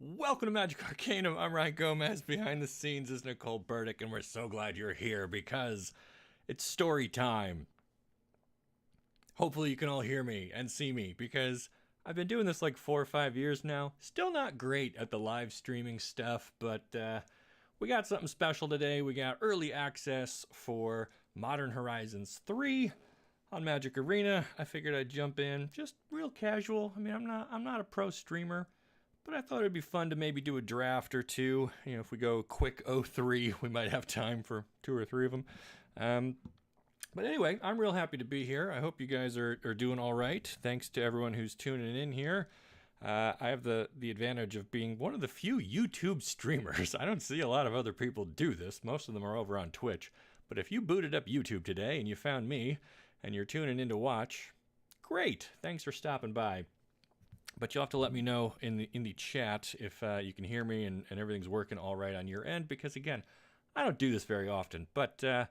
Welcome to Magic Arcanum. I'm Ryan Gomez. Behind the scenes is Nicole Burdick, and we're so glad you're here because it's story time. Hopefully you can all hear me and see me because I've been doing this like 4 or 5 years now. Still not great at the live streaming stuff, but we got something special today. We got early access for Modern Horizions 3 on Magic Arena. I figured I'd jump in just real casual. I mean, I'm not a pro streamer, but I thought it'd be fun to maybe do a draft or two. You know, if we go quick 03, we might have time for 2 or 3 of them. But anyway, I'm real happy to be here. I hope you guys are doing all right. Thanks to everyone who's tuning in here. I have the advantage of being one of the few YouTube streamers. I don't see a lot of other people do this. Most of them are over on Twitch. But if you booted up YouTube today and you found me and you're tuning in to watch, great. Thanks for stopping by. But you'll have to let me know in the chat if you can hear me and everything's working all right on your end, because again, I don't do this very often, but I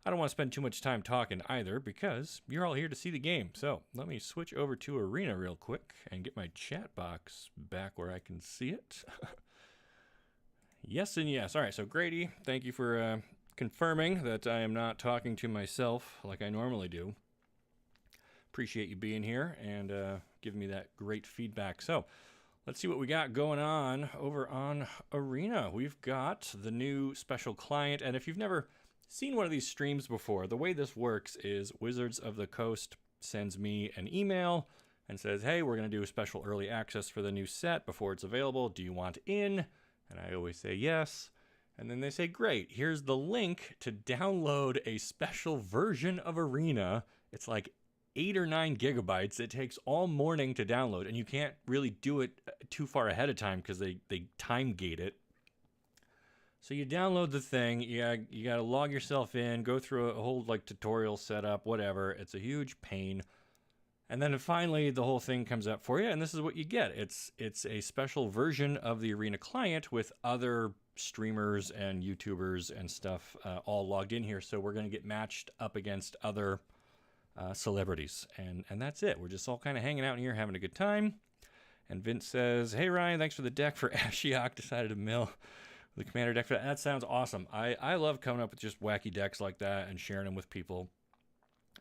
don't want to spend too much time talking either because you're all here to see the game. So let me switch over to Arena real quick and get my chat box back where I can see it. Yes and yes. All right, so Grady, thank you for confirming that I am not talking to myself like I normally do. Appreciate you being here and giving me that great feedback. So let's see what we got going on over on Arena. We've got the new special client, and if you've never seen one of these streams before, the way this works is Wizards of the Coast sends me an email and says, hey, we're going to do a special early access for the new set before it's available. Do you want in? And I always say yes. And then they say, great, here's the link to download a special version of Arena. It's like 8 or 9 gigabytes. It takes all morning to download, and you can't really do it too far ahead of time because they time gate it. So you download the thing, you got to log yourself in, go through a whole like tutorial setup, whatever. It's a huge pain. And then finally the whole thing comes up for you, and this is what you get. It's a special version of the Arena client with other streamers and YouTubers and stuff all logged in here. So we're going to get matched up against other celebrities, and that's it. We're just all kind of hanging out in here having a good time. And Vince says, hey Ryan, thanks for the deck for Ashiok. Decided to mill the commander deck for that. That sounds awesome. I love coming up with just wacky decks like that and sharing them with people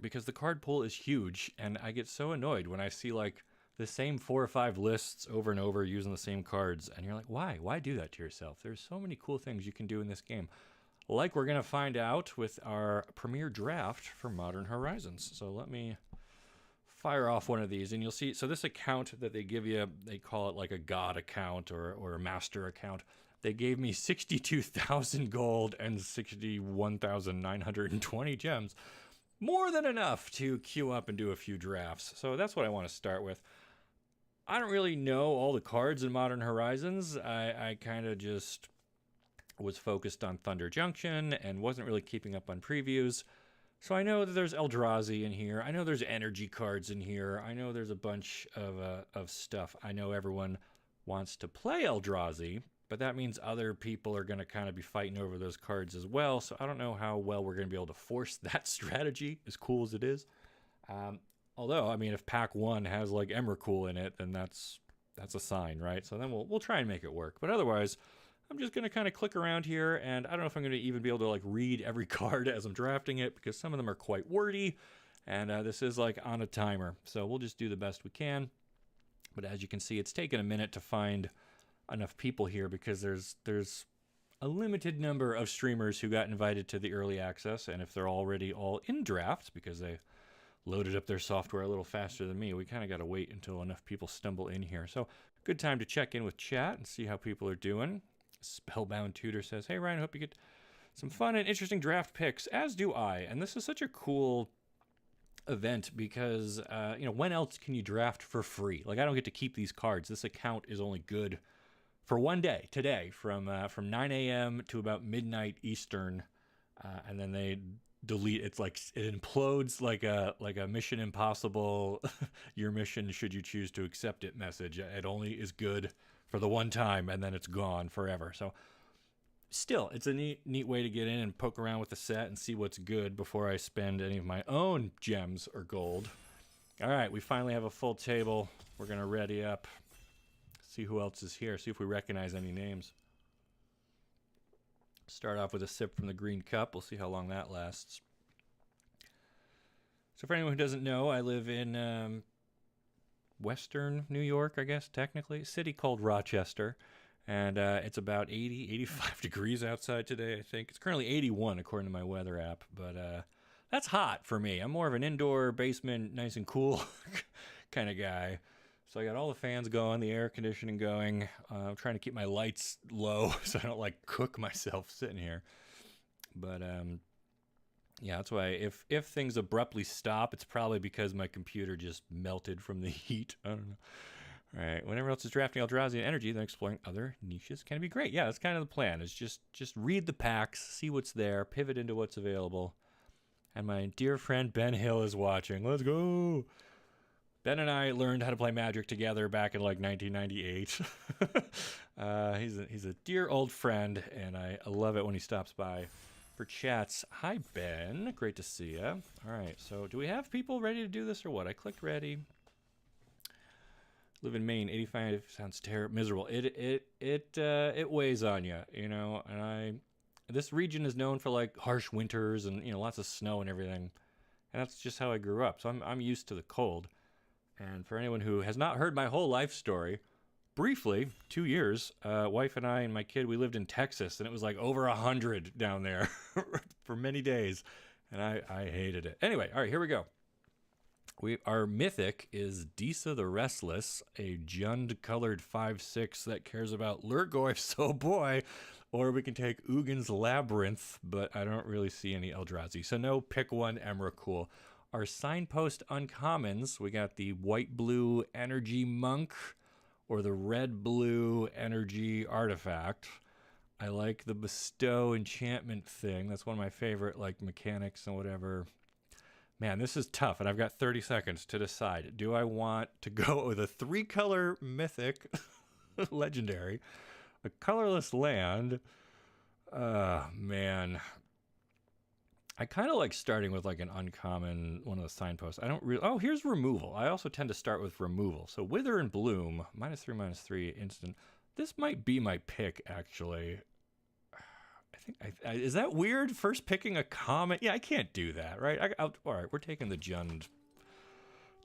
because the card pool is huge, and I get so annoyed when I see like the same 4 or 5 lists over and over using the same cards, and you're like, why do that to yourself? There's so many cool things you can do in this game, like we're going to find out with our premier draft for Modern Horizons. So let me fire off one of these, and you'll see. So this account that they give you, they call it like a god account or a master account. They gave me 62,000 gold and 61,920 gems. More than enough to queue up and do a few drafts. So that's what I want to start with. I don't really know all the cards in Modern Horizons. I kind of just was focused on Thunder Junction and wasn't really keeping up on previews. So I know that there's Eldrazi in here. I know there's energy cards in here. I know there's a bunch of stuff. I know everyone wants to play Eldrazi, but that means other people are going to kind of be fighting over those cards as well. So I don't know how well we're going to be able to force that strategy, as cool as it is. Although, I mean, if Pack 1 has like Emrakul in it, then that's a sign, right? So then we'll try and make it work. But otherwise, I'm just going to kind of click around here, and I don't know if I'm going to even be able to like read every card as I'm drafting it because some of them are quite wordy, and this is like on a timer. So we'll just do the best we can. But as you can see, it's taken a minute to find enough people here because there's a limited number of streamers who got invited to the early access, and if they're already all in drafts because they loaded up their software a little faster than me, we kind of got to wait until enough people stumble in here. So good time to check in with chat and see how people are doing. Spellbound Tutor says, hey Ryan, I hope you get some fun and interesting draft picks, as do I. And this is such a cool event because, when else can you draft for free? Like, I don't get to keep these cards. This account is only good for one day, today, from 9 a.m. to about midnight Eastern. And then they delete. It's like it implodes like a Mission Impossible, your mission should you choose to accept it message. It only is good for the one time, and then it's gone forever. So still, it's a neat way to get in and poke around with the set and see what's good before I spend any of my own gems or gold. All right, we finally have a full table. We're going to ready up See who else is here. See if we recognize any names. Start off with a sip from the green cup. We'll see how long that lasts. So for anyone who doesn't know, I live in western New York, I guess, technically. A city called Rochester. And it's about 80, 85 degrees outside today, I think. It's currently 81 according to my weather app. But that's hot for me. I'm more of an indoor basement, nice and cool kind of guy. So I got all the fans going, the air conditioning going. I'm trying to keep my lights low so I don't like cook myself sitting here. But yeah, that's why if things abruptly stop, it's probably because my computer just melted from the heat. I don't know. All right. Whenever else is drafting Eldrazi and energy, then exploring other niches can be great. Yeah, that's kind of the plan. Is just read the packs, see what's there, pivot into what's available. And my dear friend Ben Hill is watching. Let's go. Ben and I learned how to play Magic together back in like 1998. He's a dear old friend, and I love it when he stops by for chats. Hi, Ben. Great to see you. All right, so do we have people ready to do this or what? I clicked ready. Live in Maine. 85 sounds terrible, miserable. It weighs on you, you know. And this region is known for like harsh winters and lots of snow and everything, and that's just how I grew up. So I'm used to the cold. And for anyone who has not heard my whole life story, briefly, 2 years, wife and I and my kid, we lived in Texas, and it was like over 100 down there for many days, and I hated it. Anyway, all right, here we go. Our mythic is Disa the Restless, a Jund-colored 5/6 that cares about Lurgoyfs, oh boy, or we can take Ugin's Labyrinth, but I don't really see any Eldrazi, so no, pick one, Emrakul. Our signpost uncommons, we got the white-blue energy monk or the red-blue energy artifact. I like the bestow enchantment thing. That's one of my favorite like mechanics and whatever. Man, this is tough, and I've got 30 seconds to decide. Do I want to go with a 3-color mythic legendary, a colorless land? Man. I kind of like starting with like an uncommon, one of the signposts. I don't really... Oh, here's removal. I also tend to start with removal. So Wither and Bloom, -3/-3 instant. This might be my pick, actually. I think... is that weird? First picking a common? Yeah, I can't do that, right? All right, we're taking the Jund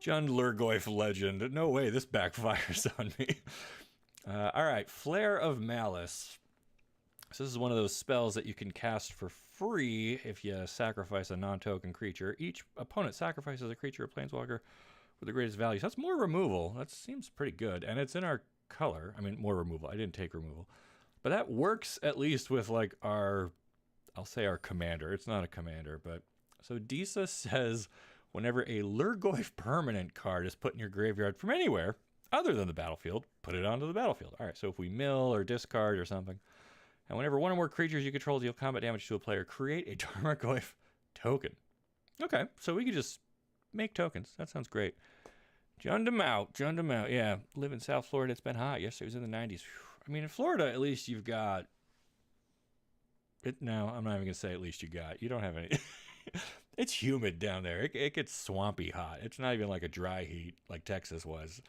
Lurgoyf legend. No way, this backfires on me. All right, Flare of Malice. So this is one of those spells that you can cast for free if you sacrifice a non-token creature. Each opponent sacrifices a creature or planeswalker with the greatest value. So that's more removal. That seems pretty good. And it's in our color. I mean, more removal. I didn't take removal. But that works at least with like our, I'll say our commander. It's not a commander, but... So Disa says whenever a Lurgoyf permanent card is put in your graveyard from anywhere other than the battlefield, put it onto the battlefield. All right, so if we mill or discard or something... And whenever one or more creatures you control deal combat damage to a player, create a Tarmogoyf token. Okay, so we could just make tokens. That sounds great. Jund them out. Yeah, live in South Florida. It's been hot. Yesterday was in the 90s. I mean, in Florida, at least you've got... No, I'm not even going to say at least you got. You don't have any... It's humid down there. It gets swampy hot. It's not even like a dry heat like Texas was.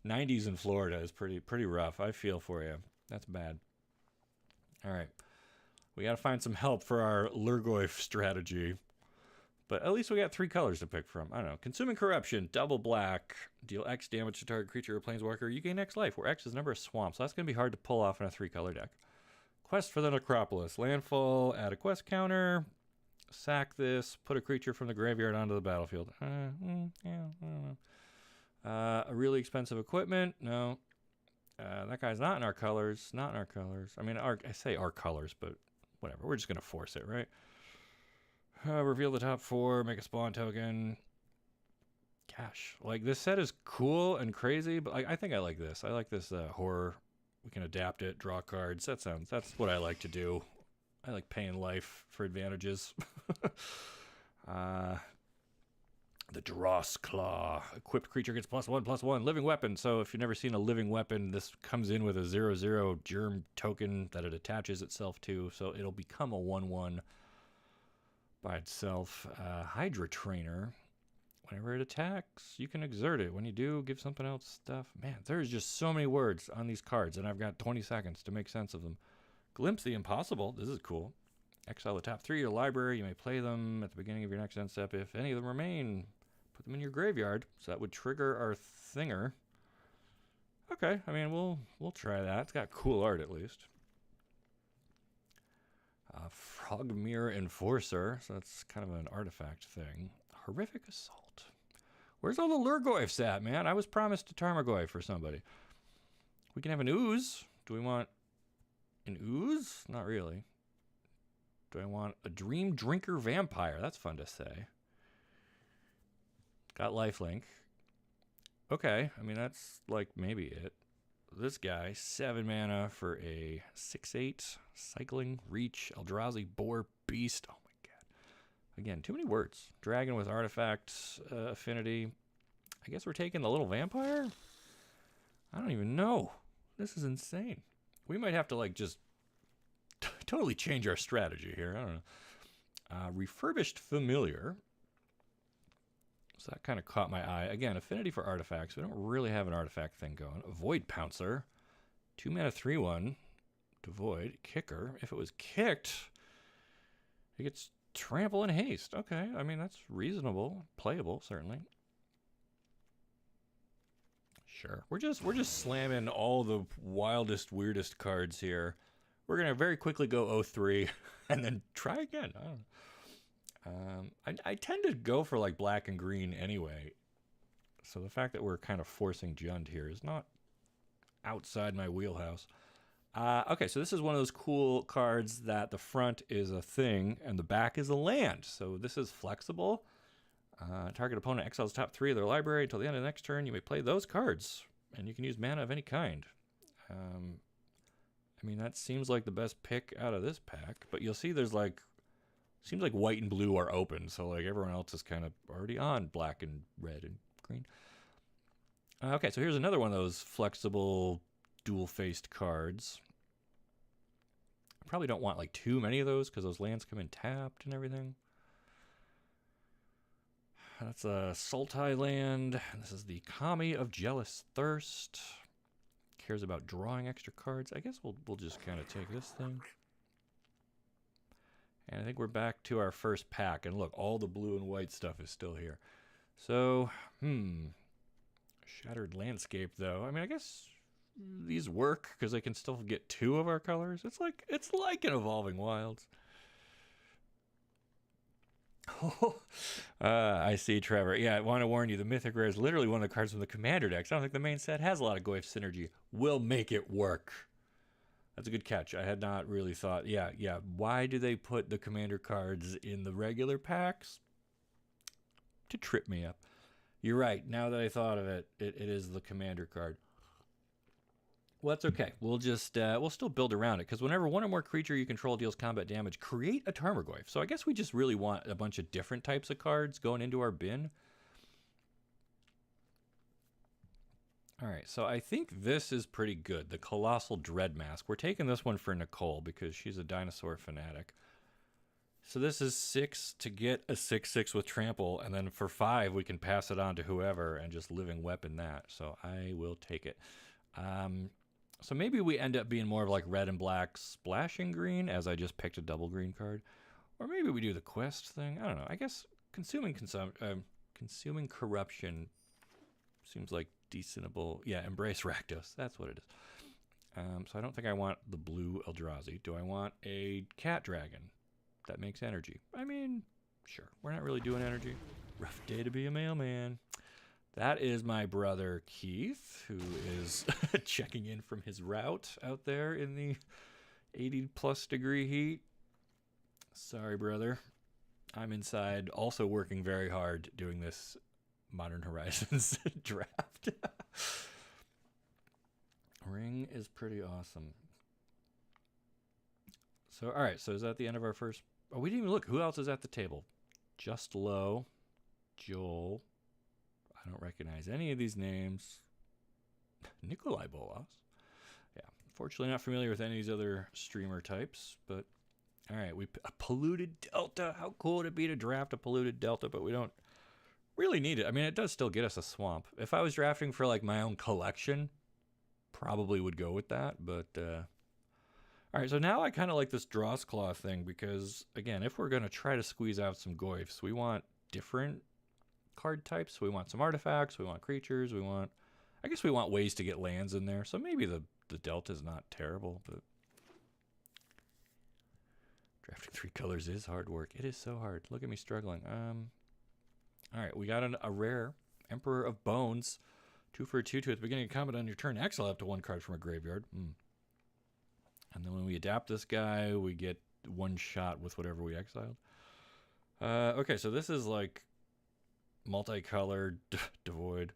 90s in Florida is pretty rough. I feel for you. That's bad. All right, we got to find some help for our Lurgoyf strategy. But at least we got 3 colors to pick from. I don't know. Consuming Corruption, double black. Deal X damage to target creature or planeswalker. You gain X life, where X is the number of swamps. So that's going to be hard to pull off in a 3-color deck. Quest for the Necropolis. Landfall, add a quest counter. Sack this. Put a creature from the graveyard onto the battlefield. Yeah, I don't know. A really expensive equipment. No. That guy's not in our colors. Not in our colors. I mean, I say our colors, but whatever. We're just going to force it, right? Reveal the top 4. Make a spawn token. Gosh. Like, this set is cool and crazy, but I think I like this. I like this horror. We can adapt it, draw cards. That's what I like to do. I like paying life for advantages. The Dross Claw. Equipped creature gets +1/+1. Living weapon. So if you've never seen a living weapon, this comes in with a 0/0 germ token that it attaches itself to. So it'll become a 1/1 by itself. Hydra Trainer. Whenever it attacks, you can exert it. When you do, give something else stuff. Man, there's just so many words on these cards, and I've got 20 seconds to make sense of them. Glimpse the impossible. This is cool. Exile the top 3 of your library. You may play them at the beginning of your next end step. If any of them remain, put them in your graveyard. So that would trigger our thinger. Okay, I mean, we'll try that. It's got cool art, at least. Frogmere Enforcer. So that's kind of an artifact thing. Horrific Assault. Where's all the Lurgoyfs at, man? I was promised a Tarmogoyf for somebody. We can have an Ooze. Do we want an Ooze? Not really. Do I want a Dream Drinker Vampire? That's fun to say. Got lifelink. Okay, I mean, that's like maybe it. This guy, 7 mana for a 6/8 cycling reach Eldrazi Boar Beast. Oh my god. Again, too many words. Dragon with artifact affinity. I guess we're taking the little vampire? I don't even know. This is insane. We might have to like just totally change our strategy here. I don't know. Refurbished Familiar. So that kind of caught my eye. Again, affinity for artifacts. We don't really have an artifact thing going. Void Pouncer. 2 mana 3/1 to void. Kicker. If it was kicked, it gets trample and haste. Okay, I mean, that's reasonable. Playable, certainly. Sure. We're just slamming all the wildest, weirdest cards here. We're going to very quickly go 0-3 and then try again. I don't know. I tend to go for like black and green anyway. So the fact that we're kind of forcing Jund here is not outside my wheelhouse. Okay, so this is one of those cool cards that the front is a thing and the back is a land. So this is flexible. Target opponent exiles top 3 of their library until the end of the next turn. You may play those cards, and you can use mana of any kind. I mean, that seems like the best pick out of this pack. But you'll see there's like... Seems like white and blue are open, so like everyone else is kind of already on black and red and green. Okay, so here's another one of those flexible dual-faced cards. I probably don't want like too many of those because those lands come in tapped and everything. That's a Sultai land. This is the Kami of Jealous Thirst. Cares about drawing extra cards. I guess we'll just kind of take this thing. And I think we're back to our first pack. And look, all the blue and white stuff is still here. So, Shattered Landscape, though. I mean, I guess these work because I can still get 2 of our colors. It's like an Evolving Wilds. I see, Trevor. Yeah, I want to warn you, the Mythic Rare is literally one of the cards from the Commander decks. I don't think the main set has a lot of Goyf synergy. We'll make it work. That's a good catch. I had not really thought. Yeah. Why do they put the Commander cards in the regular packs? To trip me up. You're right. Now that I thought of it, it is the Commander card. Well, that's okay. We'll just we'll still build around it because whenever one or more creature you control deals combat damage, create a Tarmogoyf. So I guess we just really want a bunch of different types of cards going into our bin. All right, so I think this is pretty good. The Colossal Dread Mask. We're taking this one for Nicole because she's a dinosaur fanatic. So this is 6 to get a 6/6 with trample, and then for 5 we can pass it on to whoever and just living weapon that. So I will take it. So maybe we end up being more of like red and black splashing green, as I just picked a double green card. Or maybe we do the quest thing. I don't know. I guess consuming corruption seems like decentable. Yeah, Embrace Rakdos. That's what it is. So I don't think I want the blue Eldrazi. Do I want a cat dragon that makes energy? I mean, sure. We're not really doing energy. Rough day to be a mailman. That is my brother Keith, who is checking in from his route out there in the 80+ degree heat. Sorry, brother. I'm inside also working very hard doing this Modern Horizons draft. Ring is pretty awesome. So, all right. So is that the end of our first... Oh, we didn't even look. Who else is at the table? Just Low, Joel... I don't recognize any of these names. Nikolai Bolas. Yeah, unfortunately not familiar with any of these other streamer types, but all right, a polluted Delta. How cool would it be to draft a polluted Delta, but we don't really need it. I mean, it does still get us a swamp. If I was drafting for like my own collection, probably would go with that. But all right, so now I kind of like this Dross Claw thing because, again, if we're going to try to squeeze out some Goyfs, we want different card types. We want some artifacts. We want creatures. I guess we want ways to get lands in there. So maybe the delta is not terrible, but drafting 3 colors is hard work. It is so hard. Look at me struggling. All right, we got a rare Emperor of Bones. 2 for a 2/2 at the beginning of combat on your turn. Exile up to 1 card from a graveyard. And then when we adapt this guy, we get 1 shot with whatever we exiled. Okay, so this is like multicolored, devoid.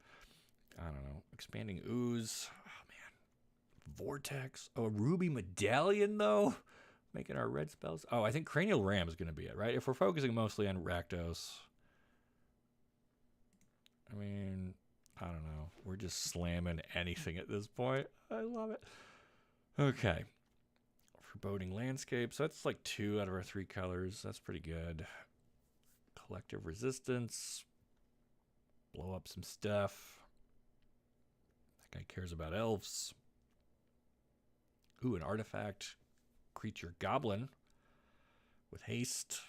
I don't know. Expanding Ooze. Oh, man. Vortex. Oh, a Ruby Medallion, though? Making our red spells. Oh, I think Cranial Ram is going to be it, right? If we're focusing mostly on Rakdos. I mean, I don't know. We're just slamming anything at this point. I love it. Okay. Foreboding Landscapes. That's like 2 out of our 3 colors. That's pretty good. Collective Resistance. Blow up some stuff. That guy cares about elves. Ooh, an artifact. Creature Goblin. With haste.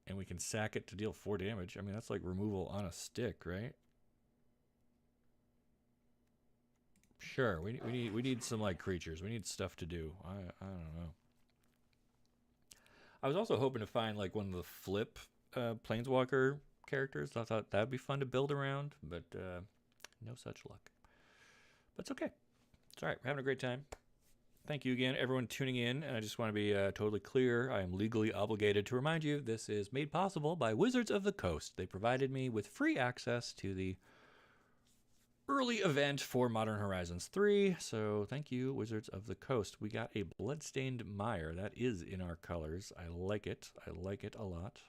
And we can sack it to deal 4 damage. I mean, that's like removal on a stick, right? Sure, we need some like creatures. We need stuff to do. I don't know. I was also hoping to find like one of the flip Planeswalker characters. I thought that'd be fun to build around, but no such luck. But it's okay. It's all right. We're having a great time. Thank you again, everyone tuning in. And I just want to be totally clear. I am legally obligated to remind you this is made possible by Wizards of the Coast. They provided me with free access to the early event for Modern Horizons 3, so thank you, Wizards of the Coast. We got a Bloodstained Mire. That is in our colors. I like it. I like it a lot.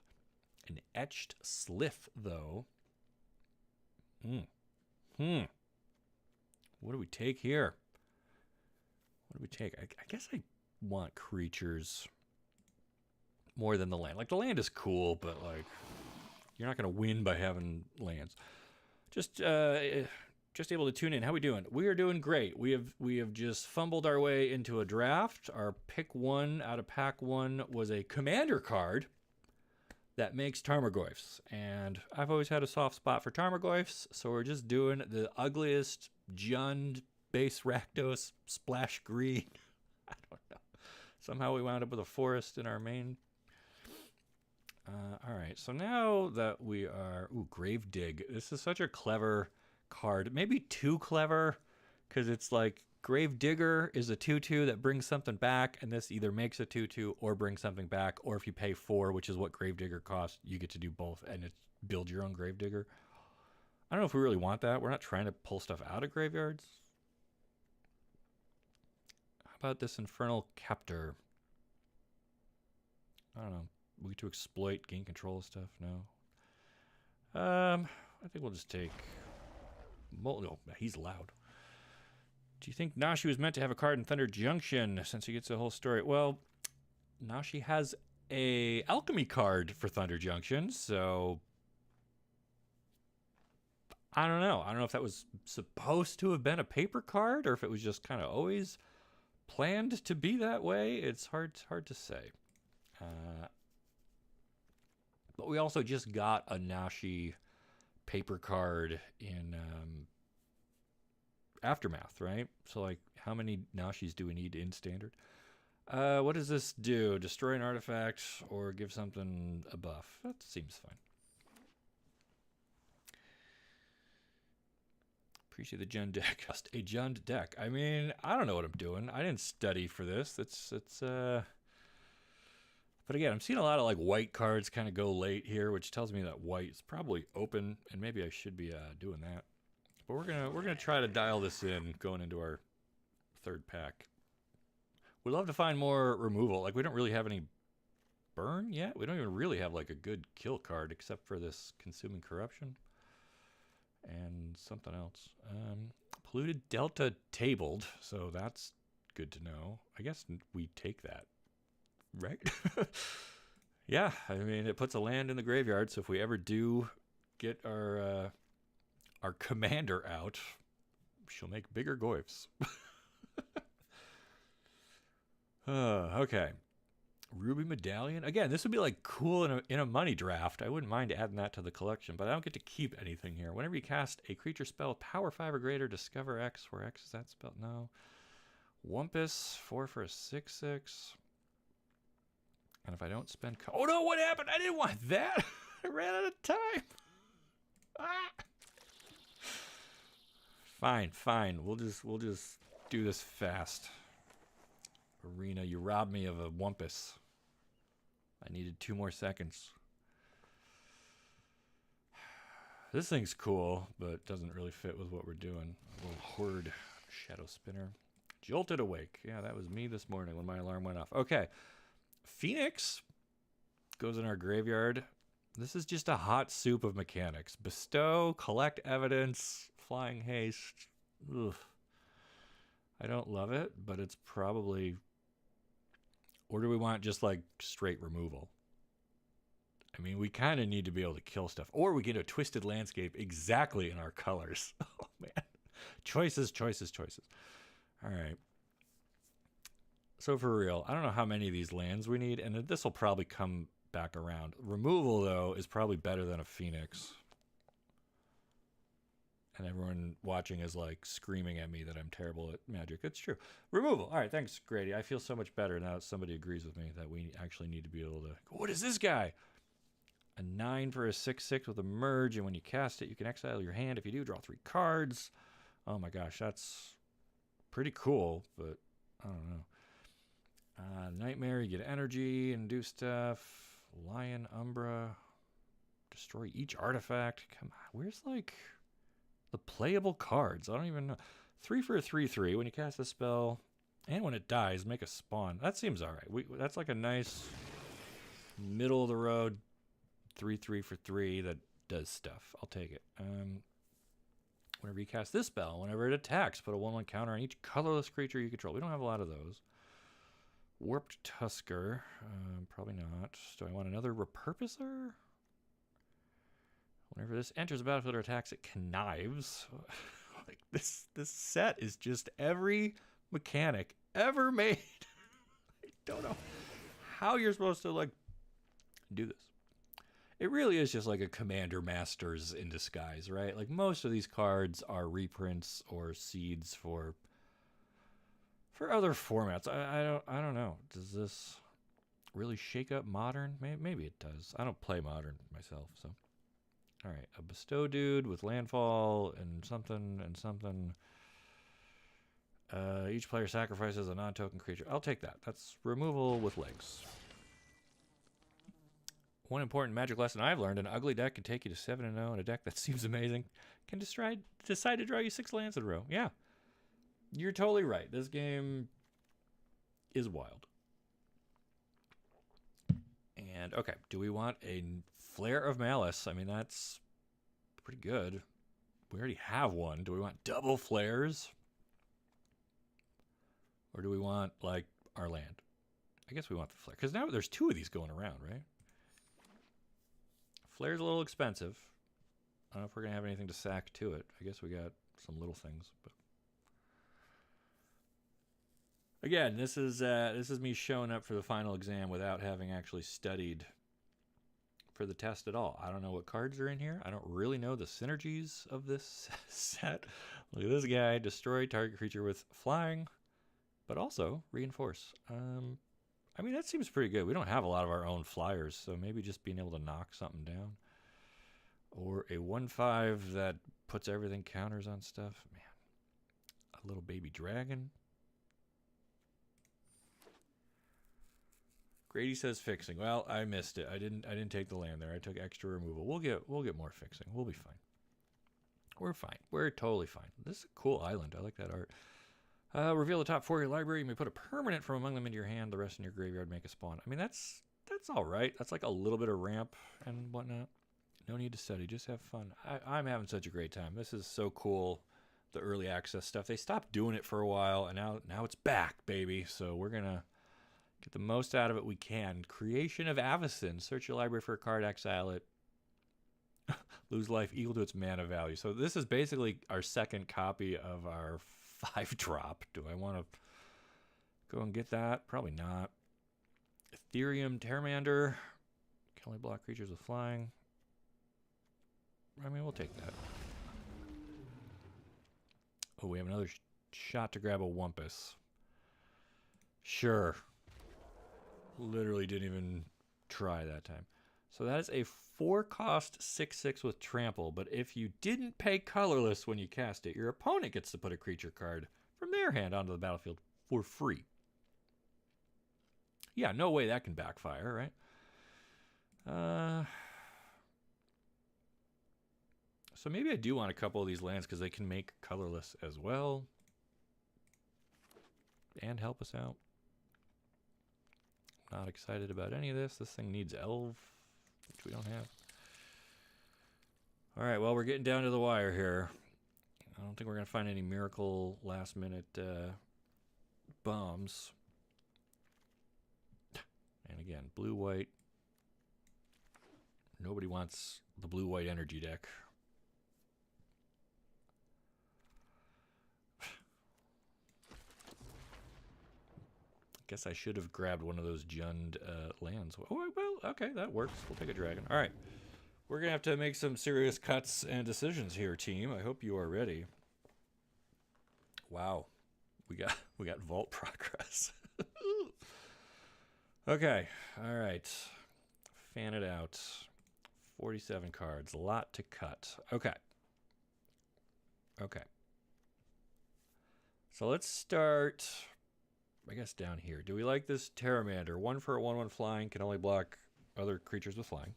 An Etched Slith, though. What do we take here? What do we take? I guess I want creatures more than the land. Like, the land is cool, but, like, you're not going to win by having lands. Just able to tune in. How we doing? We are doing great. We have just fumbled our way into a draft. Our pick 1 out of pack 1 was a commander card that makes Tarmogoyfs. And I've always had a soft spot for Tarmogoyfs, so we're just doing the ugliest Jund base Rakdos splash green. I don't know. Somehow we wound up with a forest in our main. All right, so now that we are... Ooh, Gravedigg. This is such a clever card. Maybe too clever, because it's like Gravedigger is a 2/2 that brings something back, and this either makes a 2/2 or brings something back, or if you pay 4, which is what Gravedigger costs, you get to do both, and it's build your own Gravedigger. I don't know if we really want that. We're not trying to pull stuff out of graveyards. How about this Infernal Captor? I don't know. We get to exploit, gain control of stuff. No. I think we'll just take... No, he's loud. Do you think Nashi was meant to have a card in Thunder Junction since he gets the whole story? Well, Nashi has a alchemy card for Thunder Junction, so I don't know. I don't know if that was supposed to have been a paper card or if it was just kind of always planned to be that way. It's hard to say. But we also just got a Nashi paper card in Aftermath, right? So, like, how many Nashis do we need in Standard? What does this do? Destroy an artifact or give something a buff? That seems fine. Appreciate the Jund deck. Just a Jund deck. I mean, I don't know what I'm doing. I didn't study for this. But again, I'm seeing a lot of like white cards kind of go late here, which tells me that white is probably open, and maybe I should be doing that. But we're gonna try to dial this in going into our 3rd pack. We'd love to find more removal. Like, we don't really have any burn yet. We don't even really have like a good kill card except for this Consuming Corruption and something else. Polluted Delta tabled, so that's good to know. I guess we take that. Right? Yeah, I mean, it puts a land in the graveyard, so if we ever do get our commander out. She'll make bigger goyfs. Okay. Ruby Medallion. Again, this would be like cool in a money draft. I wouldn't mind adding that to the collection, but I don't get to keep anything here. Whenever you cast a creature spell, power 5 or greater, discover X, where X is that spell? No. Wumpus, 4 for a 6/6. And if I don't spend... Oh no, what happened? I didn't want that. I ran out of time. Ah. Fine. We'll just do this fast. Arena, you robbed me of a Wumpus. I needed 2 more seconds. This thing's cool, but doesn't really fit with what we're doing. A little horde shadow spinner. Jolted awake. Yeah, that was me this morning when my alarm went off. Okay. Phoenix goes in our graveyard. This is just a hot soup of mechanics. Bestow, collect evidence, flying haste. Ugh. I don't love it, but it's probably... Or do we want just like straight removal? I mean, we kind of need to be able to kill stuff. Or we get a twisted landscape exactly in our colors. Oh, man. Choices. All right. So for real, I don't know how many of these lands we need, and this will probably come back around. Removal, though, is probably better than a Phoenix. And everyone watching is like screaming at me that I'm terrible at Magic. It's true. Removal. All right, thanks, Grady. I feel so much better now that somebody agrees with me that we actually need to be able to... What is this guy? A 9 for a 6/6 with a merge, and when you cast it, you can exile your hand. If you do, draw 3 cards. Oh my gosh, that's pretty cool, but I don't know. Nightmare, you get energy and do stuff. Lion, Umbra. Destroy each artifact. Come on, where's like... the playable cards? I don't even know. 3 for a 3/3. When you cast a spell, and when it dies, make a spawn. That seems all right. That's like a nice middle of the road 3/3 for 3 that does stuff. I'll take it. Whenever you cast this spell, whenever it attacks, put a 1/1 counter on each colorless creature you control. We don't have a lot of those. Warped Tusker. Probably not. Do I want another Repurposer? Whenever this enters the battlefield or attacks, it connives. Like this set is just every mechanic ever made. I don't know how you're supposed to like do this. It really is just like a Commander Masters in disguise, right? Like most of these cards are reprints or seeds for other formats. I don't know. Does this really shake up Modern? Maybe it does. I don't play Modern myself, so. All right, a Bestow dude with landfall and something and something. Each player sacrifices a non-token creature. I'll take that. That's removal with legs. One important Magic lesson I've learned: an ugly deck can take you to 7-0, and a deck that seems amazing can decide to draw you 6 lands in a row. Yeah, you're totally right. This game is wild. And okay, do we want a Flare of Malice? I mean, that's pretty good. We already have one. Do we want double flares? Or do we want, like, our land? I guess we want the flare. Because now there's 2 of these going around, right? Flare's a little expensive. I don't know if we're going to have anything to sack to it. I guess we got some little things. But again, this is me showing up for the final exam without having actually studied for the test at all. I don't know what cards are in here. I don't really know the synergies of this set. Look at this guy. Destroy target creature with flying, but also reinforce. I mean, that seems pretty good. We don't have a lot of our own flyers, so maybe just being able to knock something down. Or a 1/5 that puts everything counters on stuff. Man, a little baby dragon. Grady says fixing. Well, I missed it. I didn't take the land there. I took extra removal. We'll get more fixing. We'll be fine. We're fine. We're totally fine. This is a cool island. I like that art. Reveal the top 4 of your library. You may put a permanent from among them into your hand. The rest in your graveyard. Make a spawn. I mean, that's all right. That's like a little bit of ramp and whatnot. No need to study. Just have fun. I'm having such a great time. This is so cool. The early access stuff. They stopped doing it for a while, and now it's back, baby. So we're gonna get the most out of it we can. Creation of Avacyn. Search your library for a card, exile it. Lose life equal to its mana value. So this is basically our second copy of our 5-drop. Do I want to go and get that? Probably not. Ethereum Terramander. Can only block creatures with flying. I mean, we'll take that. Oh, we have another shot to grab a Wumpus. Sure. Literally didn't even try that time. So that is a 4-cost 6/6 with trample, but if you didn't pay colorless when you cast it, your opponent gets to put a creature card from their hand onto the battlefield for free. Yeah, no way that can backfire, right? So maybe I do want a couple of these lands because they can make colorless as well and help us out. Not excited about any of this. This thing needs Elf, which we don't have. All right, well, we're getting down to the wire here. I don't think we're going to find any miracle last-minute bombs. And again, blue-white. Nobody wants the blue-white energy deck. Guess I should have grabbed one of those Jund lands. Oh, well, okay, that works. We'll take a dragon. All right. We're going to have to make some serious cuts and decisions here, team. I hope you are ready. Wow. We got vault progress. Okay. All right. Fan it out. 47 cards. A lot to cut. Okay. Okay. So let's start, I guess, down here. Do we like this Terramander? 1 for a 1/1 flying, can only block other creatures with flying.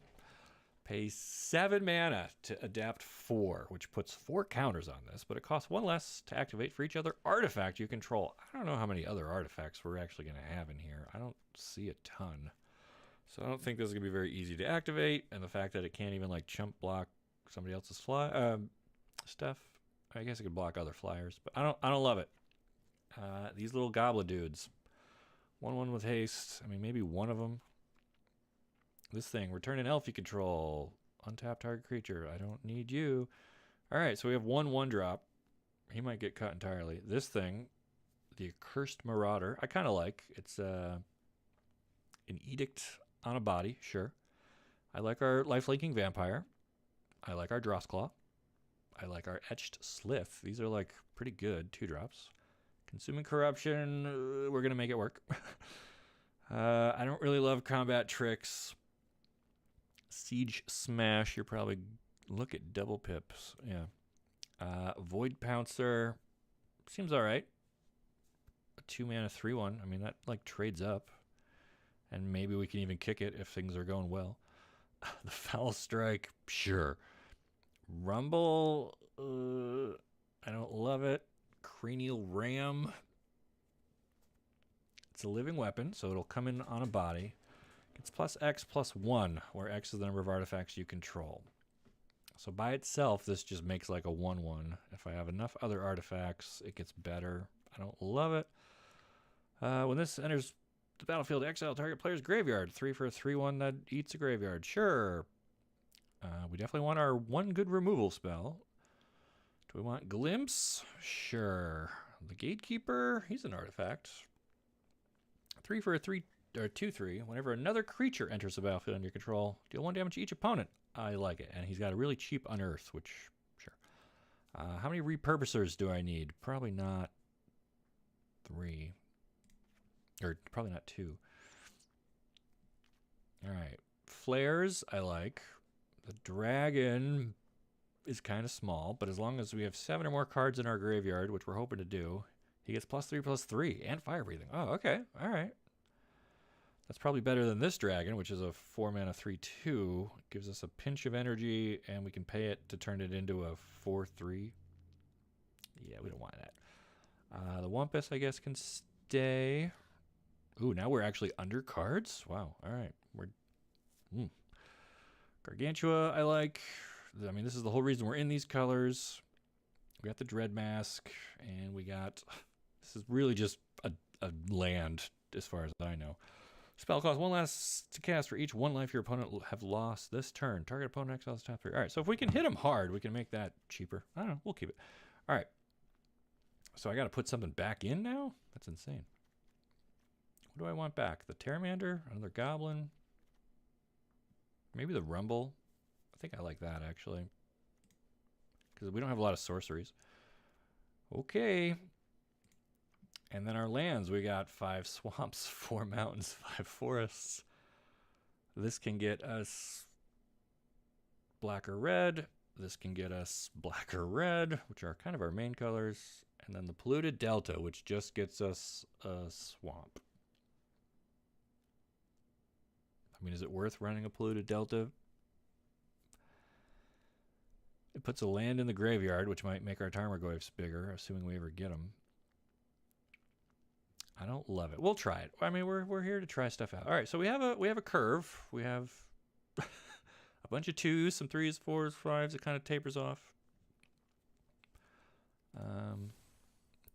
Pay 7 mana to adapt 4, which puts 4 counters on this, but it costs 1 less to activate for each other artifact you control. I don't know how many other artifacts we're actually going to have in here. I don't see a ton. So I don't think this is going to be very easy to activate, and the fact that it can't even like chump block somebody else's stuff. I guess it could block other flyers, but I don't love it. These little goblin dudes. 1/1 with haste. I mean, maybe one of them. This thing, return an elf you control. Untap target creature. I don't need you. All right, so we have 1/1 drop. He might get cut entirely. This thing, the Accursed Marauder, I kind of like. It's an edict on a body, sure. I like our lifelinking vampire. I like our Drossclaw. I like our Etched Slith. These are like pretty good 2-drops. Consuming Corruption, we're going to make it work. I don't really love combat tricks. Siege Smash, you're probably... Look at double pips. Yeah. Void Pouncer, seems all right. A 2-mana 3/1. I mean, that like trades up. And maybe we can even kick it if things are going well. The Foul Strike, sure. Rumble, I don't love it. Cranial Ram. It's a living weapon, so it'll come in on a body. It's +X+1, where X is the number of artifacts you control. So by itself, this just makes like a 1/1. If I have enough other artifacts, it gets better. I don't love it. When this enters the battlefield, exile target player's graveyard. 3 for a 3/1 that eats a graveyard. Sure. We definitely want our 1 good removal spell. Do we want Glimpse? Sure. The Gatekeeper, he's an artifact. 3 for a 2/3. Whenever another creature enters the battlefield under your control, deal 1 damage to each opponent. I like it. And he's got a really cheap Unearth, which, sure. How many repurposers do I need? Probably not 3. Or probably not 2. All right. Flares, I like. The Dragon is kind of small, but as long as we have 7 or more cards in our graveyard, which we're hoping to do, he gets +3/+3 and fire breathing. Oh, okay. All right. That's probably better than this dragon, which is a 4-mana 3/2. Gives us a pinch of energy, and we can pay it to turn it into a 4/3. Yeah, we don't want that. The Wumpus, I guess, can stay. Ooh, now we're actually under cards? Wow. All right. Gargantua, I like. I mean, this is the whole reason we're in these colors. We got the Dread Mask, and we got... This is really just a land, as far as I know. Spell costs 1 less to cast for each 1 life your opponent will have lost this turn. Target opponent exiles top 3. All right, so if we can hit him hard, we can make that cheaper. I don't know. We'll keep it. All right. So I got to put something back in now? That's insane. What do I want back? The Pteramander? Another Goblin? Maybe the Rumble? I think I like that, actually. Because we don't have a lot of sorceries. Okay. And then our lands, we got 5 swamps, 4 mountains, 5 forests. This can get us black or red. This can get us black or red, which are kind of our main colors. And then the polluted delta, which just gets us a swamp. I mean, is it worth running a polluted delta? It puts a land in the graveyard, which might make our Tarmogoyfs bigger, assuming we ever get them. I don't love it. We'll try it. I mean, we're here to try stuff out. All right, so we have a curve. We have a bunch of 2s, some 3s, 4s, 5s. It kind of tapers off.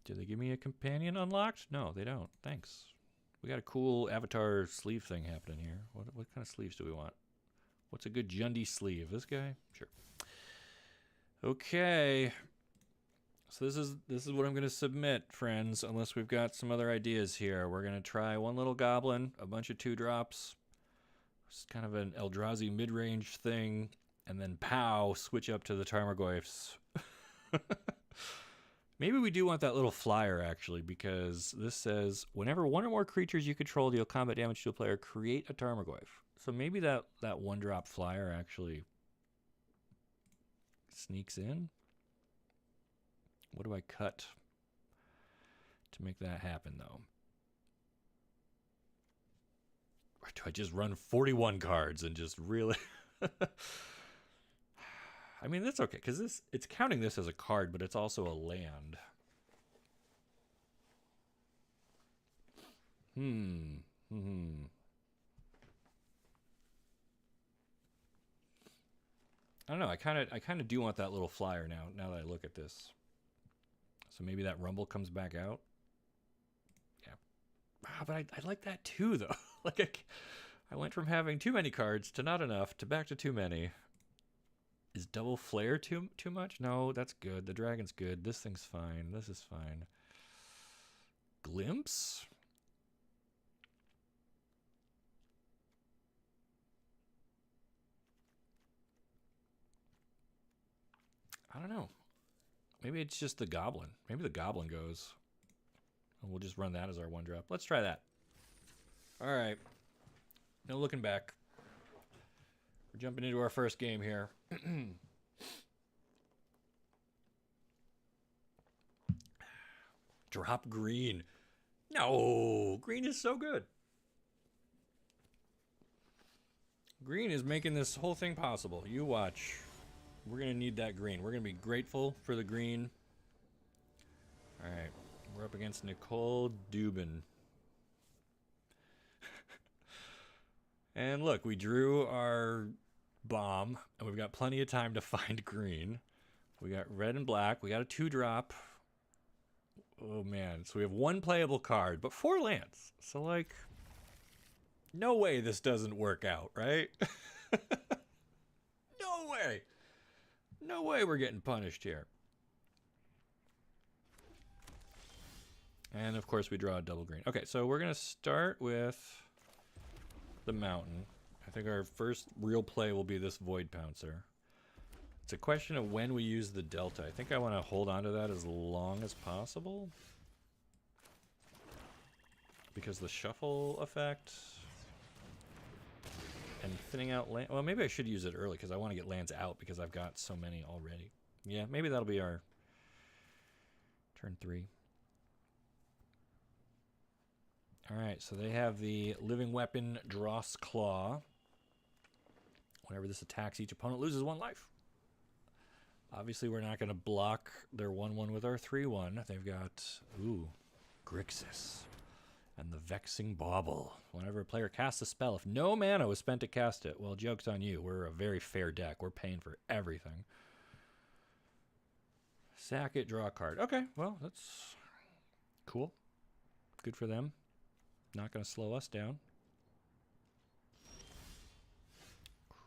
Do they give me a companion unlocked? No, they don't. Thanks. We got a cool avatar sleeve thing happening here. What kind of sleeves do we want? What's a good Jundi sleeve? This guy? Sure. Okay. So this is what I'm going to submit, friends, unless we've got some other ideas here. We're going to try 1 little goblin, a bunch of 2-drops. It's kind of an Eldrazi mid-range thing, and then pow, switch up to the Tarmogoyfs. Maybe we do want that little flyer, actually, because this says, whenever 1 or more creatures you control deal combat damage to a player, create a Tarmogoyf. So maybe that 1-drop flyer actually sneaks in. What do I cut to make that happen, though? Or do I just run 41 cards and just really... I mean, that's okay, because it's counting this as a card, but it's also a land. I don't know. I kind of do want that little flyer now that I look at this. So maybe that Rumble comes back out. Yeah. But I like that too, though. Like I went from having too many cards to not enough to back to too many. Is double flare too much? No, that's good. The dragon's good. This thing's fine. This is fine. Glimpse? I don't know. Maybe it's just the goblin. Maybe the goblin goes. And we'll just run that as our 1-drop. Let's try that. All right. No looking back. We're jumping into our first game here. Drop green. No, green is so good. Green is making this whole thing possible. You watch. We're going to need that green. We're going to be grateful for the green. All right. We're up against Nicole Dubin. And look, we drew our bomb, and we've got plenty of time to find green. We got red and black. We got a 2-drop. Oh, man. So we have 1 playable card, but 4 lands. So, like, no way this doesn't work out, right? No way. No way we're getting punished here. And, of course, we draw a double green. Okay, so we're going to start with the mountain. I think our first real play will be this Void Pouncer. It's a question of when we use the delta. I think I want to hold on to that as long as possible. Because the shuffle effect and thinning out land. Well, maybe I should use it early because I want to get lands out because I've got so many already. Yeah, maybe that'll be our turn 3. Alright, so they have the Living Weapon Dross Claw. Whenever this attacks, each opponent loses 1 life. Obviously, we're not going to block their 1/1 with our 3/1. They've got, Grixis. And the Vexing Bauble. Whenever a player casts a spell, if no mana was spent to cast it, well, joke's on you. We're a very fair deck. We're paying for everything. Sack it, draw a card. Okay, well, that's cool. Good for them. Not going to slow us down.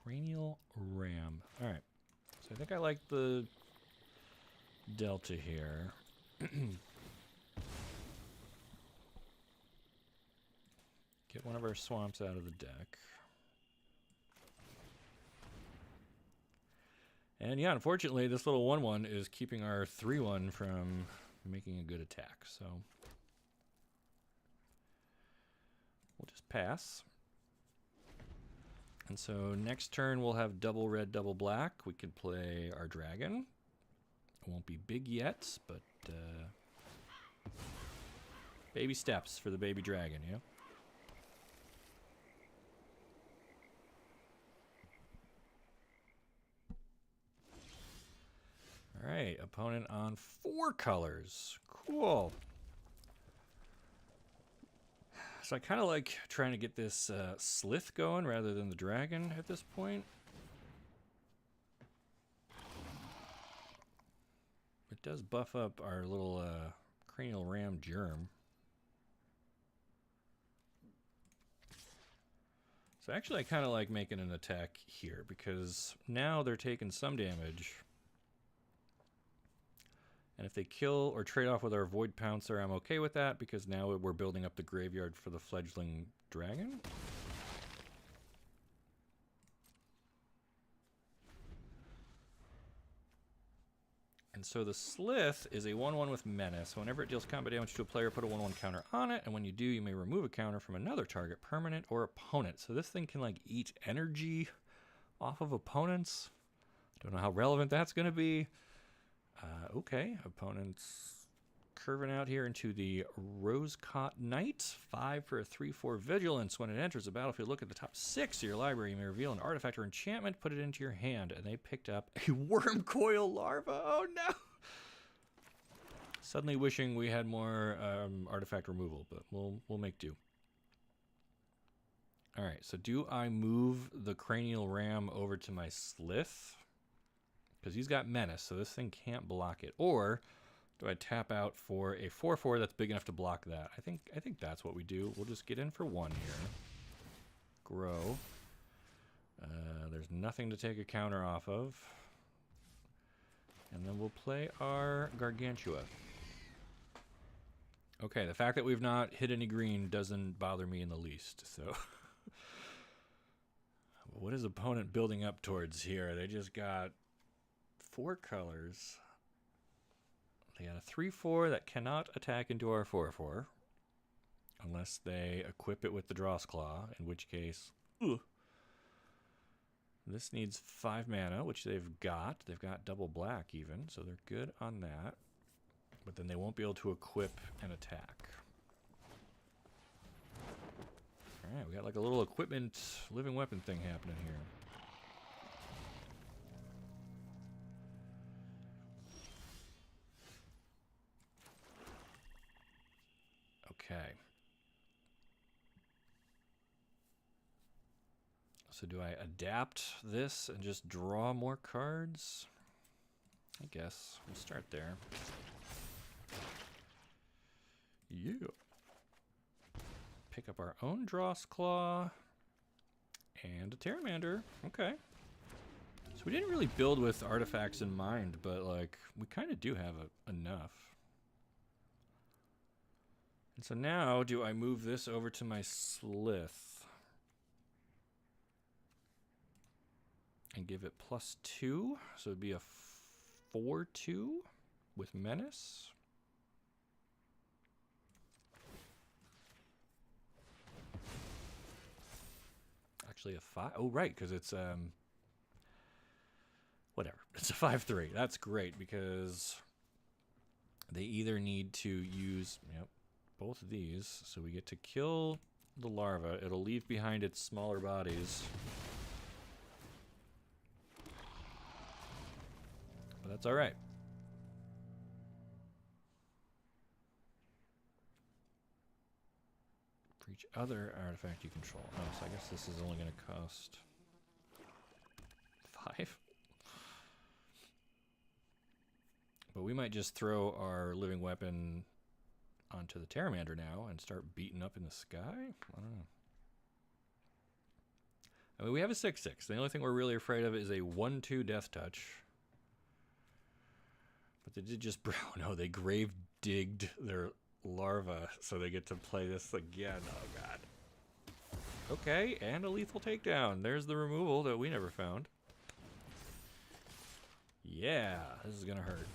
Cranial ram. All right. So I think I like the delta here. Get one of our swamps out of the deck. And yeah, unfortunately, this little 1/1 is keeping our 3/1 from making a good attack. So we'll just pass. And so next turn we'll have double red, double black. We could play our dragon. It won't be big yet, but baby steps for the baby dragon, yeah? All right, opponent on 4 colors. Cool. So I kind of like trying to get this Slith going rather than the dragon at this point. It does buff up our little cranial ram germ. So actually I kind of like making an attack here because now they're taking some damage. And if they kill or trade off with our Void Pouncer, I'm okay with that because now we're building up the graveyard for the fledgling dragon. And so the Slith is a 1/1 with Menace. Whenever it deals combat damage to a player, put a 1/1 counter on it. And when you do, you may remove a counter from another target, permanent or opponent. So this thing can like eat energy off of opponents. Don't know how relevant that's going to be. Okay, opponents curving out here into the Rose-Caught Knight. 5 for a 3/4 Vigilance. When it enters the battlefield, look at the top 6 of your library. You may reveal an artifact or enchantment, put it into your hand. And they picked up a worm coil larva. Oh no! Suddenly wishing we had more artifact removal, but we'll make do. All right, so do I move the cranial ram over to my Slith? Because he's got Menace, so this thing can't block it. Or do I tap out for a 4/4 that's big enough to block that? I think that's what we do. We'll just get in for 1 here. Grow. There's nothing to take a counter off of. And then we'll play our Gargantua. Okay, the fact that we've not hit any green doesn't bother me in the least, so... What is opponent building up towards here? They just got 4 colors. They got a 3/4 that cannot attack into our 4/4 unless they equip it with the Dross Claw, in which case, this needs 5 mana, which they've got. They've got double black even, so they're good on that. But then they won't be able to equip an attack. All right, we got like a little equipment, living weapon thing happening here. Okay. So do I adapt this and just draw more cards? I guess we'll start there. Yeah. Pick up our own Dross Claw and a Pteramander. Okay. So we didn't really build with artifacts in mind, but like we kind of do have enough. And so now, do I move this over to my Slith and give it +2? So it'd be a 4/2 with Menace. Actually a 5. Oh, right, because it's whatever. It's a 5/3. That's great because they either need to use both of these, so we get to kill the larva. It'll leave behind its smaller bodies. But that's all right. For each other artifact you control. Oh, so I guess this is only going to cost 5. But we might just throw our living weapon onto the Pteramander now and start beating up in the sky? I don't know. I mean, we have a 6/6. The only thing we're really afraid of is a 1/2 death touch. But they did just... No, they grave digged their larva, so they get to play this again. Oh, God. Okay, and a lethal takedown. There's the removal that we never found. Yeah, this is gonna hurt.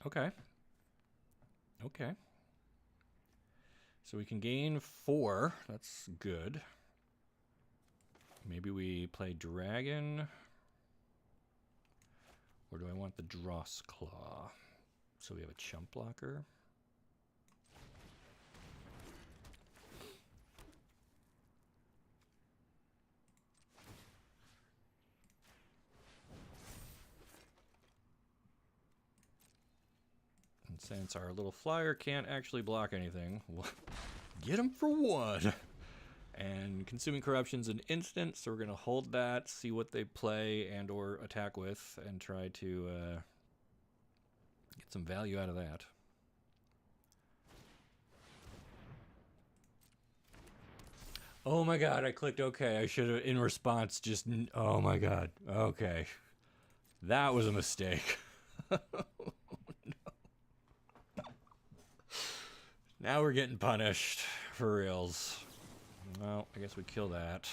Okay. Okay. So we can gain 4. That's good. Maybe we play dragon. Or do I want the Dross Claw? So we have a chump blocker. And since our little flyer can't actually block anything, we'll get him for 1. And Consuming Corruption's an instant, so we're going to hold that, see what they play and or attack with, and try to get some value out of that. Oh my god, I clicked OK. I should have, in response, just... Oh my god. Okay. That was a mistake. No. Now we're getting punished, for reals. Well, I guess we kill that.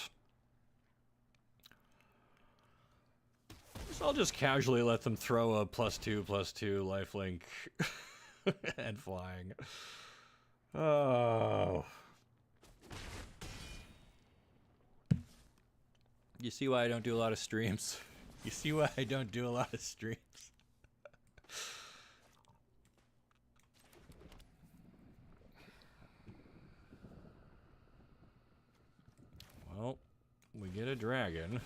So I'll just casually let them throw a +2/+2 lifelink and flying. Oh. You see why I don't do a lot of streams? You see why I don't do a lot of streams? Well, we get a dragon.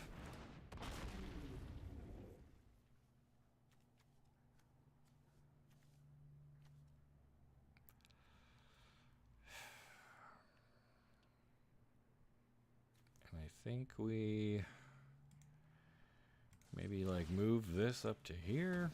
And I think we maybe like move this up to here.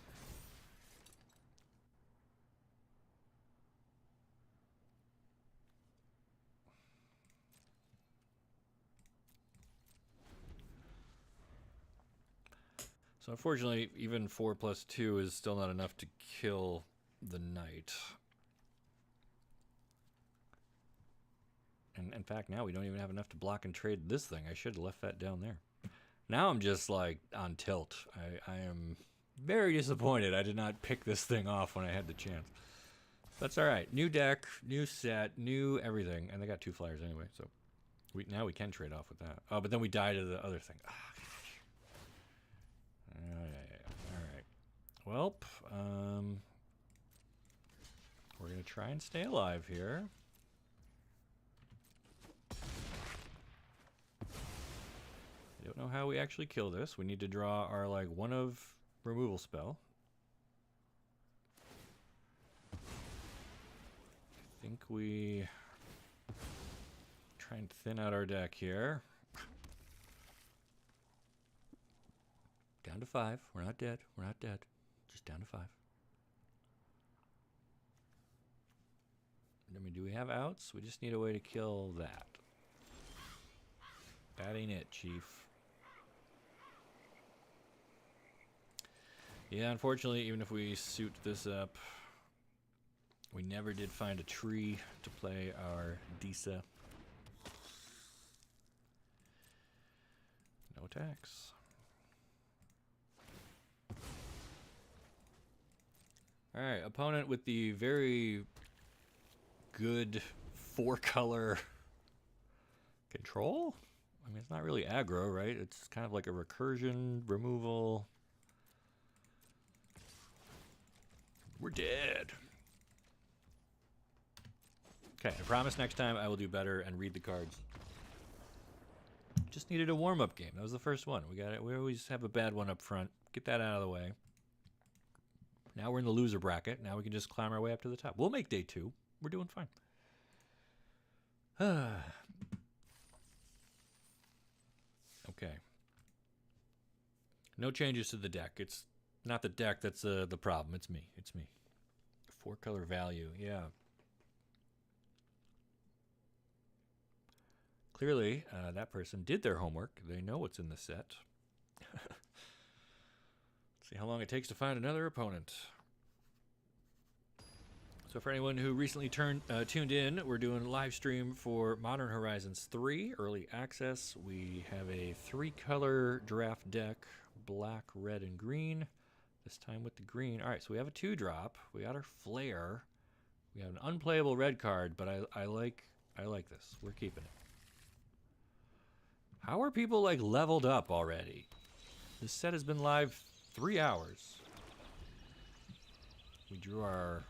So unfortunately, even 4+2 is still not enough to kill the knight. And in fact, now we don't even have enough to block and trade this thing. I should have left that down there. Now I'm just like on tilt. I am very disappointed I did not pick this thing off when I had the chance. That's all right. New deck, new set, new everything. And they got 2 flyers anyway, so now we can trade off with that. Oh, but then we die to the other thing. Ah, Alright. Well, we're going to try and stay alive here. I don't know how we actually kill this. We need to draw our, like, 1 of removal spell. I think we try and thin out our deck here. Down to 5. We're not dead. We're not dead. Just down to 5. I mean, do we have outs? We just need a way to kill that. That ain't it, Chief. Yeah, unfortunately, even if we suit this up, we never did find a tree to play our Disa. No attacks. Alright, opponent with the very good 4-color control? I mean, it's not really aggro, right? It's kind of like a recursion, removal. We're dead. Okay, I promise next time I will do better and read the cards. Just needed a warm-up game. That was the first one. We got it. We always have a bad one up front. Get that out of the way. Now we're in the loser bracket. Now we can just climb our way up to the top. We'll make day 2. We're doing fine. Okay. No changes to the deck. It's Not the deck that's the problem. It's me. It's me. 4-color value. Yeah. Clearly, that person did their homework. They know what's in the set. See how long it takes to find another opponent. So for anyone who recently tuned in, we're doing a live stream for Modern Horizions 3 early access. We have a 3-color draft deck, black, red, and green. This time with the green. All right, so we have a 2-drop. We got our flare. We have an unplayable red card, but I like this. We're keeping it. How are people like leveled up already? This set has been live 3 hours. We drew our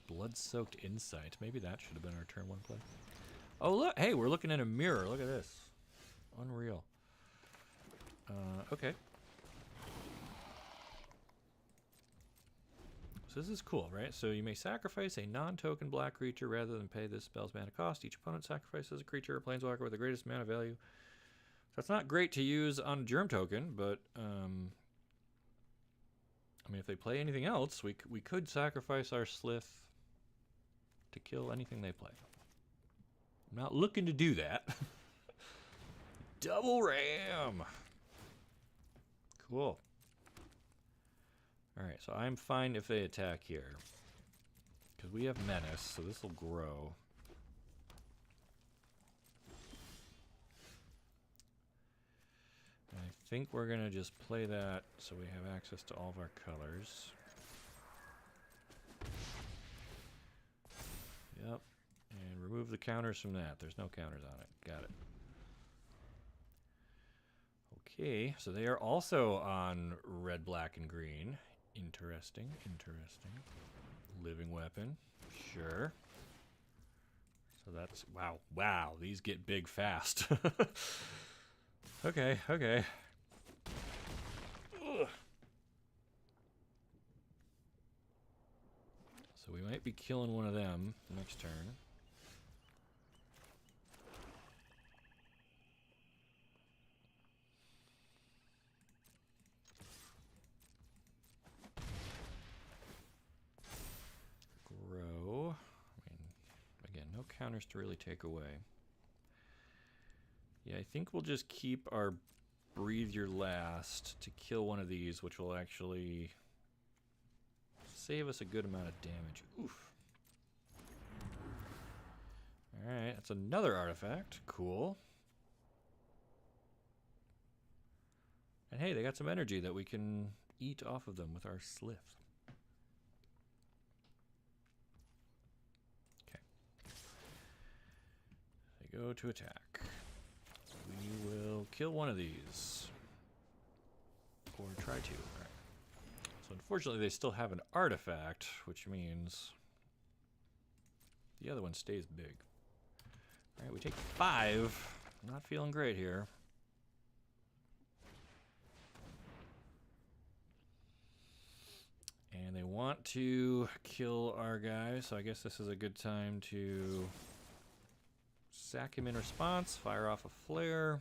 blood-soaked insight. Maybe that should have been our turn 1 play. Oh look! Hey, we're looking in a mirror. Look at this. Unreal. Okay. So this is cool, right? So you may sacrifice a non-token black creature rather than pay this spell's mana cost. Each opponent sacrifices a creature or planeswalker with the greatest mana value. So it's not great to use on a germ token, but I mean, if they play anything else, we could sacrifice our Slith to kill anything they play. I'm not looking to do that. Double ram. Cool. Alright, so I'm fine if they attack here. Because we have Menace, so this will grow. And I think we're going to just play that so we have access to all of our colors. Yep. And remove the counters from that. There's no counters on it. Got it. Okay, so they are also on red, black, and green. Interesting, interesting. Living weapon, sure. So that's, wow, these get big fast. Okay. Ugh. So we might be killing one of them next turn. Grow. I mean, again, no counters to really take away. Yeah, I think we'll just keep our Breathe Your Last to kill one of these, which will actually save us a good amount of damage. Oof. Alright, that's another artifact. Cool. And hey, they got some energy that we can eat off of them with our Slith. Okay. They go to attack. We will kill one of these. Or try to. All right. So unfortunately they still have an artifact, which means the other one stays big. Alright, we take 5. Not feeling great here. And they want to kill our guy, so I guess this is a good time to sack him in response, fire off a flare.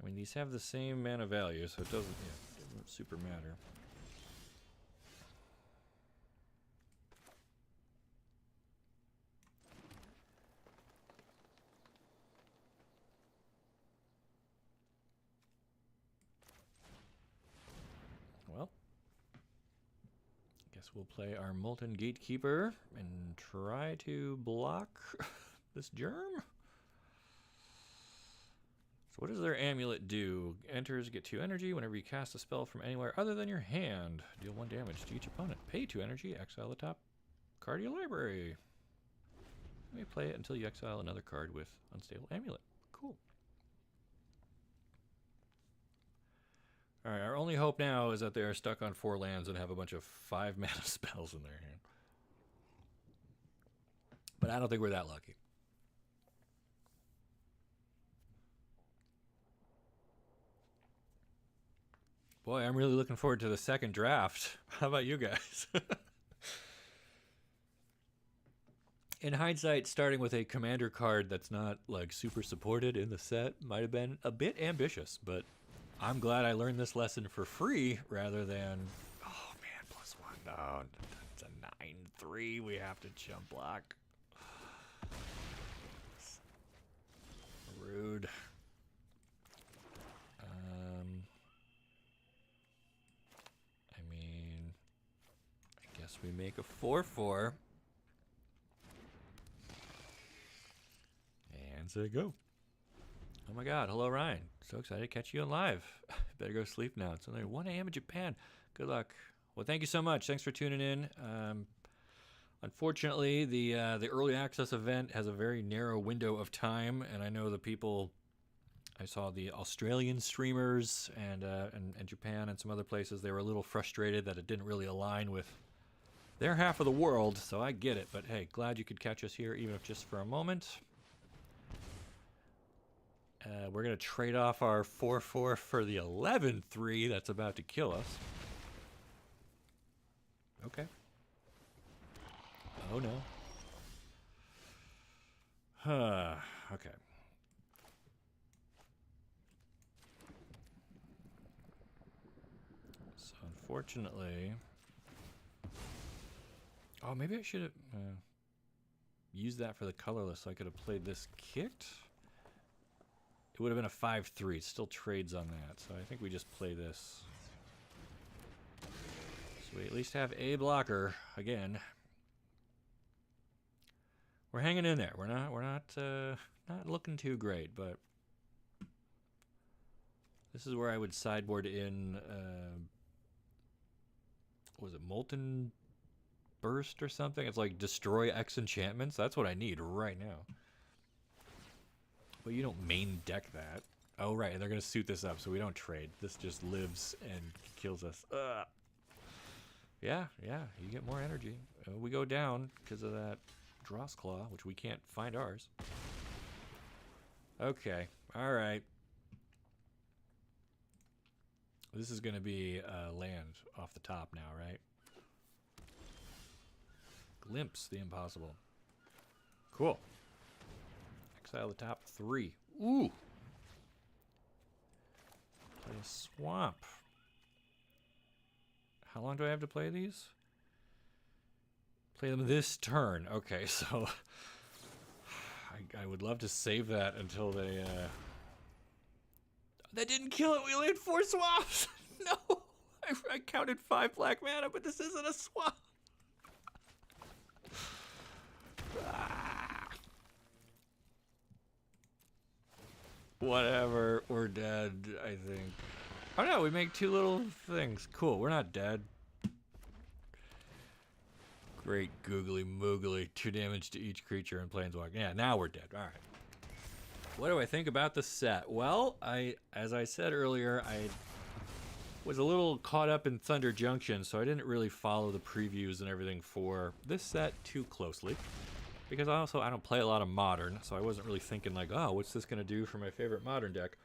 I mean, these have the same mana value, so it doesn't super matter. Well, guess we'll play our Molten Gatekeeper and try to block this germ. So what does their amulet do? Enters, get 2 energy. Whenever you cast a spell from anywhere other than your hand, deal 1 damage to each opponent. Pay 2 energy, exile the top card of your library. You may play it until you exile another card with Unstable Amulet. Cool. Alright, our only hope now is that they are stuck on 4 lands and have a bunch of 5 mana spells in their hand. But I don't think we're that lucky. Boy, I'm really looking forward to the second draft. How about you guys? In hindsight, starting with a commander card that's not like super supported in the set might have been a bit ambitious, but I'm glad I learned this lesson for free rather than, oh man, +1. No, it's a 9/3. We have to jump block. Rude. I mean, I guess we make a 4/4. And say go. Oh my god, hello Ryan. So excited to catch you on live. Better go sleep now. It's only 1 a.m. in Japan. Good luck. Well, thank you so much. Thanks for tuning in. Unfortunately, the early access event has a very narrow window of time, and I know the people. I saw the Australian streamers and Japan and some other places. They were a little frustrated that it didn't really align with their half of the world. So I get it, but hey, glad you could catch us here, even if just for a moment. We're going to trade off our 4/4 for the 11/3 that's about to kill us. Okay. Oh, no. Okay. So, unfortunately... Oh, maybe I should have used that for the colorless so I could have played this kicked. It would have been a 5/3. It still trades on that. So I think we just play this. So we at least have a blocker again. We're hanging in there. We're not looking too great, but this is where I would sideboard in was it Molten Burst or something? It's like destroy X enchantments. That's what I need right now. Well, you don't main deck that. Oh, right, and they're going to suit this up so we don't trade. This just lives and kills us. Ugh. Yeah, you get more energy. We go down because of that Dross Claw, which we can't find ours. Okay, all right. This is going to be land off the top now, right? Glimpse the impossible. Cool. Exile the top 3. Ooh! Play a swamp. How long do I have to play these? Play them this turn. Okay, so... I would love to save that until they... That didn't kill it! We only had 4 swamps! No! I counted 5 black mana, but this isn't a swamp! Whatever, we're dead, I think. Oh no, we make 2 little things. Cool, we're not dead. Great googly moogly. 2 damage to each creature in Planeswalker. Yeah, now we're dead. Alright. What do I think about the set? Well, as I said earlier, I was a little caught up in Thunder Junction, so I didn't really follow the previews and everything for this set too closely. Because I don't play a lot of Modern, so I wasn't really thinking like, oh, what's this going to do for my favorite Modern deck?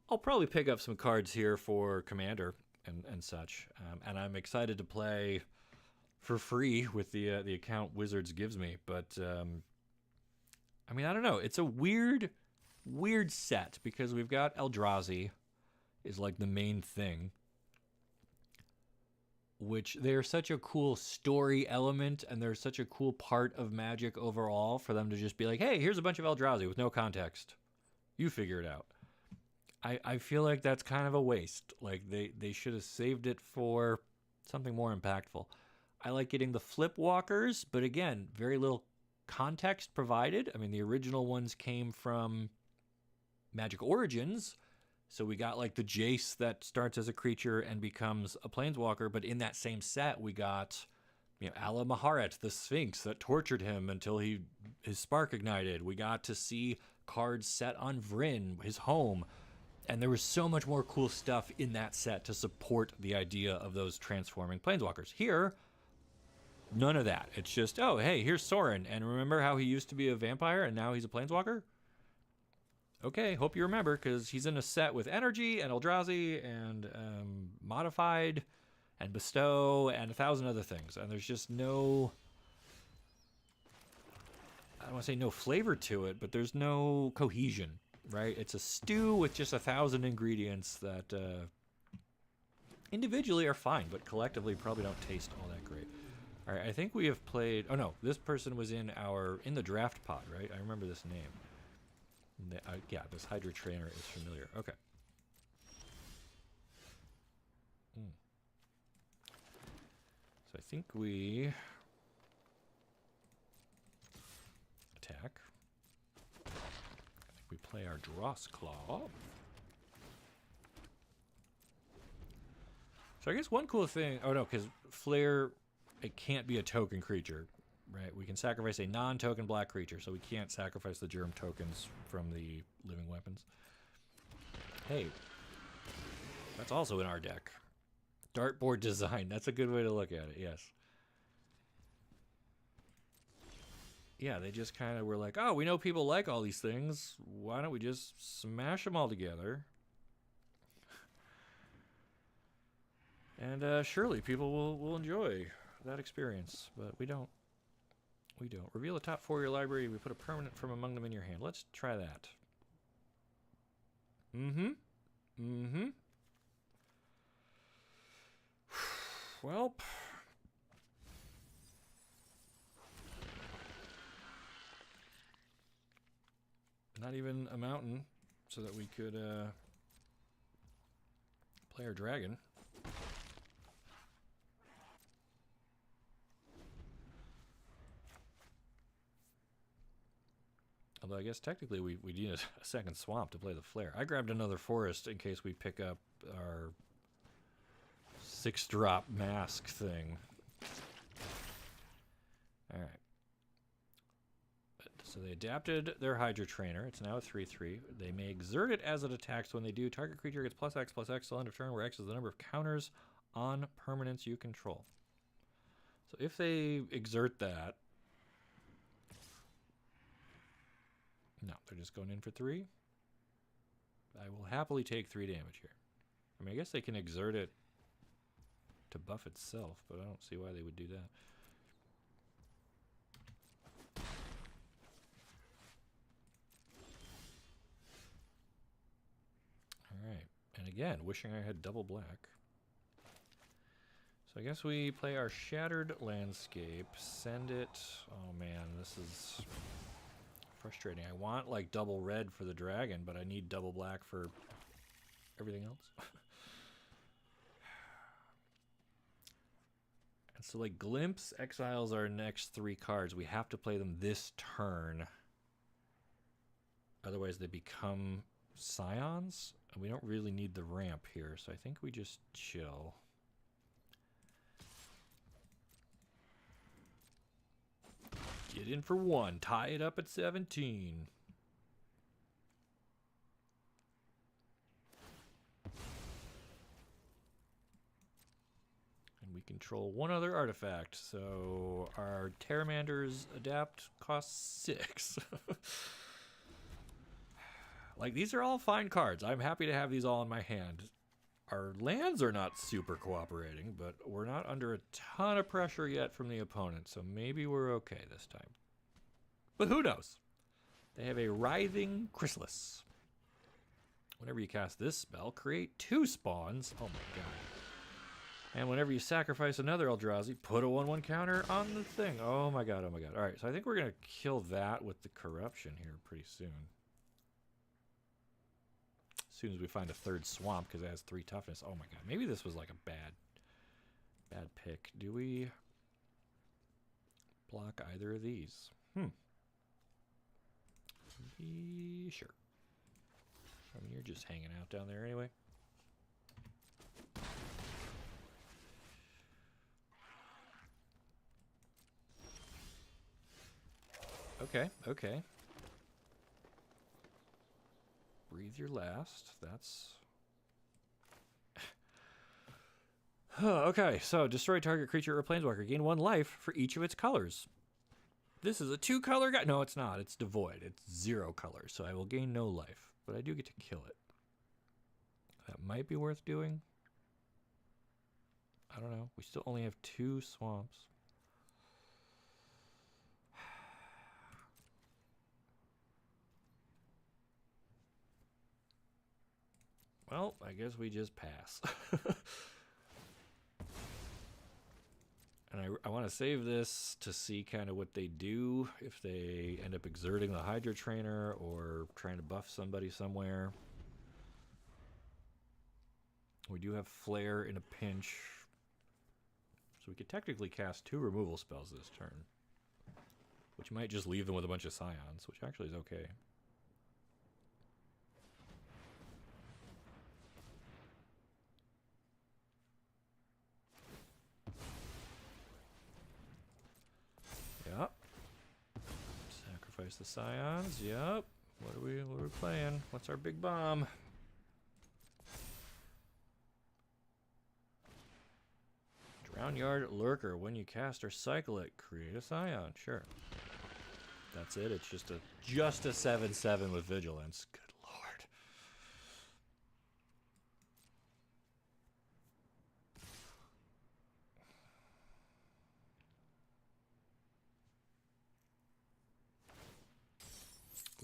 I'll probably pick up some cards here for Commander and such. And I'm excited to play for free with the account Wizards gives me. But, I mean, I don't know. It's a weird set because we've got Eldrazi is like the main thing. Which they're such a cool story element and they're such a cool part of Magic overall for them to just be like, hey, here's a bunch of Eldrazi with no context. You figure it out. I feel like that's kind of a waste. Like they should have saved it for something more impactful. I like getting the flip walkers, but again, very little context provided. I mean, the original ones came from Magic Origins. So we got like the Jace that starts as a creature and becomes a Planeswalker, but in that same set we got, Ala Maharet, the Sphinx that tortured him until his spark ignited. We got to see cards set on Vryn, his home, and there was so much more cool stuff in that set to support the idea of those transforming Planeswalkers. Here, none of that. It's just, oh, hey, here's Sorin, and remember how he used to be a vampire and now he's a Planeswalker? Okay, hope you remember, because he's in a set with Energy and Eldrazi and Modified and Bestow and 1,000 other things. And there's just no want to say no flavor to it, but there's no cohesion, right? It's a stew with just 1,000 ingredients that individually are fine, but collectively probably don't taste all that great. All right, I think we have played. Oh no, this person was in the draft pod, right? I remember this name. Yeah, this Hydra trainer is familiar. Okay. So I think we attack. I think we play our Dross Claw. So I guess one cool thing. Oh no, because Flare, it can't be a token creature, right? We can sacrifice a non-token black creature, so we can't sacrifice the germ tokens from the living weapons. Hey, that's also in our deck. Dartboard design. That's a good way to look at it. Yes. Yeah, they just kind of were like, oh, we know people like all these things. Why don't we just smash them all together? And surely people will enjoy that experience, but we don't. We don't. Reveal the top 4 of your library. We put a permanent from among them in your hand. Let's try that. Well, not even a mountain so that we could play our dragon. Although I guess technically we need a second swamp to play the flare. I grabbed another forest in case we pick up our 6-drop mask thing. Alright. So they adapted their Hydra Trainer. It's now a 3/3. They may exert it as it attacks. When they do, target creature gets +X/+X till end of turn, where X is the number of counters on permanents you control. So if they exert that... No, they're just going in for 3. I will happily take 3 damage here. I mean, I guess they can exert it to buff itself, but I don't see why they would do that. Alright, and again, wishing I had double black. So I guess we play our Shattered Landscape, send it... Oh man, this is frustrating. I want like double red for the dragon, but I need double black for everything else. And so like Glimpse exiles our next 3 cards. We have to play them this turn. Otherwise they become Scions. And we don't really need the ramp here, so I think we just chill. Get in for 1. Tie it up at 17. And we control 1 other artifact, so our Terramander's adapt costs 6. Like, these are all fine cards. I'm happy to have these all in my hand. Our lands are not super cooperating, but we're not under a ton of pressure yet from the opponent, so maybe we're okay this time. But who knows? They have a Writhing Chrysalis. Whenever you cast this spell, create 2 spawns. Oh my god. And whenever you sacrifice another Eldrazi, put a 1/1 counter on the thing. Oh my god, oh my god. Alright, so I think we're going to kill that with the corruption here pretty soon. As soon as we find a 3rd swamp, because it has 3 toughness. Oh my god, maybe this was like a bad pick. Do we block either of these? Sure. I mean, you're just hanging out down there anyway. Okay. Breathe your last. That's... okay, so destroy target creature or planeswalker. Gain 1 life for each of its colors. This is a 2-color guy. No, it's not. It's devoid. It's 0 colors, so I will gain no life. But I do get to kill it. That might be worth doing. I don't know. We still only have 2 swamps. Well, I guess we just pass. And I want to save this to see kind of what they do if they end up exerting the Hydra Trainer or trying to buff somebody somewhere. We do have Flare in a pinch. So we could technically cast 2 removal spells this turn. Which might just leave them with a bunch of Scions, which actually is okay. Yep. Sacrifice the Scions. Yep. What are we playing? What's our big bomb? Drown Yard Lurker. When you cast or cycle it, create a Scion. Sure. That's it. It's just a 7/7 with Vigilance. Good lord.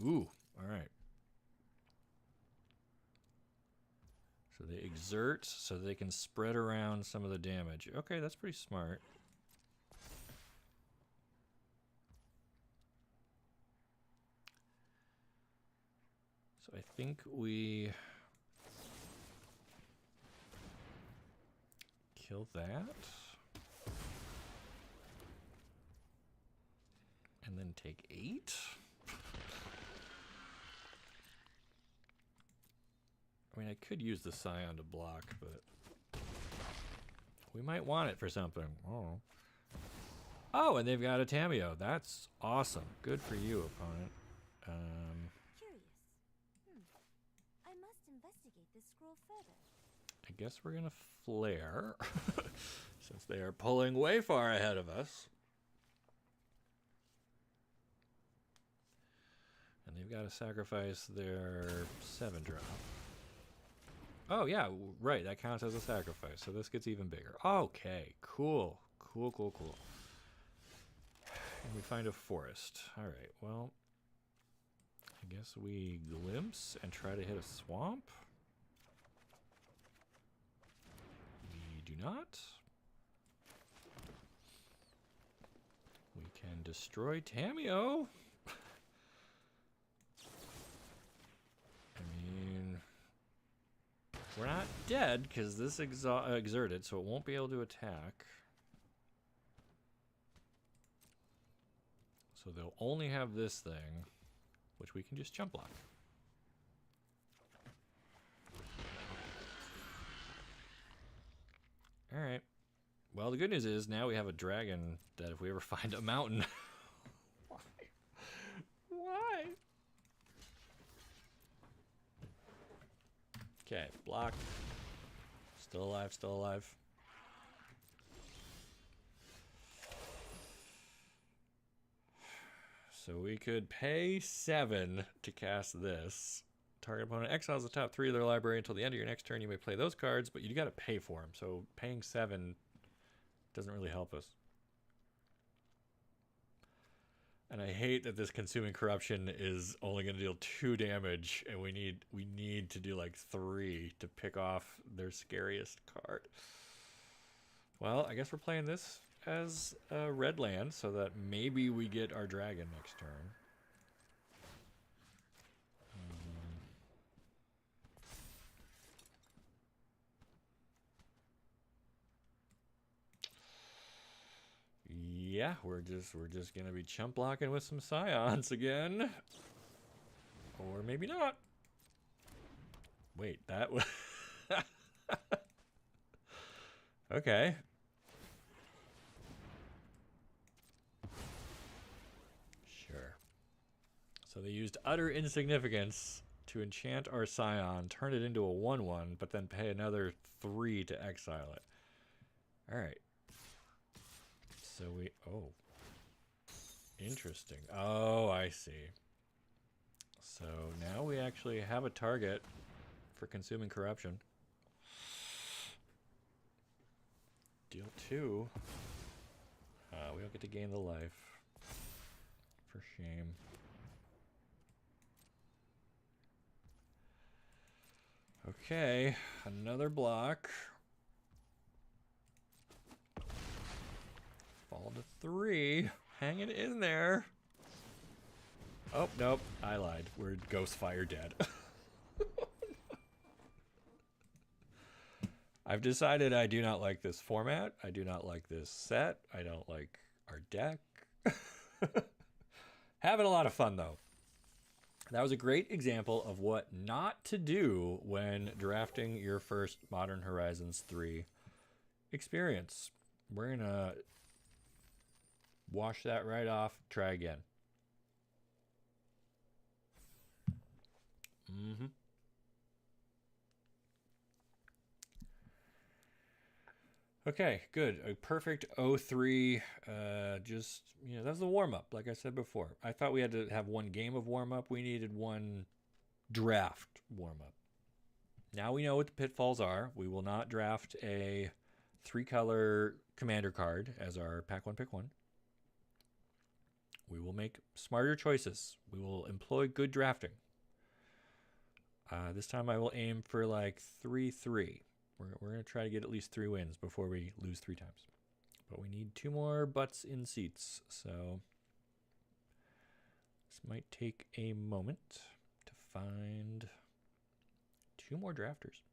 Ooh, all right. So they exert so they can spread around some of the damage. Okay, that's pretty smart. So I think we kill that. And then take 8. I mean, I could use the Scion to block, but we might want it for something. Oh. Oh, and they've got a Tameo. That's awesome. Good for you, opponent. Curious. I must investigate this scroll further. I guess we're gonna flare, since they are pulling way far ahead of us. And they've got to sacrifice their 7-drop. Oh, yeah, right. That counts as a sacrifice. So this gets even bigger. Okay, cool. Cool, cool, cool. And we find a forest. All right, well, I guess we glimpse and try to hit a swamp. We do not. We can destroy Tameo. We're not dead, because this exerted, so it won't be able to attack. So they'll only have this thing, which we can just jump block. Alright. Well, the good news is, now we have a dragon that if we ever find a mountain... Why? Why? Okay, block. Still alive, still alive. So we could pay 7 to cast this. Target opponent exiles the top 3 of their library until the end of your next turn. You may play those cards, but you gotta pay for them. So paying 7 doesn't really help us. And I hate that this Consuming Corruption is only going to deal 2 damage, and we need to do like 3 to pick off their scariest card. Well, I guess we're playing this as a red land, so that maybe we get our dragon next turn. Yeah, we're just gonna be chump blocking with some Scions again, or maybe not. Wait, that was okay. Sure. So they used utter insignificance to enchant our Scion, turn it into a 1/1, but then pay another 3 to exile it. All right. So we, oh, interesting. Oh, I see. So now we actually have a target for Consuming Corruption. Deal 2. We don't get to gain the life. For shame. Okay, another block. Fall to 3. Hang it in there. Oh, nope. I lied. We're Ghostfire dead. I've decided I do not like this format. I do not like this set. I don't like our deck. Having a lot of fun, though. That was a great example of what not to do when drafting your first Modern Horizons 3 experience. We're going to wash that right off. Try again. Okay, good. A perfect 03. Just, that's the warm-up, like I said before. I thought we had to have one game of warm-up. We needed one draft warm-up. Now we know what the pitfalls are. We will not draft a 3-color commander card as our pack 1, pick 1. We will make smarter choices. We will employ good drafting. This time I will aim for like 3-3. We're going to try to get at least 3 wins before we lose 3 times. But we need 2 more butts in seats. So this might take a moment to find 2 more drafters.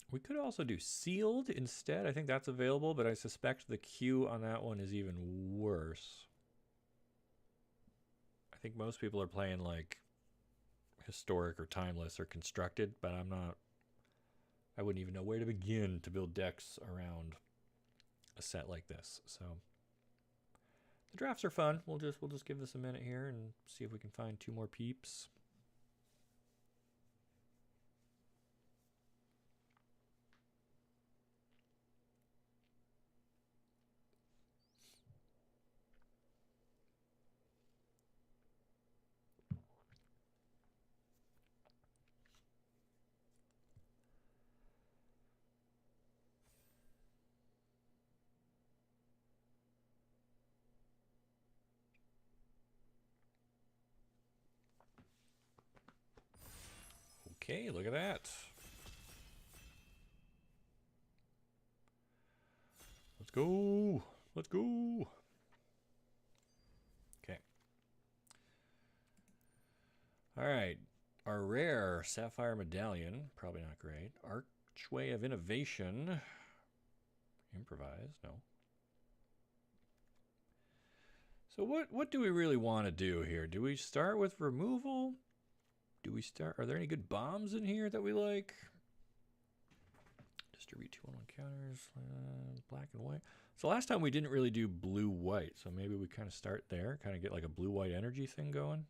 We could also do sealed instead. I think that's available, but I suspect the queue on that one is even worse. I think most people are playing like historic or timeless or constructed, but I wouldn't even know where to begin to build decks around a set like this. So the drafts are fun. We'll just give this a minute here and see if we can find 2 more peeps. Okay, look at that. Let's go. Let's go. Okay. All right. Our rare Sapphire Medallion. Probably not great. Archway of Innovation. Improvise. No. So what do we really want to do here? Do we start with removal? Are there any good bombs in here that we like? Distribute 2/1 counters, black and white. So last time we didn't really do blue-white, so maybe we kind of start there, kind of get like a blue-white energy thing going.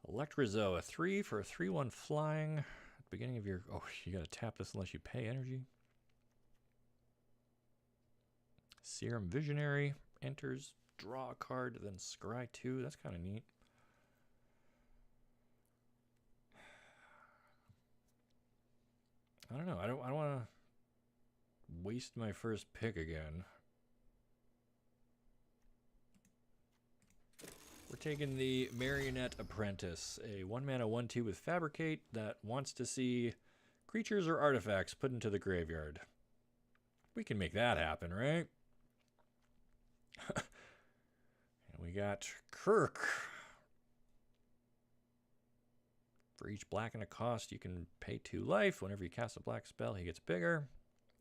Electrizo, a 3 for a 3/1 flying. At the beginning of your... Oh, you got to tap this unless you pay energy. Serum Visionary enters, draw a card, then scry 2. That's kind of neat. I don't know. I don't want to waste my first pick again. We're taking the Marionette Apprentice, a 1-mana 1/2 with Fabricate that wants to see creatures or artifacts put into the graveyard. We can make that happen, right? And we got Kirk. For each black and a cost, you can pay 2 life. Whenever you cast a black spell, he gets bigger.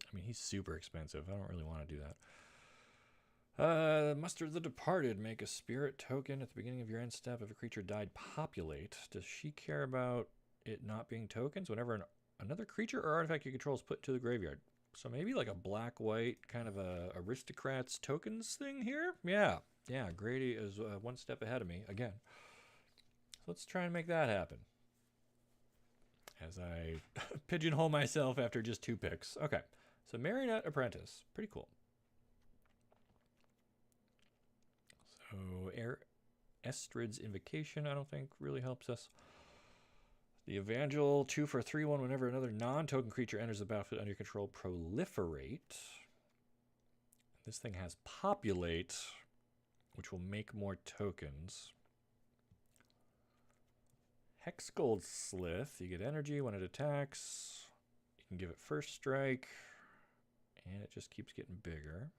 I mean, he's super expensive. I don't really want to do that. Muster the Departed. Make a spirit token at the beginning of your end step. If a creature died, populate. Does she care about it not being tokens? Whenever another creature or artifact you control is put to the graveyard. So maybe like a black-white kind of a aristocrats tokens thing here? Yeah. Yeah, Grady is 1 step ahead of me again. So let's try and make that happen. As I pigeonhole myself after just 2 picks. Okay, so Marionette Apprentice. Pretty cool. So Estrid's Invocation, I don't think really helps us. The Evangel, 2 for a 3/1. Whenever another non-token creature enters the battlefield under your control, proliferate. This thing has populate. which will make more tokens. Hex Gold Slith. You get energy when it attacks. You can give it first strike. And it just keeps getting bigger.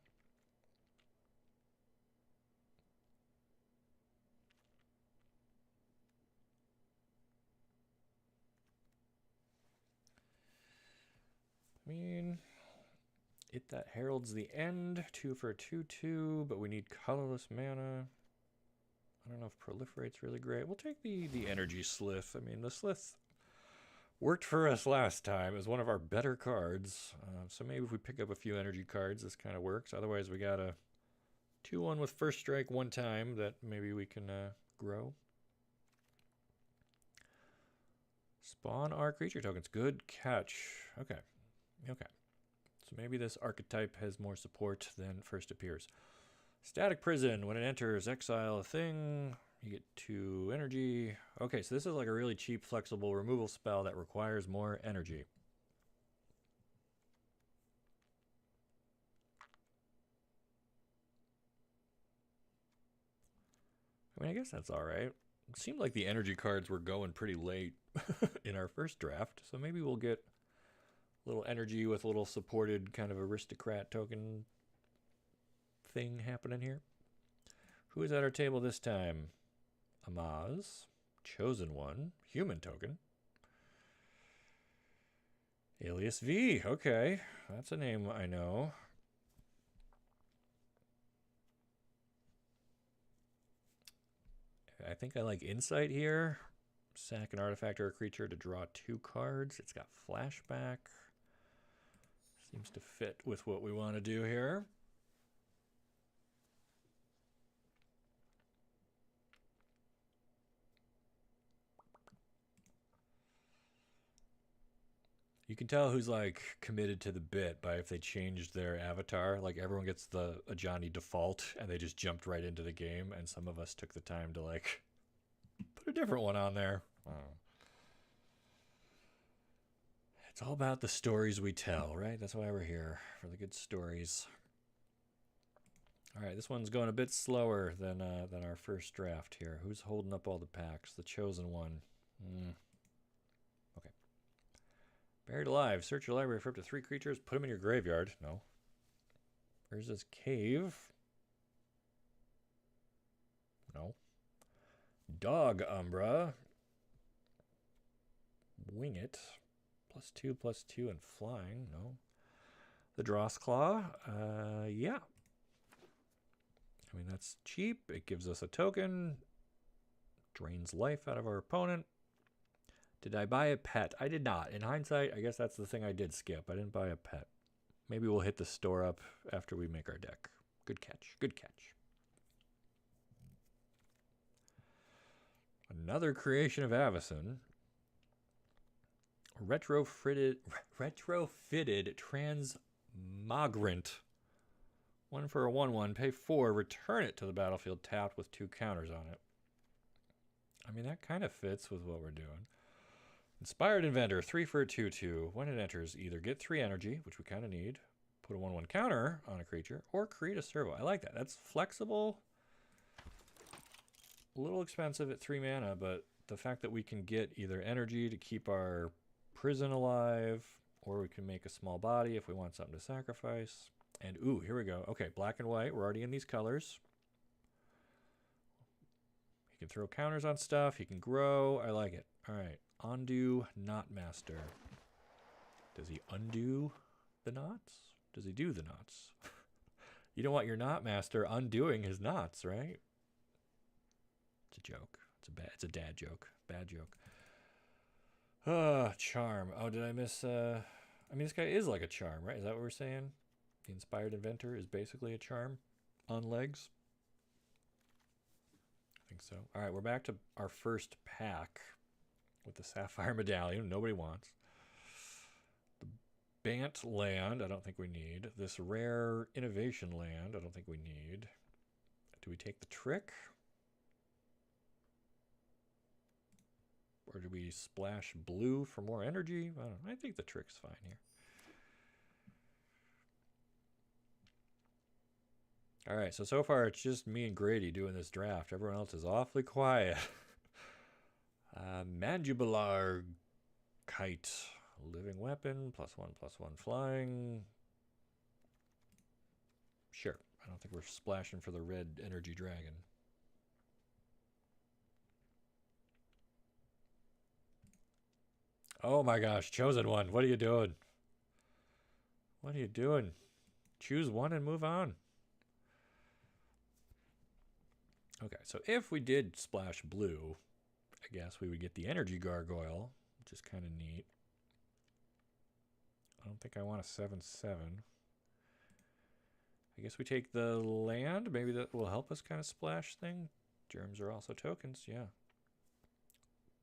I mean, it that heralds the end. 2 for a 2/2, but we need colorless mana. I don't know if proliferate's really great. We'll take the energy Slith. I mean, the Slith worked for us last time. It was one of our better cards. So maybe if we pick up a few energy cards, this kind of works. Otherwise, we got a 2/1 with first strike one time that maybe we can grow. Spawn our creature tokens. Good catch. Okay. Okay. So maybe this archetype has more support than first appears. Static Prison. When it enters, exile a thing. You get 2 energy. Okay, so this is like a really cheap, flexible removal spell that requires more energy. I mean, I guess that's all right. It seemed like the energy cards were going pretty late in our first draft, so maybe we'll get a little energy with a little supported kind of aristocrat token thing happening here. Who is at our table this time? Amaz, Chosen One, Human Token. Alias V, okay. That's a name I know. I think I like Insight here. Sack an artifact or a creature to draw 2 cards. It's got flashback. Seems to fit with what we want to do here. You can tell who's like committed to the bit by if they changed their avatar. Like everyone gets a Johnny default and they just jumped right into the game, and some of us took the time to like put a different one on there. It's all about the stories we tell, right? That's why we're here, for the good stories. All right, this one's going a bit slower than our first draft here. Who's holding up all the packs? The Chosen One. Okay. Buried Alive. Search your library for up to 3 creatures. Put them in your graveyard. No. Where's this cave? No. Dog Umbra. Wing it. +2/+2 and flying. No. The Drossclaw. Yeah. I mean, that's cheap. It gives us a token. Drains life out of our opponent. Did I buy a pet? I did not. In hindsight, I guess that's the thing I did skip. I didn't buy a pet. Maybe we'll hit the store up after we make our deck. Good catch. Good catch. Another creation of Avacyn. Retrofitted Transmogrant. 1 for a 1/1. Pay 4. Return it to the battlefield tapped with 2 counters on it. I mean, that kind of fits with what we're doing. Inspired Inventor. 3 for a 2/2. When it enters, either get 3 energy, which we kind of need, put a 1/1 counter on a creature, or create a servo. I like that. That's flexible. A little expensive at 3 mana, but the fact that we can get either energy to keep our prison alive, or we can make a small body if we want something to sacrifice. And ooh, here we go. Okay, black and white. We're already in these colors. He can throw counters on stuff. He can grow. I like it. All right. Undo Knot Master. Does he undo the knots? Does he do the knots? You don't want your Knot Master undoing his knots, right? It's a joke. It's a dad joke. Bad joke. Charm. Oh, did I miss? I mean, this guy is like a charm, right? Is that what we're saying? The Inspired Inventor is basically a charm on legs. I think so. All right, we're back to our first pack with the Sapphire Medallion. Nobody wants. The Bant land, I don't think we need. This rare Innovation land, I don't think we need. Do we take the Trick? Or do we splash blue for more energy? I don't know. I think the Trick's fine here. All right, so far it's just me and Grady doing this draft. Everyone else is awfully quiet. Mandibular Kite. Living weapon, +1/+1 flying. Sure. I don't think we're splashing for the red energy dragon. Oh my gosh, chosen one. What are you doing? What are you doing? Choose one and move on. Okay, so if we did splash blue, I guess we would get the energy gargoyle, which is kind of neat. I don't think I want a 7/7. I guess we take the land. Maybe that will help us kind of splash thing. Germs are also tokens, yeah.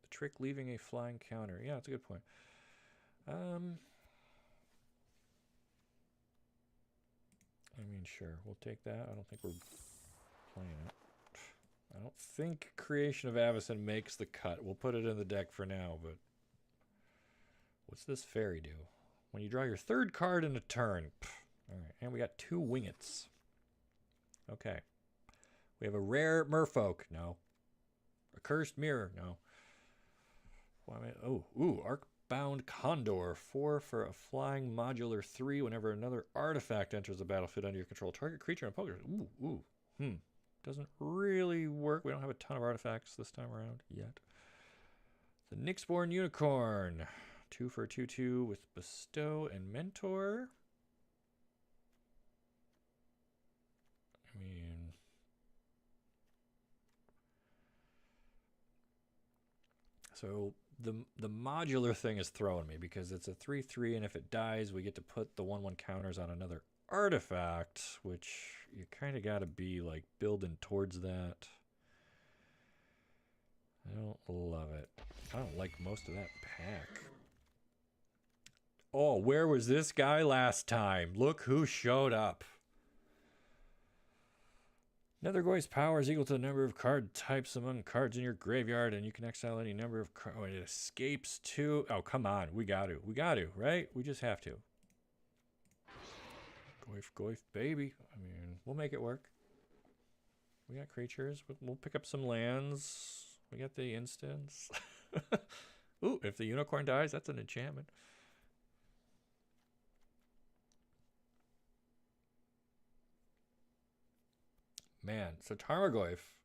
The trick leaving a flying counter. Yeah, that's a good point. I mean, sure, we'll take that. I don't think we're playing it. I don't think Creation of Avacyn makes the cut. We'll put it in the deck for now, but what's this fairy do? When you draw your third card in a turn. All right, and we got 2 Wingets. Okay. We have a rare merfolk. No. A cursed mirror. No. Arcbound Condor. 4 for a flying modular 3. Whenever another artifact enters the battlefield under your control, target creature and poker. Doesn't really work. We don't have a ton of artifacts this time around yet. The Nyxborn Unicorn. 2 for a 2/2 with Bestow and Mentor. I mean, so the modular thing is throwing me because it's a 3/3, and if it dies, we get to put the 1/1 counters on another artifact, which you kind of got to be like building towards that. I don't love it. I don't like most of that pack. Oh, where was this guy last time? Look who showed up. Nethergoy's power is equal to the number of card types among cards in your graveyard, and you can exile any number of cards. Oh, it escapes too. Oh, come on. We got to, right? We just have to. Goif, baby. I mean, we'll make it work. We got creatures. We'll pick up some lands. We got the instants. Ooh, if the unicorn dies, that's an enchantment. Man, so Tarmogoyf,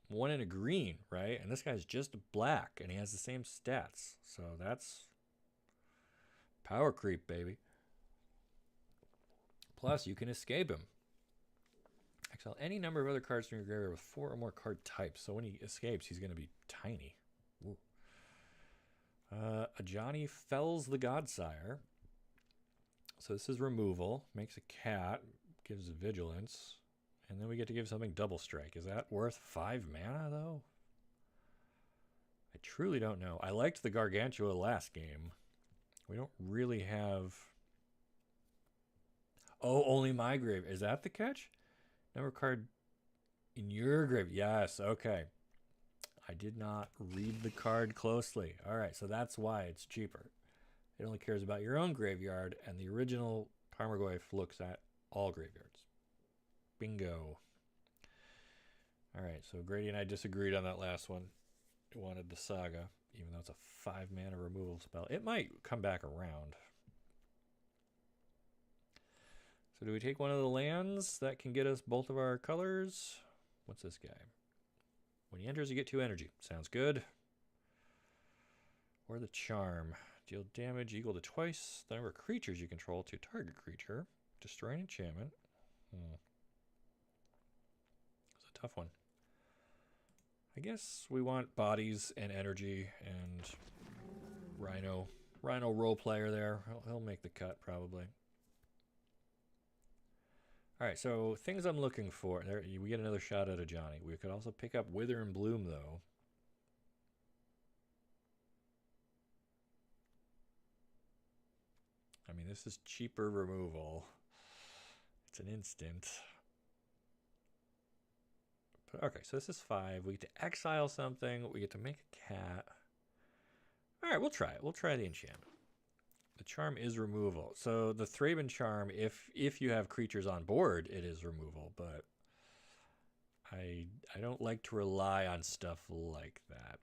1 in a green, right? And this guy's just black, and he has the same stats. So that's power creep, baby. Plus, you can escape him. Exile any number of other cards from your graveyard with 4 or more card types. So when he escapes, he's going to be tiny. Ooh. Ajani fells the Godsire. So this is removal. Makes a cat. Gives vigilance. And then we get to give something double strike. Is that worth 5 mana, though? I truly don't know. I liked the Gargantua last game. We don't really have... Oh, only my grave. Is that the catch? Number card in your grave. Yes, okay. I did not read the card closely. All right, so that's why it's cheaper. It only cares about your own graveyard, and the original Tarmogoyf looks at all graveyards. Bingo. All right, so Grady and I disagreed on that last one. He wanted the Saga, even though it's a 5 mana removal spell. It might come back around. So do we take one of the lands that can get us both of our colors? What's this guy? When he enters, you get 2 energy. Sounds good. Or the Charm. Deal damage equal to twice the number of creatures you control to target creature. Destroy an enchantment. It's a tough one. I guess we want bodies and energy and Rhino. Rhino role player there. He'll make the cut probably. All right, so things I'm looking for. There, we get another shot at a Johnny. We could also pick up Wither and Bloom, though. I mean, this is cheaper removal. It's an instant. But, okay, so this is 5. We get to exile something. We get to make a cat. All right, we'll try it. We'll try the enchantment. The charm is removal. So the Thraben charm, if you have creatures on board, it is removal. But I don't like to rely on stuff like that.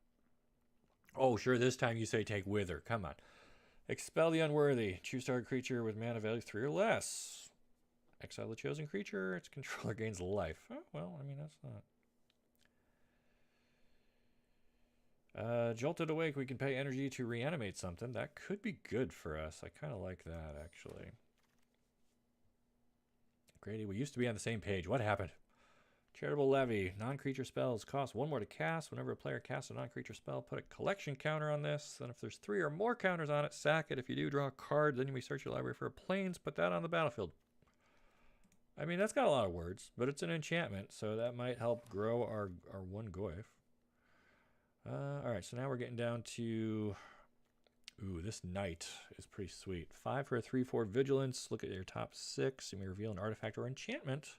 Oh, sure, this time you say take Wither. Come on. Expel the unworthy. Choose target creature with mana value 3 or less. Exile the chosen creature. Its controller gains life. Oh, well, I mean, that's not... Jolted Awake, we can pay energy to reanimate something. That could be good for us. I kind of like that, actually. Grady, we used to be on the same page. What happened? Charitable Levy. Non-creature spells cost 1 more to cast. Whenever a player casts a non-creature spell, put a collection counter on this. Then if there's 3 or more counters on it, sack it. If you do, draw a card. Then you may search your library for a plains. Put that on the battlefield. I mean, that's got a lot of words, but it's an enchantment, so that might help grow our 1 Goyf. Alright, so now we're getting down to... Ooh, this Knight is pretty sweet. 5 for a 3/4 Vigilance. Look at your top 6. You may reveal an artifact or enchantment.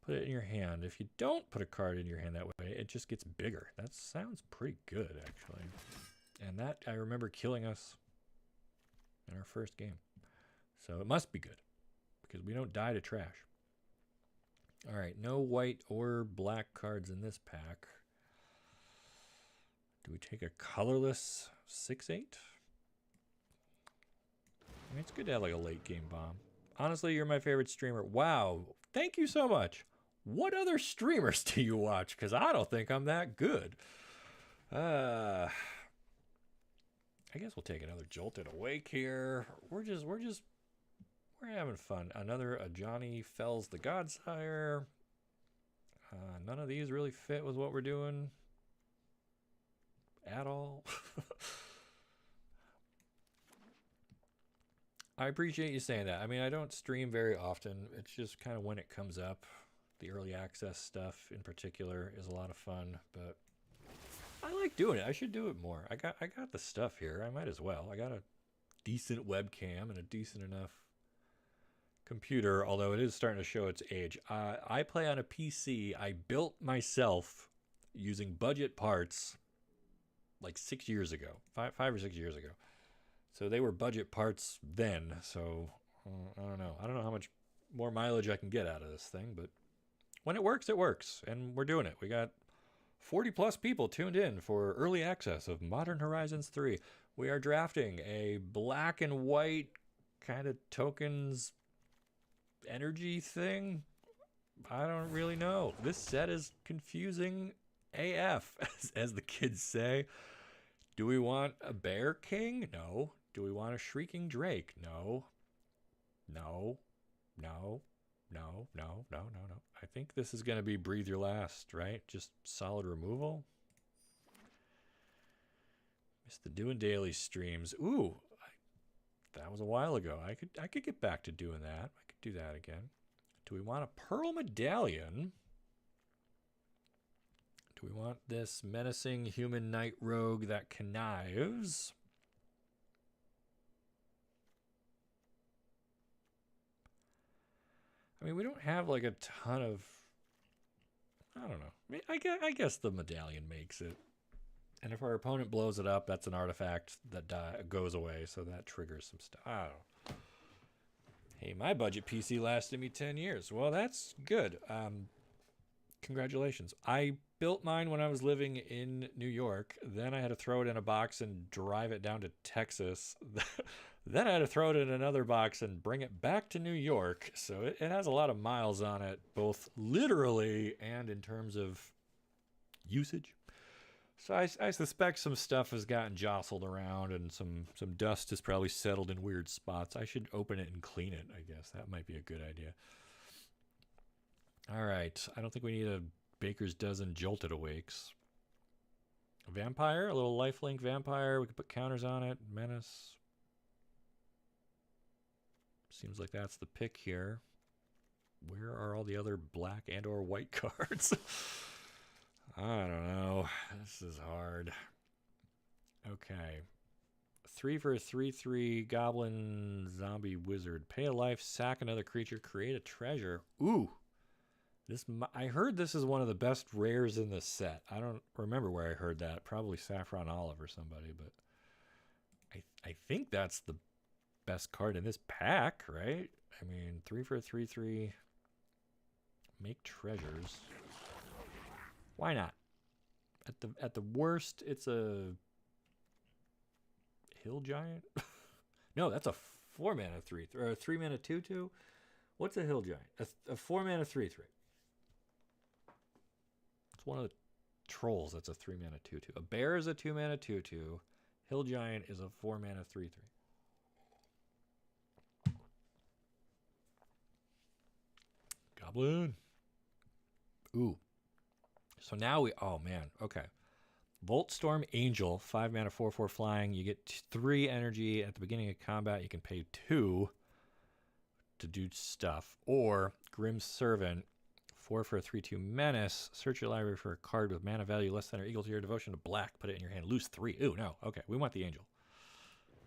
Put it in your hand. If you don't put a card in your hand that way, it just gets bigger. That sounds pretty good, actually. And that, I remember killing us in our first game. So it must be good, because we don't die to trash. Alright, no white or black cards in this pack. Do we take a colorless 6/8? I mean, it's good to have like a late game bomb. Honestly, you're my favorite streamer. Wow, thank you so much. What other streamers do you watch? Because I don't think I'm that good. I guess we'll take another Jolted Awake here. We're having fun. Another Johnny Fells the Godsire. None of these really fit with what we're doing at all. I appreciate you saying that. I mean, I don't stream very often. It's just kind of when it comes up. The early access stuff in particular is a lot of fun, but I like doing it. I should do it more. I got the stuff here. I might as well. I got a decent webcam and a decent enough computer, although it is starting to show its age. I play on a PC I built myself using budget parts like 6 years ago, 5 or 6 years ago. So they were budget parts then. So I don't know. I don't know how much more mileage I can get out of this thing, but when it works, and we're doing it. We got 40 plus people tuned in for early access of Modern Horizions 3. We are drafting a black and white kind of tokens energy thing. I don't really know. This set is confusing AF, as the kids say. Do we want a Bear King? No. Do we want a Shrieking Drake? No. No. No. No, no, no, no, no. I think this is going to be Breathe Your Last, right? Just solid removal. Missed the doing daily streams. Ooh, that was a while ago. I could get back to doing that. I could do that again. Do we want a Pearl Medallion? Do we want this menacing human knight rogue that connives? I mean, we don't have like a ton of... I don't know. I mean, I guess the medallion makes it. And if our opponent blows it up, that's an artifact that goes away, so that triggers some stuff. I don't know. Hey, my budget PC lasted me 10 years. Well, that's good. Congratulations. I built mine when I was living in New York. Then I had to throw it in a box and drive it down to Texas. Then I had to throw it in another box and bring it back to New York. So it has a lot of miles on it, both literally and in terms of usage. So I suspect some stuff has gotten jostled around and some dust has probably settled in weird spots. I should open it and clean it, I guess. That might be a good idea. All right. I don't think we need a baker's dozen Jolted Awakes. A vampire, a little lifelink vampire. We could put counters on it. Menace. Seems like that's the pick here. Where are all the other black and or white cards? I don't know. This is hard. Okay. 3 for a 3/3 goblin zombie wizard. Pay a life, sack another creature, create a treasure. Ooh. I heard this is one of the best rares in this set. I don't remember where I heard that. Probably Saffron Olive or somebody, but I think that's the best card in this pack, right? I mean, 3 for a 3/3. Make treasures. Why not? At the worst, it's a hill giant. No, that's a 4-mana 3 or a 3-mana 2/2. What's a hill giant? A 4-mana 3/3. It's one of the trolls. That's a 3-mana 2/2. A bear is a 2-mana 2/2. Hill giant is a 4-mana 3/3. Goblin. Ooh. So now we. Oh man. Okay. Voltstorm Angel, 5-mana 4/4 flying. You get 3 energy at the beginning of combat. You can pay 2 to do stuff. Or Grim Servant, 4 for a 3/2 menace. Search your library for a card with mana value less than or equal to your devotion to black. Put it in your hand. Lose 3. Ooh, no. Okay, we want the Angel.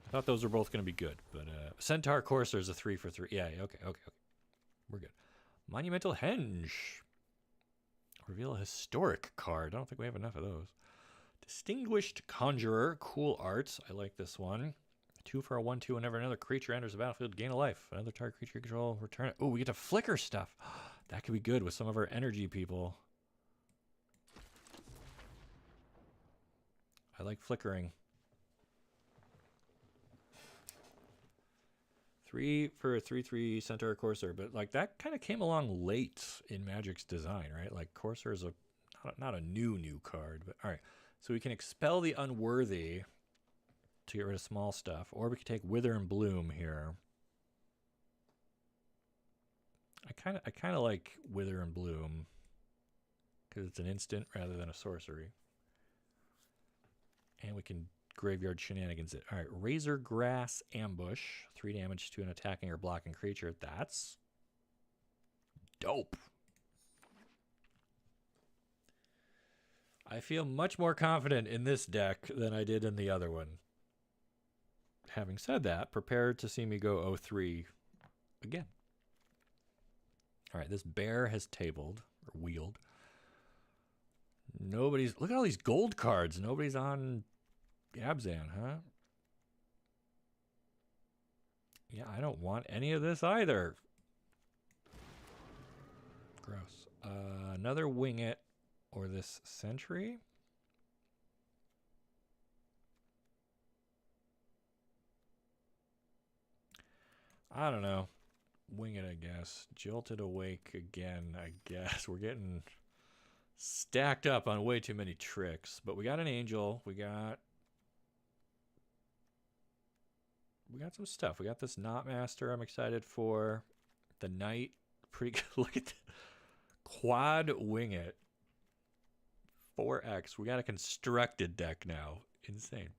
I thought those were both going to be good, but Centaur Courser is a 3 for 3. Yeah, okay. We're good. Monumental Henge. Reveal a historic card. I don't think we have enough of those. Distinguished Conjurer, cool art. I like this one. 2 for a 1/2. Whenever another creature enters the battlefield, gain a life. Another target creature you control, return it. Oh, we get to flicker stuff. That could be good with some of our energy people. I like flickering. 3 for a 3/3 Centaur Courser, but like that kind of came along late in Magic's design, right? Like Courser is not a new card, but all right. So we can expel the unworthy to get rid of small stuff, or we could take Wither and Bloom here. I kind of like Wither and Bloom because it's an instant rather than a sorcery, and we can graveyard shenanigans it. All right, Razor Grass Ambush, 3 damage to an attacking or blocking creature. That's dope. I feel much more confident in this deck than I did in the other one. Having said that, prepare to see me go 0-3 again. All right, this bear has tabled or wheeled. Nobody's. Look at all these gold cards. Nobody's on Abzan, huh? Yeah, I don't want any of this either. Gross. Another Wing It or this Sentry. I don't know. Wing It, I guess. Jilted Awake again, I guess. We're getting stacked up on way too many tricks. But we got an Angel. We got some stuff. We got this Knotmaster I'm excited for. The Knight. Pretty good. Look at the quad Wing It. 4X. We got a constructed deck now. Insane.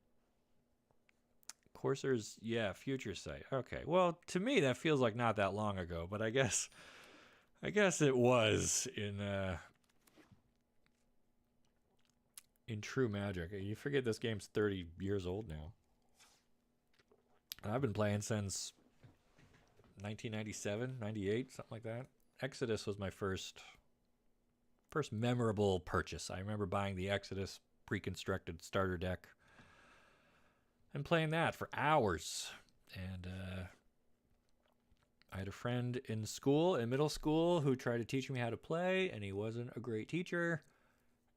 Courser's, yeah, Future Sight. Okay. Well, to me that feels like not that long ago, but I guess it was in true Magic. You forget this game's 30 years old now. I've been playing since 1997, 98, something like that. Exodus was my first memorable purchase. I remember buying the Exodus pre-constructed starter deck and playing that for hours. And I had a friend in middle school, who tried to teach me how to play, and he wasn't a great teacher.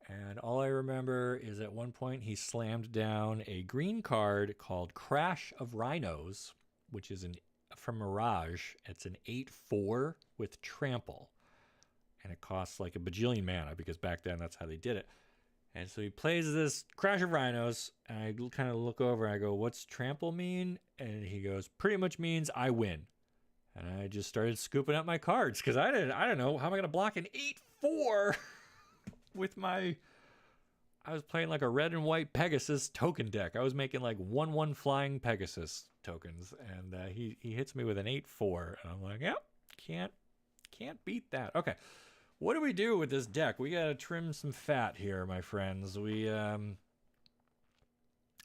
And all I remember is at one point he slammed down a green card called Crash of Rhinos, which is from Mirage. It's an 8/4 with trample. And it costs like a bajillion mana, because back then that's how they did it. And so he plays this Crash of Rhinos, and I kind of look over and I go, what's trample mean? And he goes, pretty much means I win. And I just started scooping up my cards, because I don't know, how am I going to block an 8/4 with my... I was playing like a red and white Pegasus token deck. I was making like 1/1 flying Pegasus tokens, and he hits me with an 8/4, and I'm like, yep, can't beat that. Okay. What do we do with this deck? We got to trim some fat here, my friends. We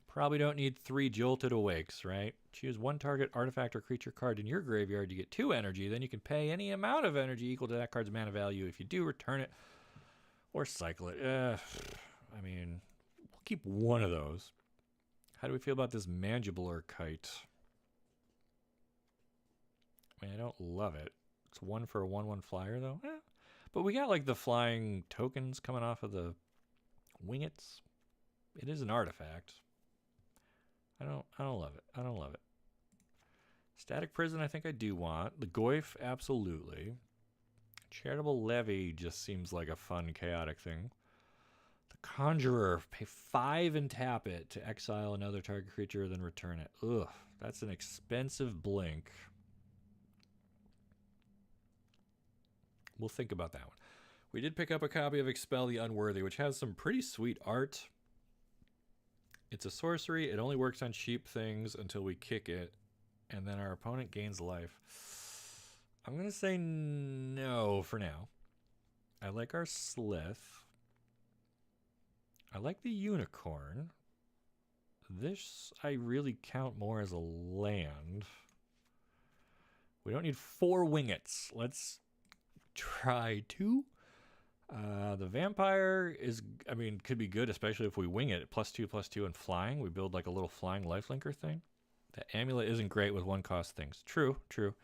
probably don't need 3 Jolted Awakes, right? Choose 1 target artifact or creature card in your graveyard to get 2 energy. Then you can pay any amount of energy equal to that card's mana value. If you do, return it or cycle it. I mean, we'll keep 1 of those. How do we feel about this Mandibular Kite? I mean, I don't love it. It's 1 for a 1/1 flyer, though. But we got like the flying tokens coming off of the wingets. It is an artifact. I don't love it. I don't love it. Static Prison, I think I do want. The Goyf, absolutely. Charitable Levy just seems like a fun, chaotic thing. The Conjurer, pay 5 and tap it to exile another target creature, then return it. Ugh, that's an expensive blink. We'll think about that one. We did pick up a copy of Expel the Unworthy, which has some pretty sweet art. It's a sorcery. It only works on cheap things until we kick it, and then our opponent gains life. I'm going to say no for now. I like our Slith. I like the Unicorn. This I really count more as a land. We don't need 4 wingets. Let's try 2. The Vampire is, I mean, could be good, especially if we wing it. +2/+2 and flying. We build like a little flying lifelinker thing. The Amulet isn't great with 1-cost things. True, true.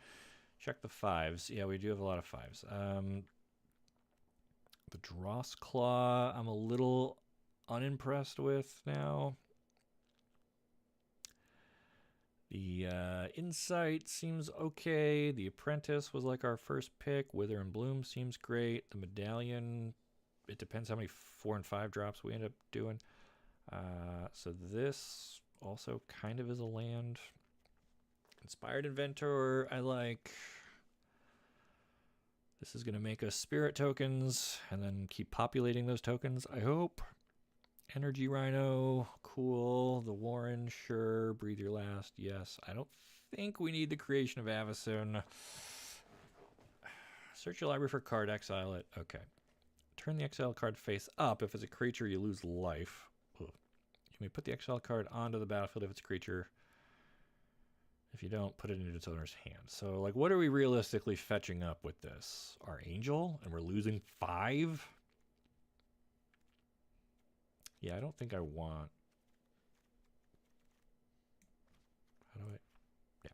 Check the 5s. Yeah, we do have a lot of 5s. The Dross Claw, I'm a little unimpressed with now. The Insight seems okay. The Apprentice was like our first pick. Wither and Bloom seems great. The Medallion, it depends how many 4 and 5 drops we end up doing. So this also kind of is a land. Inspired Inventor, I like. This is going to make us spirit tokens and then keep populating those tokens, I hope. Energy Rhino, cool. The Warren, sure. Breathe Your Last, yes. I don't think we need the Creation of Avacyn. Search your library for card, exile it. Okay. Turn the exile card face up. If it's a creature, you lose life. Ugh. You may put the exile card onto the battlefield if it's a creature. If you don't, put it into its owner's hand. So, like, what are we realistically fetching up with this? Our Angel? And we're losing 5? Yeah, I don't think I want... How do I... Yeah.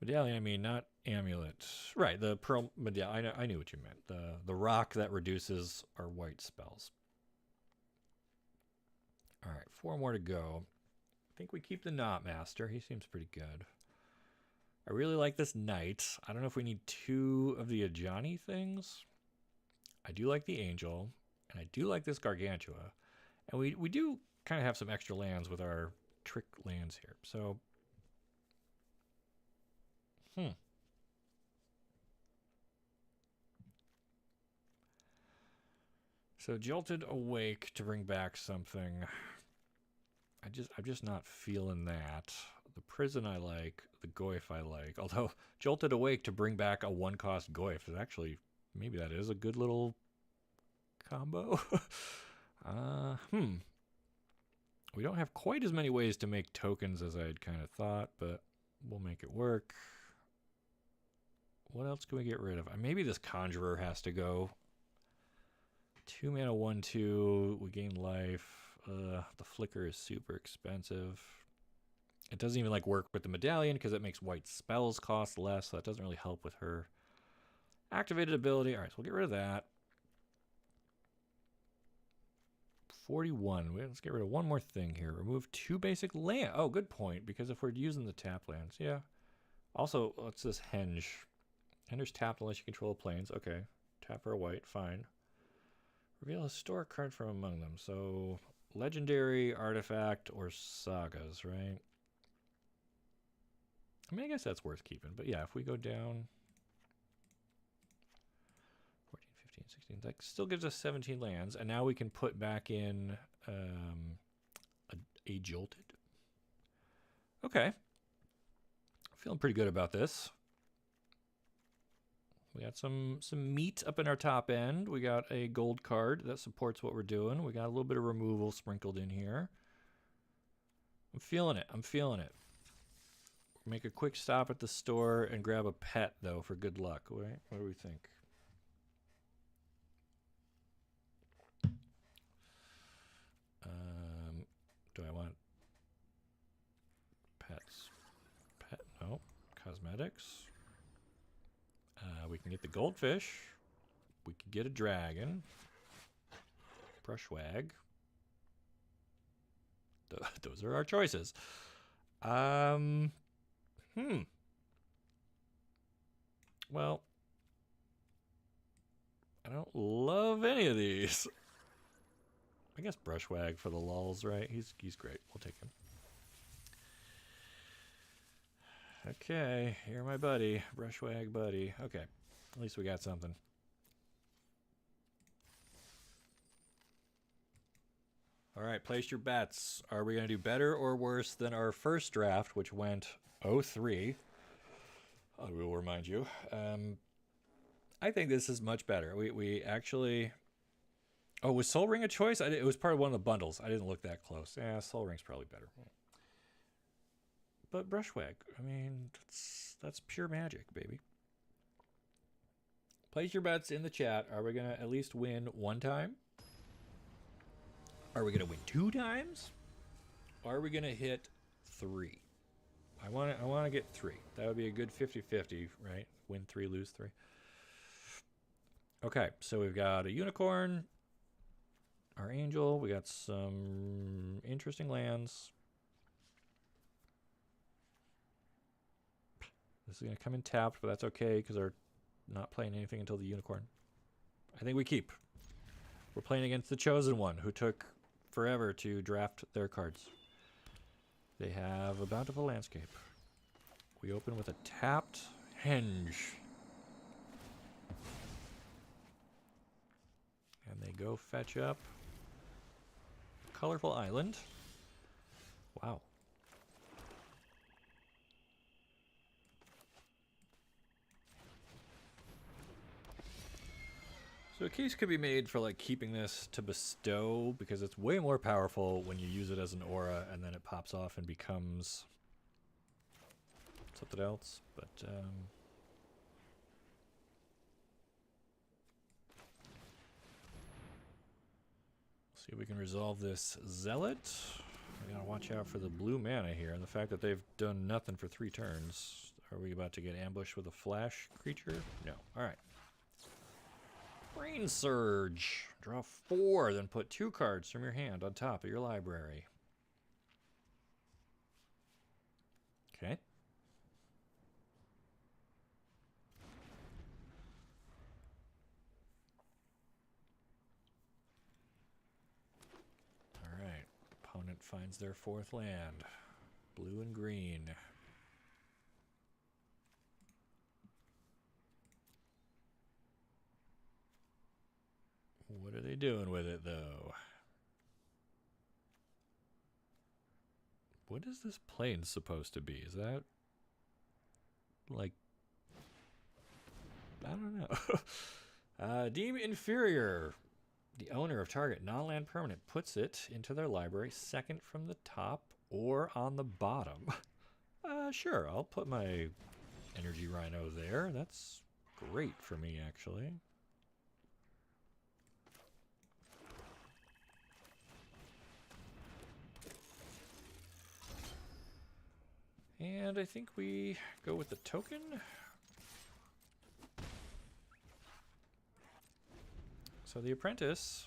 Medallion, I mean, not Amulet. Right, the Pearl Medallion. I knew what you meant. The rock that reduces our white spells. All right, 4 more to go. I think we keep the Knot Master. He seems pretty good. I really like this Knight. I don't know if we need 2 of the Ajani things. I do like the Angel. And I do like this Gargantua. And we do kind of have some extra lands with our trick lands here. So, So Jolted Awake to bring back something. I'm just not feeling that. The Prison I like. The Goyf I like. Although Jolted Awake to bring back a 1-cost Goyf is actually, maybe that is a good little combo. We don't have quite as many ways to make tokens as I had kind of thought, but we'll make it work. What else can we get rid of? Maybe this Conjurer has to go. 2 mana, 1/2. We gain life. The Flicker is super expensive. It doesn't even like work with the Medallion because it makes white spells cost less, so that doesn't really help with her activated ability. All right, so we'll get rid of that. 41. Let's get rid of one more thing here. Remove 2 basic land. Oh, good point, because if we're using the tap lands, yeah. Also, what's this Henge? Henger's tapped unless you control planes. Okay. Tap for a white, fine. Reveal a historic card from among them. So, legendary, artifact, or sagas, right? I mean, I guess that's worth keeping. But yeah, if we go down 14, 15, 16, that still gives us 17 lands. And now we can put back in a Jolted. Okay. Feeling pretty good about this. We got some meat up in our top end. We got a gold card that supports what we're doing. We got a little bit of removal sprinkled in here. I'm feeling it. I'm feeling it. Make a quick stop at the store and grab a pet, though, for good luck. Right? What do we think? Do I want pets? Pet? No. Cosmetics. We can get the goldfish. We could get a dragon. Brushwag. Those are our choices. Well, I don't love any of these. I guess Brushwag for the lulz, right? He's great. We'll take him. Okay, you're my buddy. Brushwag buddy. Okay, at least we got something. All right, place your bets. Are we going to do better or worse than our first draft, which went 0-3? I will remind you. I think this is much better. We actually... Oh, was Soul Ring a choice? It was part of one of the bundles. I didn't look that close. Yeah, Soul Ring's probably better. But Brushwag, I mean, that's pure magic, baby. Place your bets in the chat. Are we going to at least win one time? Are we going to win 2 times? Are we going to hit 3? I want to get 3. That would be a good 50-50, right? Win 3, lose 3. Okay, so we've got a unicorn, our angel. We got some interesting lands. This is going to come in tapped, but that's okay because they're not playing anything until the unicorn. I think we keep. We're playing against the Chosen One, who took forever to draft their cards. They have a Bountiful Landscape. We open with a tapped Henge. And they go fetch up Colorful Island. Wow. So a case could be made for like keeping this to bestow because it's way more powerful when you use it as an aura and then it pops off and becomes something else. But see if we can resolve this Zealot. We gotta watch out for the blue mana here and the fact that they've done nothing for 3 turns. Are we about to get ambushed with a flash creature? No. Alright. Brain Surge. Draw 4, then put 2 cards from your hand on top of your library. Okay. Alright. Opponent finds their 4th land. Blue and green. What are they doing with it, though? What is this plane supposed to be? Is that... like... I don't know. Deem inferior. The owner of target non-land permanent puts it into their library 2nd from the top or on the bottom. Sure, I'll put my energy rhino there. That's great for me, actually. And I think we go with the token. So the apprentice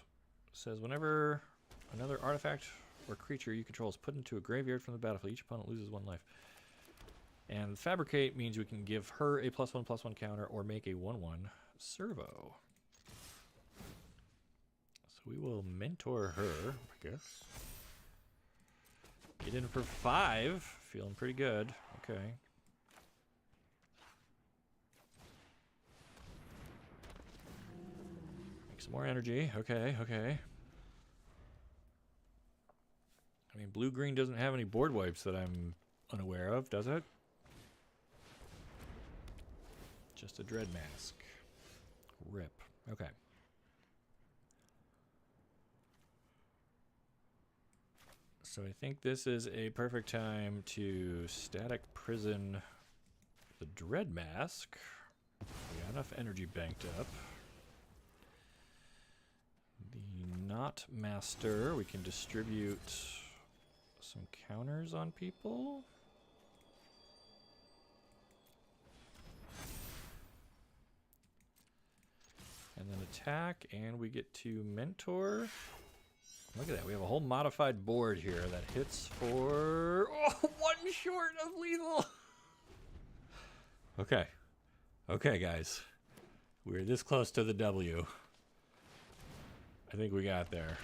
says whenever another artifact or creature you control is put into a graveyard from the battlefield, each opponent loses 1 life. And fabricate means we can give her a +1/+1 counter or make a 1/1 servo. So we will mentor her, I guess. Get in for 5. Feeling pretty good. Okay. Make some more energy. Okay, okay. I mean, blue-green doesn't have any board wipes that I'm unaware of, does it? Just a Dread Mask. Rip. Okay. So I think this is a perfect time to static prison the Dread Mask. We got enough energy banked up. The Knot Master, we can distribute some counters on people. and then attack, and we get to mentor. Look at that. We have a whole modified board here that hits for one short of lethal. Okay. Okay, guys. We're this close to the W. I think we got there.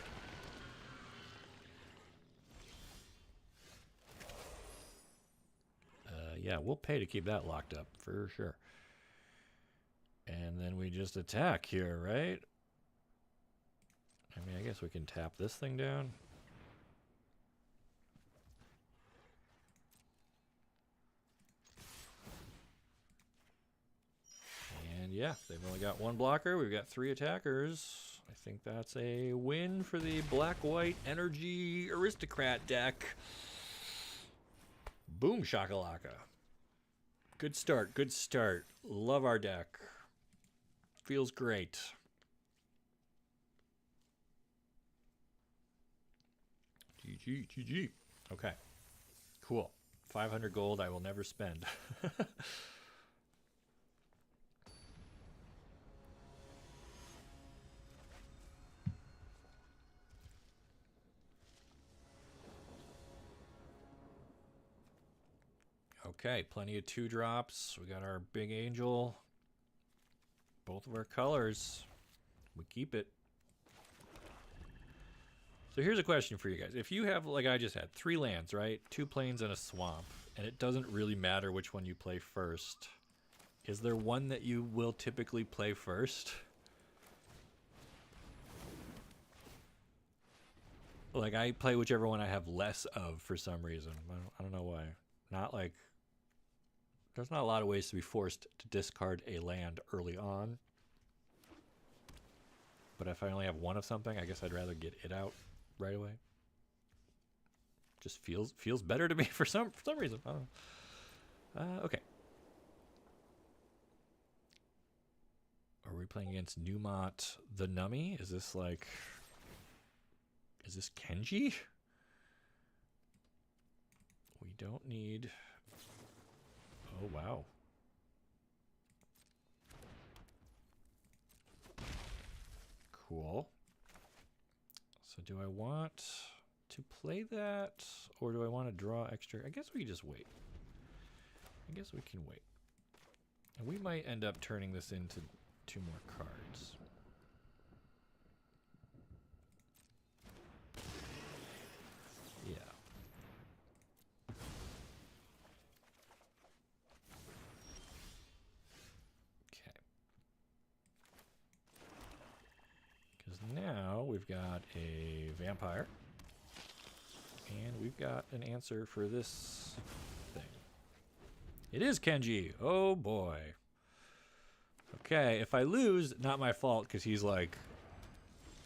Yeah, we'll pay to keep that locked up for sure. And then we just attack here, right? I mean, I guess we can tap this thing down. And yeah, they've only got one blocker. We've got 3 attackers. I think that's a win for the black-white energy aristocrat deck. Boom shakalaka. Good start, good start. Love our deck. Feels great. GG, GG. Okay. Cool. 500 gold I will never spend. Okay, plenty of 2-drops. We got our big angel. Both of our colors. We keep it. So here's a question for you guys. If you have, like I just had, 3 lands, right? 2 plains and a swamp, and it doesn't really matter which one you play first, is there one that you will typically play first? Like, I play whichever one I have less of for some reason. I don't know why. Not like... There's not a lot of ways to be forced to discard a land early on. But if I only have one of something, I guess I'd rather get it out right away. Just feels better to me for some reason. I don't know. Okay. Are we playing against Numot the Nummy? Is this like... Is this Kenji? We don't need... Oh, wow. Cool. So do I want to play that, or do I want to draw extra? I guess we can just wait. I guess we can wait. And we might end up turning this into 2 more cards. Yeah. Now we've got a vampire, and we've got an answer for this thing. It is Kenji. Oh boy. Okay, if I lose, not my fault because he's like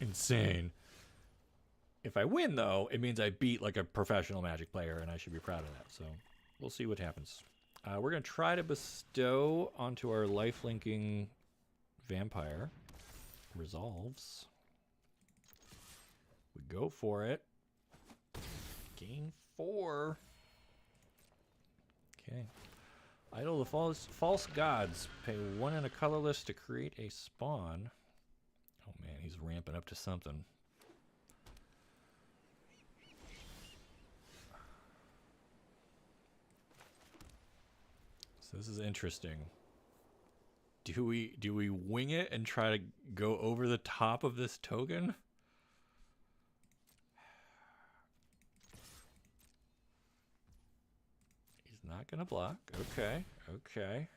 insane. If I win though, it means I beat like a professional Magic player, and I should be proud of that. So we'll see what happens. We're gonna try to bestow onto our life-linking vampire. Resolves. We go for it. Gain 4. Okay. Idol the false gods. Pay 1 and a colorless to create a spawn. Oh man, he's ramping up to something. So this is interesting. Do we wing it and try to go over the top of this token? He's not gonna block. Okay, okay.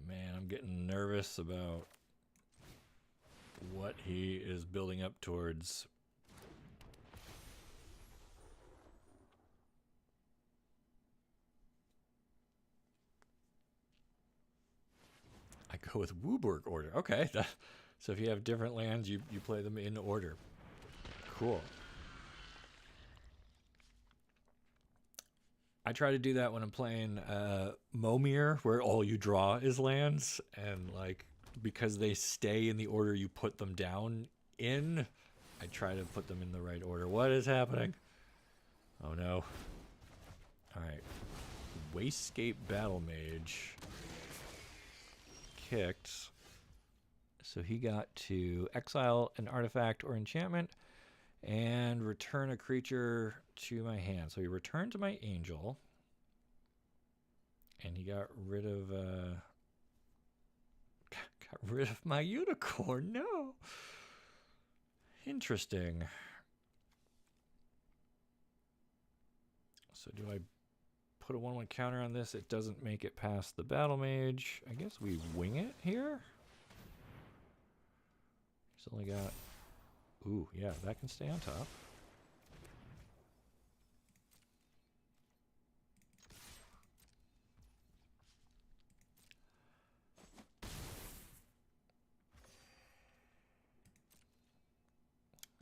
Man, I'm getting nervous about what he is building up towards. I go with Wooburg order. Okay. So if you have different lands, you play them in order. Cool. I try to do that when I'm playing Momir, where all you draw is lands, and like because they stay in the order you put them down in, I try to put them in the right order. What is happening? Oh no. Alright. Wastegate Battle Mage. Kicked. So he got to exile an artifact or enchantment and return a creature to my hand. So he returned to my angel. And he got rid of my unicorn. No. Interesting. So do I put a 1/1 counter on this? It doesn't make it past the battle mage. I guess we wing it here. He's only got... Ooh, yeah, that can stay on top.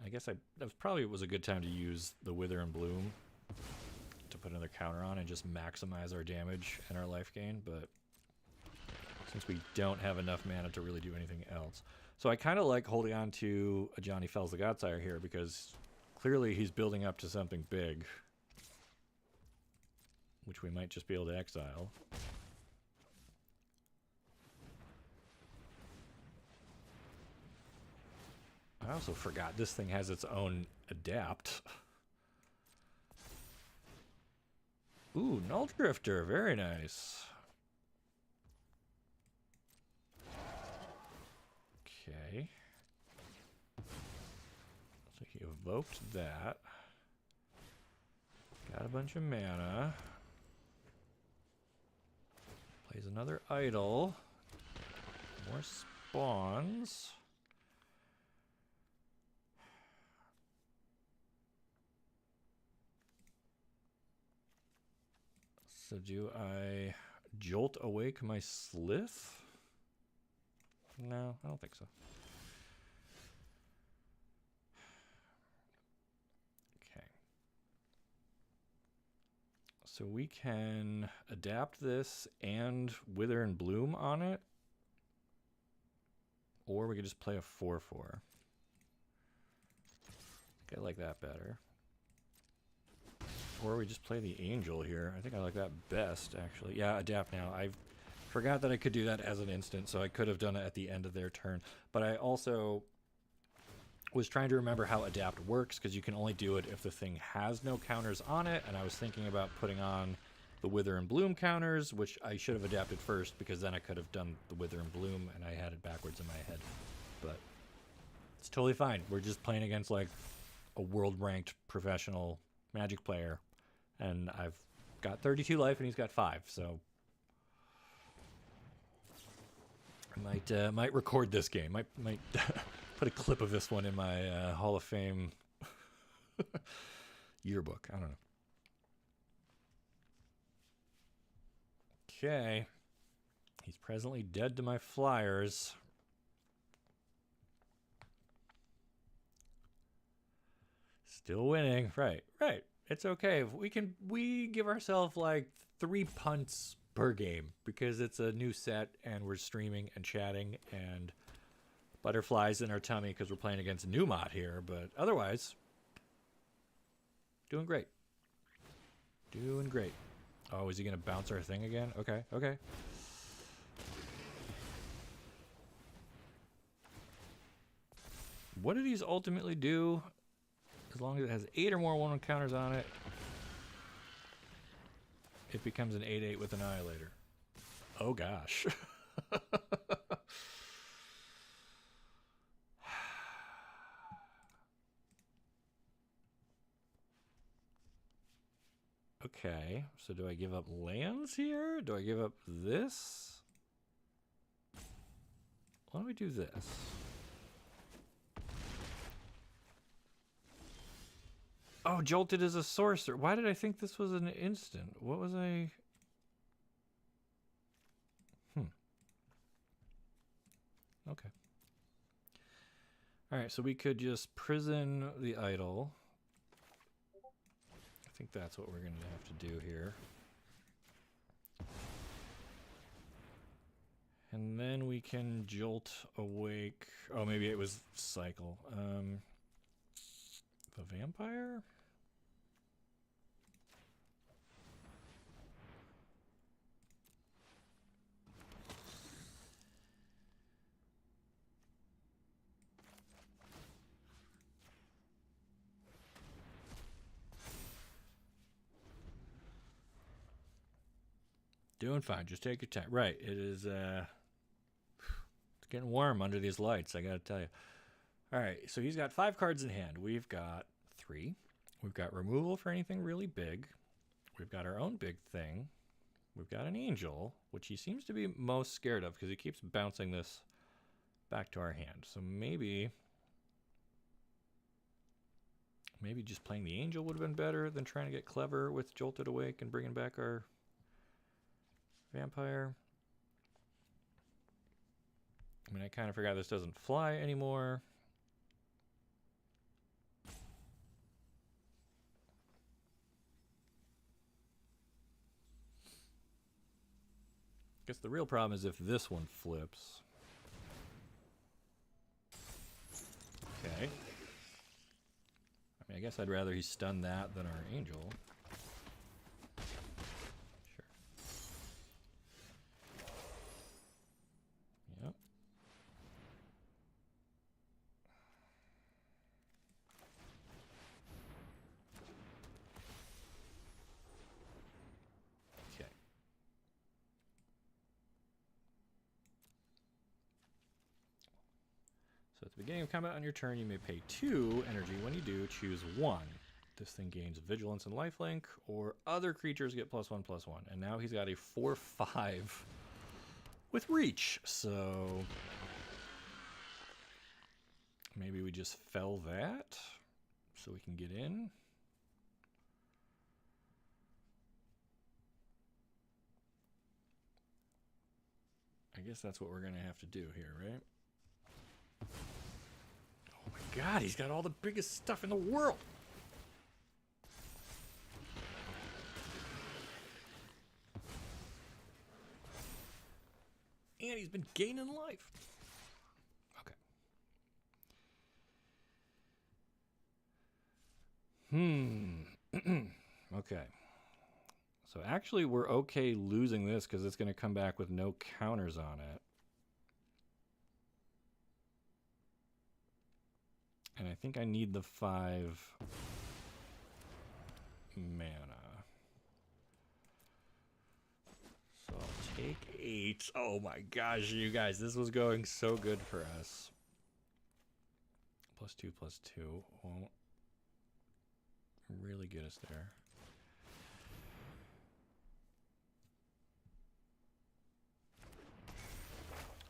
I guess that probably was a good time to use the Wither and Bloom to put another counter on and just maximize our damage and our life gain, but since we don't have enough mana to really do anything else. So I kind of like holding on to a Johnny Fells the Godsire here because clearly he's building up to something big, which we might just be able to exile. I also forgot this thing has its own adapt. Ooh, Null Drifter, very nice. Okay. So he evoked that. Got a bunch of mana. Plays another idol. More spawns. So do I jolt awake my Slith? No, I don't think so. Okay. So we can adapt this and Wither and Bloom on it. Or we could just play a 4/4. I like that better. Or we just play the Angel here. I think I like that best, actually. Yeah, adapt now. I forgot that I could do that as an instant, so I could have done it at the end of their turn. But I also was trying to remember how adapt works, because you can only do it if the thing has no counters on it, and I was thinking about putting on the Wither and Bloom counters, which I should have adapted first, because then I could have done the Wither and Bloom, and I had it backwards in my head. But it's totally fine. We're just playing against, like, a world-ranked professional Magic player, and I've got 32 life and he's got 5, so I might record this game. Might put a clip of this one in my Hall of Fame yearbook. I don't know. Okay, he's presently dead to my flyers. Still winning, right? It's okay. We give ourselves like 3 punts per game because it's a new set and we're streaming and chatting and butterflies in our tummy because we're playing against Newmont here. But otherwise, doing great. Doing great. Oh, is he gonna bounce our thing again? Okay. What did these ultimately do? As long as it has 8 or more 1/1 counters on it, it becomes an 8/8 with Annihilator. Oh gosh. Okay, so do I give up lands here? Do I give up this? Why don't we do this? Oh, Jolted is a sorcerer. Why did I think this was an instant? What was I... Okay. Alright, so we could just prison the idol. I think that's what we're going to have to do here. And then we can jolt awake... Oh, maybe it was cycle. The vampire? Doing fine. Just take your time. Right. It is, it's getting warm under these lights, I gotta tell you. All right, so he's got 5 cards in hand. We've got 3. We've got removal for anything really big. We've got our own big thing. We've got an angel, which he seems to be most scared of because he keeps bouncing this back to our hand. So maybe just playing the angel would have been better than trying to get clever with Jolted Awake and bringing back our vampire. I mean, I kind of forgot this doesn't fly anymore. Guess the real problem is if this one flips. Okay. I mean, I guess I'd rather he stun that than our angel. Sure. Yep. Okay. So at the beginning of combat on your turn, you may pay 2 energy. When you do, choose 1. This thing gains vigilance and lifelink, or other creatures get +1/+1. And now he's got a 4/5 with reach. So maybe we just fell that so we can get in. I guess that's what we're going to have to do here, right? Oh my god, he's got all the biggest stuff in the world! And he's been gaining life. Okay. Okay. So actually we're okay losing this because it's going to come back with no counters on it. And I think I need the 5 mana. So I'll take 8. Oh my gosh, you guys, this was going so good for us. +2/+2 won't really get us there.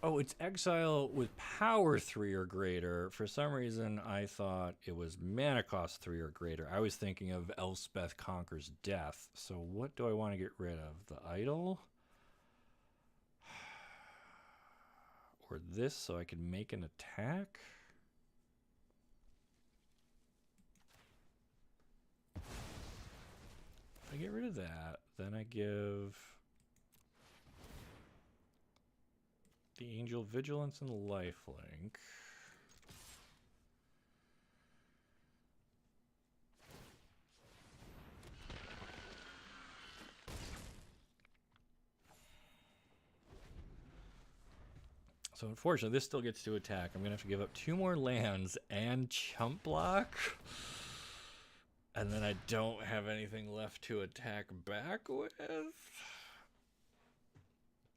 Oh, it's exile with power 3 or greater. For some reason, I thought it was mana cost 3 or greater. I was thinking of Elspeth Conquers Death. So what do I want to get rid of? The idol? Or this so I can make an attack? If I get rid of that, then I give the angel vigilance and lifelink. So unfortunately, this still gets to attack. I'm going to have to give up 2 more lands and chump block. And then I don't have anything left to attack back with.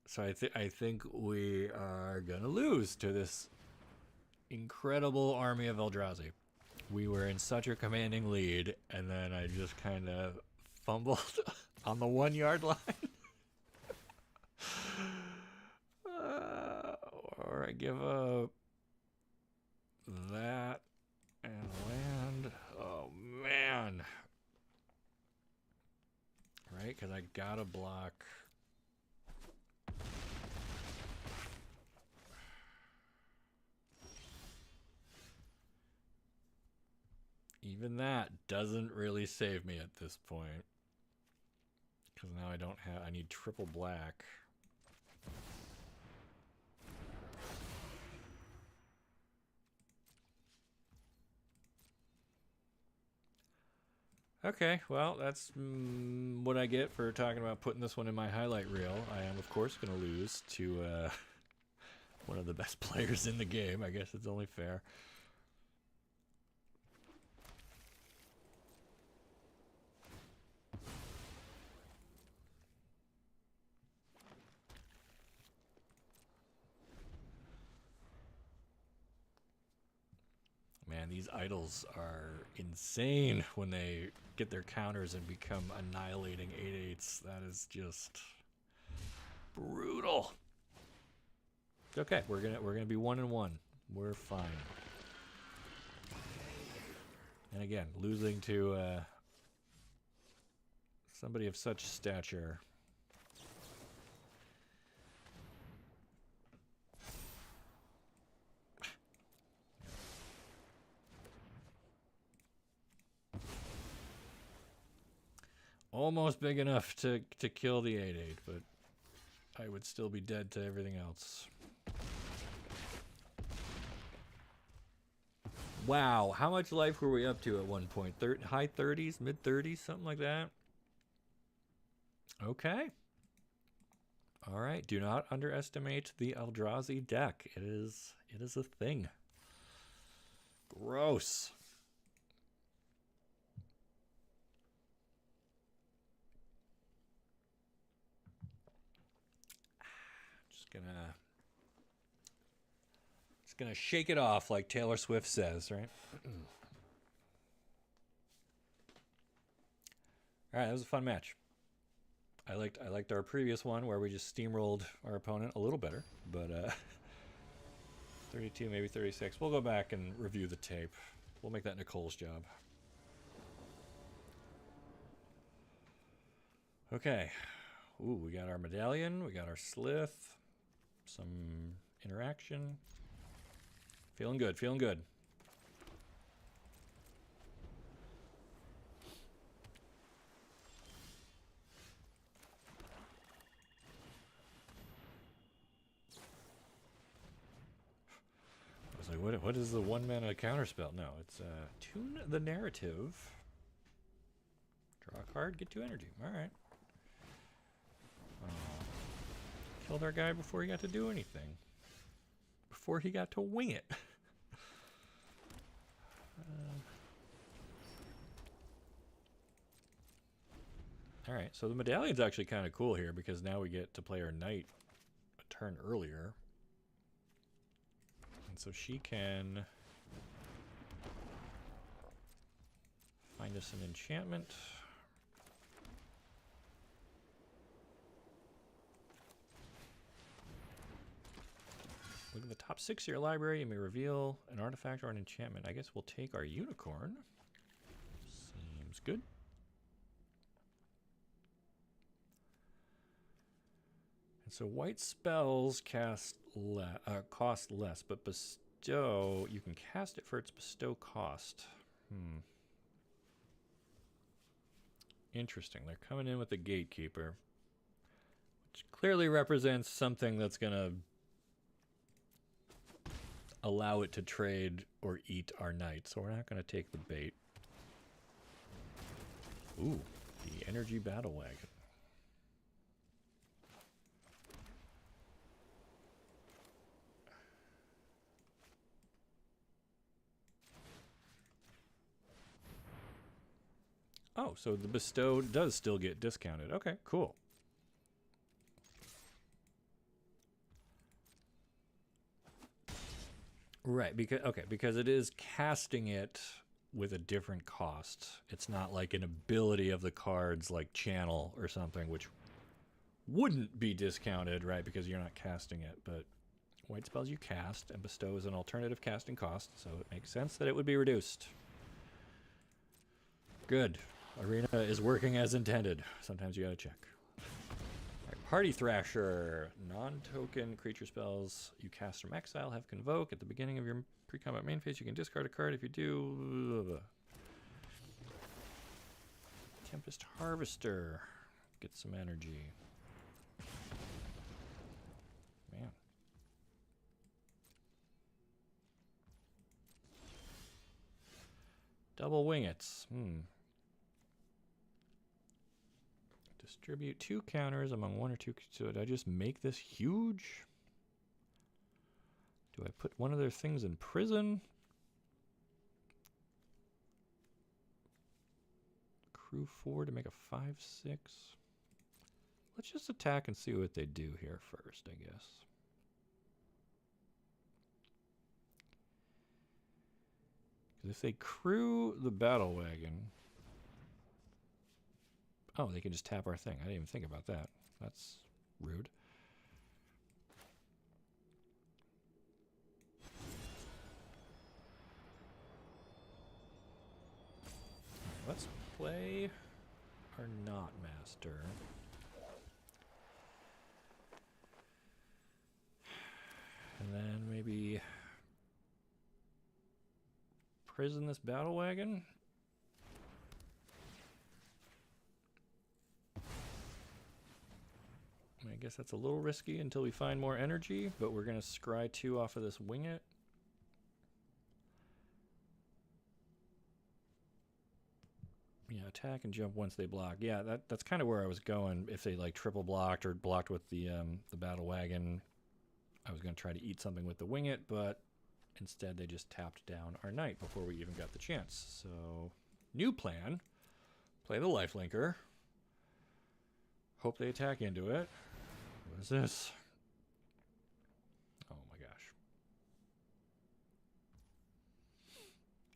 So I think we are going to lose to this incredible army of Eldrazi. We were in such a commanding lead, and then I just kind of fumbled on the 1-yard line. Or I give up that and land. Oh, man. Right? Because I got to block. Even that doesn't really save me at this point. Because now I don't have, I need triple black. Okay, well, that's what I get for talking about putting this one in my highlight reel. I am, of course, going to lose to one of the best players in the game. I guess it's only fair. these idols are insane when they get their counters and become annihilating 8/8s. That is just brutal. Okay, we're gonna be 1-1. We're fine. And again, losing to somebody of such stature. Almost big enough to kill the 8/8, but I would still be dead to everything else. Wow, how much life were we up to at one point? High 30s, mid 30s, something like that? Okay. All right, do not underestimate the Eldrazi deck. It is a thing. Gross. Just gonna shake it off like Taylor Swift says, right? All right, that was a fun match. I liked our previous one where we just steamrolled our opponent a little better, but 32, maybe 36. We'll go back and review the tape. We'll make that Nicole's job. Okay. Ooh, we got our medallion, we got our Slith, some interaction. Feeling good, feeling good. I was like, what is the 1-mana counterspell? No, it's tune the narrative. Draw a card, get 2 energy. All right. Killed our guy before he got to do anything. Before he got to wing it. All right, so the medallion's actually kind of cool here because now we get to play our knight a turn earlier. And so she can find us an enchantment. Look at the top 6 of your library. You may reveal an artifact or an enchantment. I guess we'll take our unicorn. Seems good. And so white spells cost less, but bestow, you can cast it for its bestow cost. Interesting. They're coming in with the gatekeeper, which clearly represents something that's going to allow it to trade or eat our knight, so we're not going to take the bait. Ooh, the energy battle wagon. Oh, so the bestow does still get discounted. Okay, cool. Right, because it is casting it with a different cost. It's not like an ability of the cards like channel or something, which wouldn't be discounted, right? Because you're not casting it, but white spells you cast, and bestow is an alternative casting cost, so it makes sense that it would be reduced. Good. Arena is working as intended. Sometimes you gotta check. Party Thrasher, non-token creature spells you cast from exile have Convoke. At the beginning of your pre-combat main phase, you can discard a card. If you do... Tempest Harvester. Get some energy. Man. Double Wing It. Distribute 2 counters among 1 or 2. So did I just make this huge? Do I put one of their things in prison? Crew 4 to make a 5/6. Let's just attack and see what they do here first, I guess. Because if they crew the battle wagon... Oh, they can just tap our thing. I didn't even think about that. That's rude. Let's play our Knot Master. And then maybe prison this battle wagon. I guess that's a little risky until we find more energy, but we're going to scry 2 off of this wing it. Yeah, attack and jump once they block. Yeah, that's kind of where I was going. If they like triple blocked or blocked with the battle wagon, I was going to try to eat something with the wing it, but instead they just tapped down our knight before we even got the chance. So, new plan. Play the lifelinker. Hope they attack into it. What is this? Oh my gosh.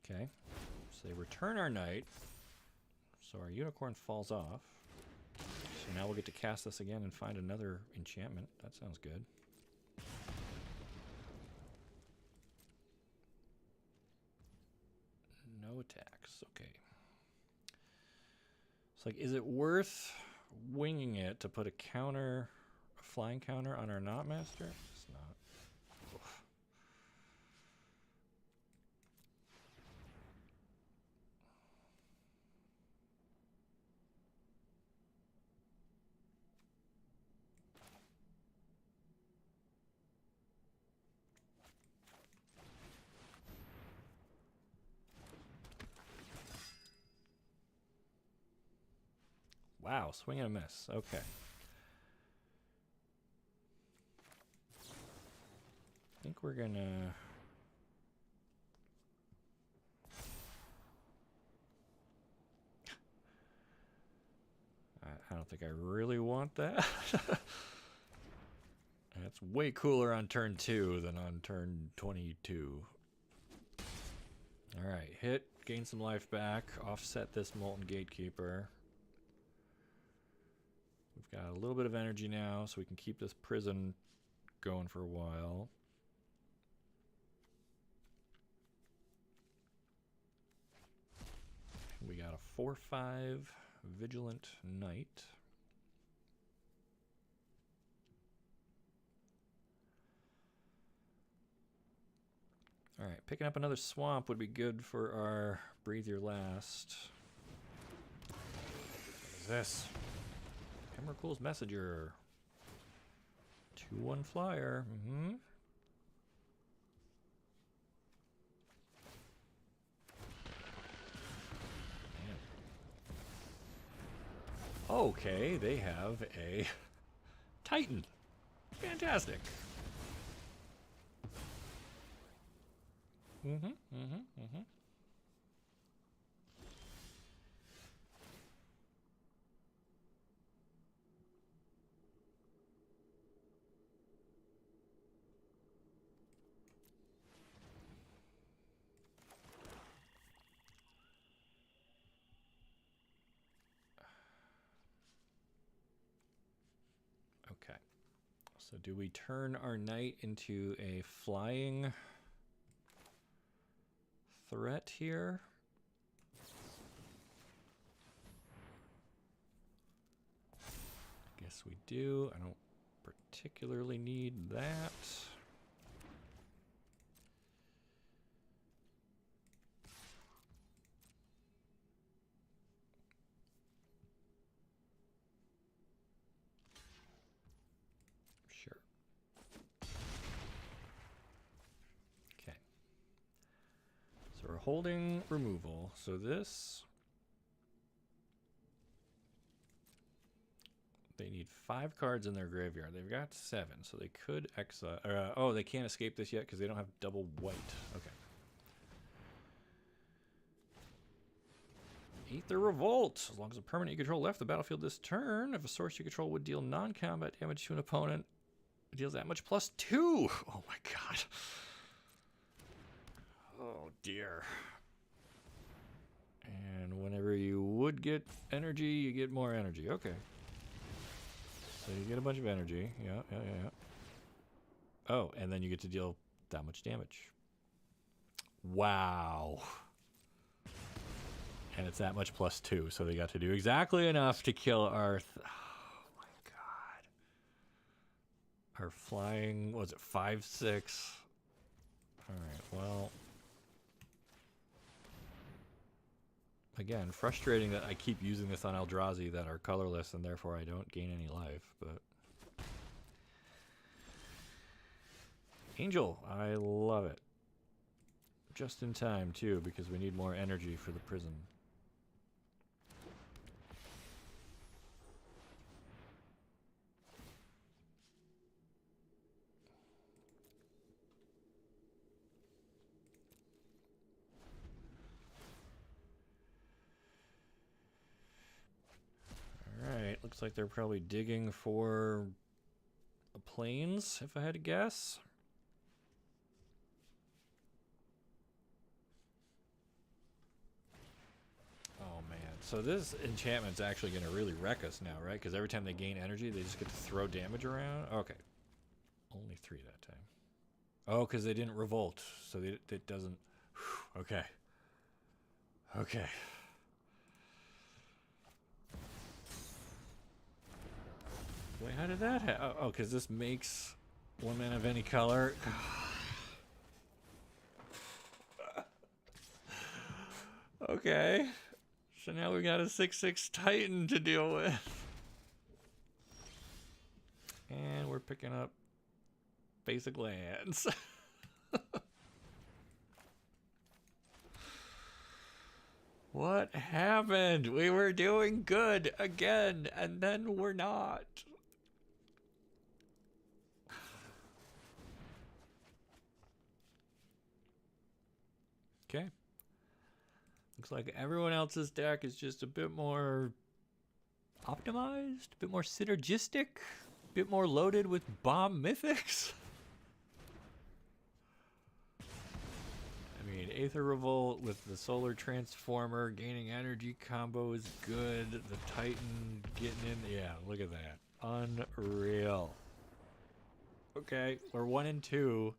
Okay. So they return our knight. So our unicorn falls off. So now we'll get to cast this again and find another enchantment. That sounds good. No attacks. Okay. It's like, is it worth winging it to put a counter, a flying counter on our Knot Master? It's not. Oof. Wow, swing and a miss. Okay. I think we're gonna... I don't think I really want that. That's way cooler on turn 2 than on turn 22. Alright, hit, gain some life back, offset this Molten Gatekeeper. We've got a little bit of energy now, so we can keep this prison going for a while. We got a 4/5 Vigilant Knight. Alright, picking up another swamp would be good for our Breathe Your Last. What is this? Emrakul's Messenger. 2/1 flyer. Man. Okay, they have a Titan. Fantastic. Okay. So do we turn our knight into a flying threat here? I guess we do. I don't particularly need that. Sure. Okay. So we're holding removal. So this... They need 5 cards in their graveyard. They've got 7, so they could exile... oh, they can't escape this yet because they don't have double white. Okay. Aether Revolt. As long as a permanent you control left the battlefield this turn, if a source you control would deal non-combat damage to an opponent, it deals that much +2. Oh my god. Oh dear. whenever you would get energy, you get more energy. Okay. So you get a bunch of energy. Yeah. Oh, and then you get to deal that much damage. Wow. And it's that much +2, so they got to do exactly enough to kill our... oh my god. Our flying... was it 5/6? Alright, well... again, frustrating that I keep using this on Eldrazi that are colorless and therefore I don't gain any life, but... Angel, I love it. Just in time, too, because we need more energy for the prison. Alright, looks like they're probably digging for a plains, if I had to guess. Oh man, so this enchantment's actually going to really wreck us now, right? Because every time they gain energy, they just get to throw damage around? Okay. Only 3 that time. Oh, because they didn't revolt, so it doesn't... whew, okay. Okay. Wait, how did that happen? Oh, because this makes 1 mana of any color. Okay. So now we got a 6/6 Titan to deal with. And we're picking up basic lands. What happened? We were doing good again, and then we're not. Okay. Looks like everyone else's deck is just a bit more optimized, a bit more synergistic, a bit more loaded with bomb mythics. I mean, Aether Revolt with the Solar Transformer gaining energy combo is good. The Titan getting in. Yeah, look at that. Unreal. Okay, we're 1 and 2.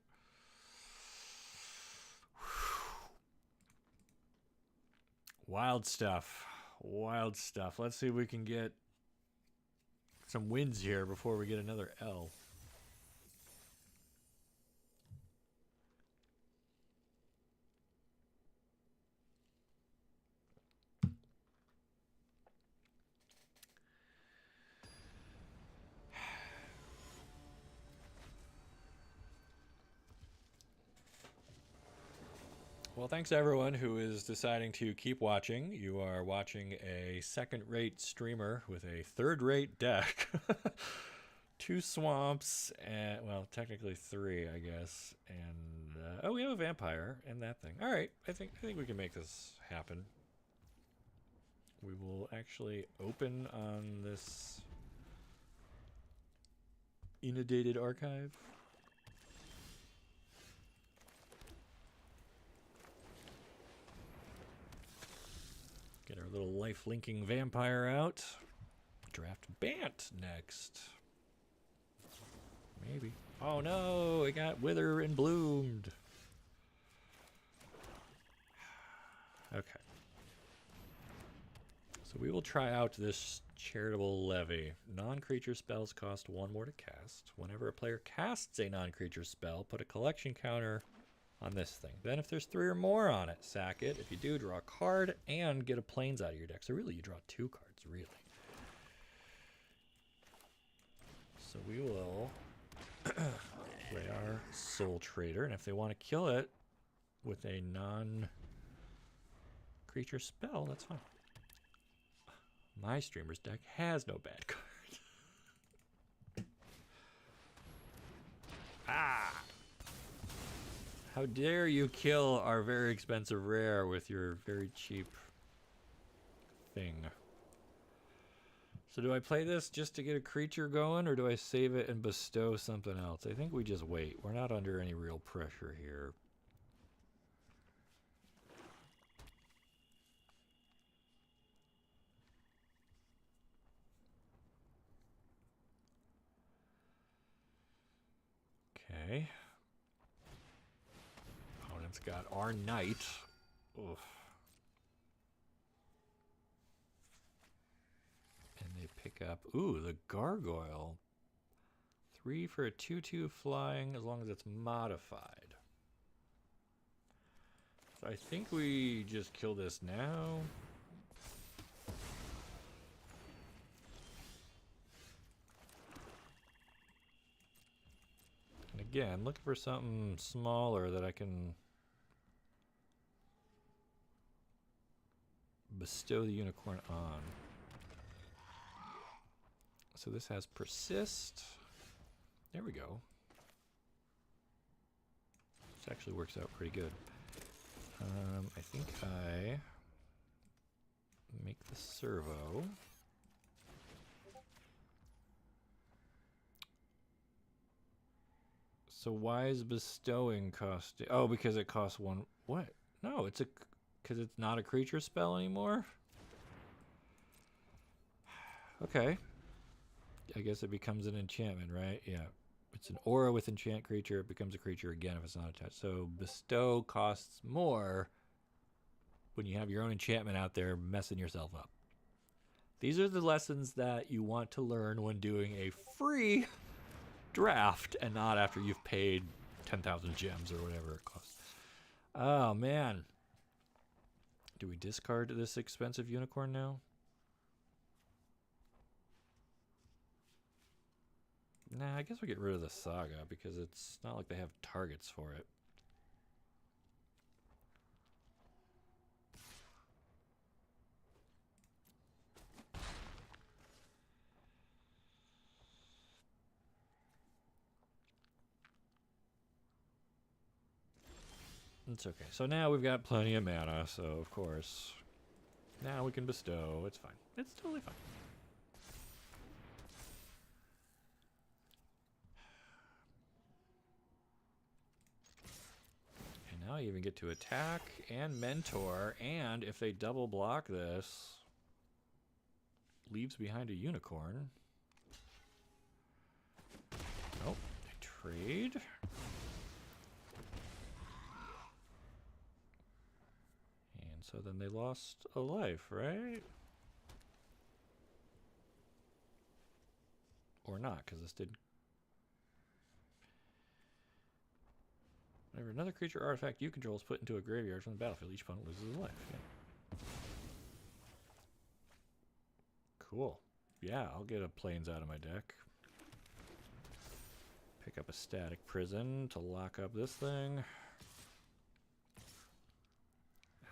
Wild stuff. Wild stuff. Let's see if we can get some wins here before we get another L. Well, thanks everyone who is deciding to keep watching. You are watching a second-rate streamer with a third-rate deck. 2 swamps, and, well, technically 3, I guess. And, oh, we have a vampire and that thing. All right, I think we can make this happen. We will actually open on this inundated archive. Get our little life-linking vampire out. Draft Bant next. Maybe. Oh no, it got Wither and Bloomed. Okay. So we will try out this Charitable Levy. Non-creature spells cost 1 more to cast. Whenever a player casts a non-creature spell, put a collection counter on this thing. Then if there's 3 or more on it, sack it. If you do, draw a card and get a plains out of your deck. So really, you draw 2 cards, really. So we will play our Soul Trader, and if they want to kill it with a non-creature spell, that's fine. My streamer's deck has no bad cards. Ah! How dare you kill our very expensive rare with your very cheap thing. So do I play this just to get a creature going, or do I save it and bestow something else? I think we just wait. We're not under any real pressure here. Okay. Opponent's got our knight. Oof. And they pick up, ooh, the gargoyle. 3 for a 2/2 flying as long as it's modified. So I think we just kill this now. And again, looking for something smaller that I can bestow the unicorn on. So this has persist. There we go. This actually works out pretty good. I think I make the servo. So why is bestowing cost? Oh, because it costs 1. What? No, it's because it's not a creature spell anymore. Okay. I guess it becomes an enchantment, right? Yeah. It's an aura with enchant creature. It becomes a creature again if it's not attached. So bestow costs more when you have your own enchantment out there messing yourself up. These are the lessons that you want to learn when doing a free draft and not after you've paid 10,000 gems or whatever it costs. Oh, man. Do we discard this expensive unicorn now? Nah, I guess we get rid of the saga because it's not like they have targets for it. It's okay. So now we've got plenty of mana, so of course. Now we can bestow. It's fine. It's totally fine. And now you even get to attack and mentor, and if they double block this, leaves behind a unicorn. Oh, they trade. And so then they lost a life, right? Or not, because this did. Whenever another creature or artifact you control is put into a graveyard from the battlefield, each opponent loses a life. Yeah. Cool. Yeah, I'll get a plains out of my deck. Pick up a static prison to lock up this thing.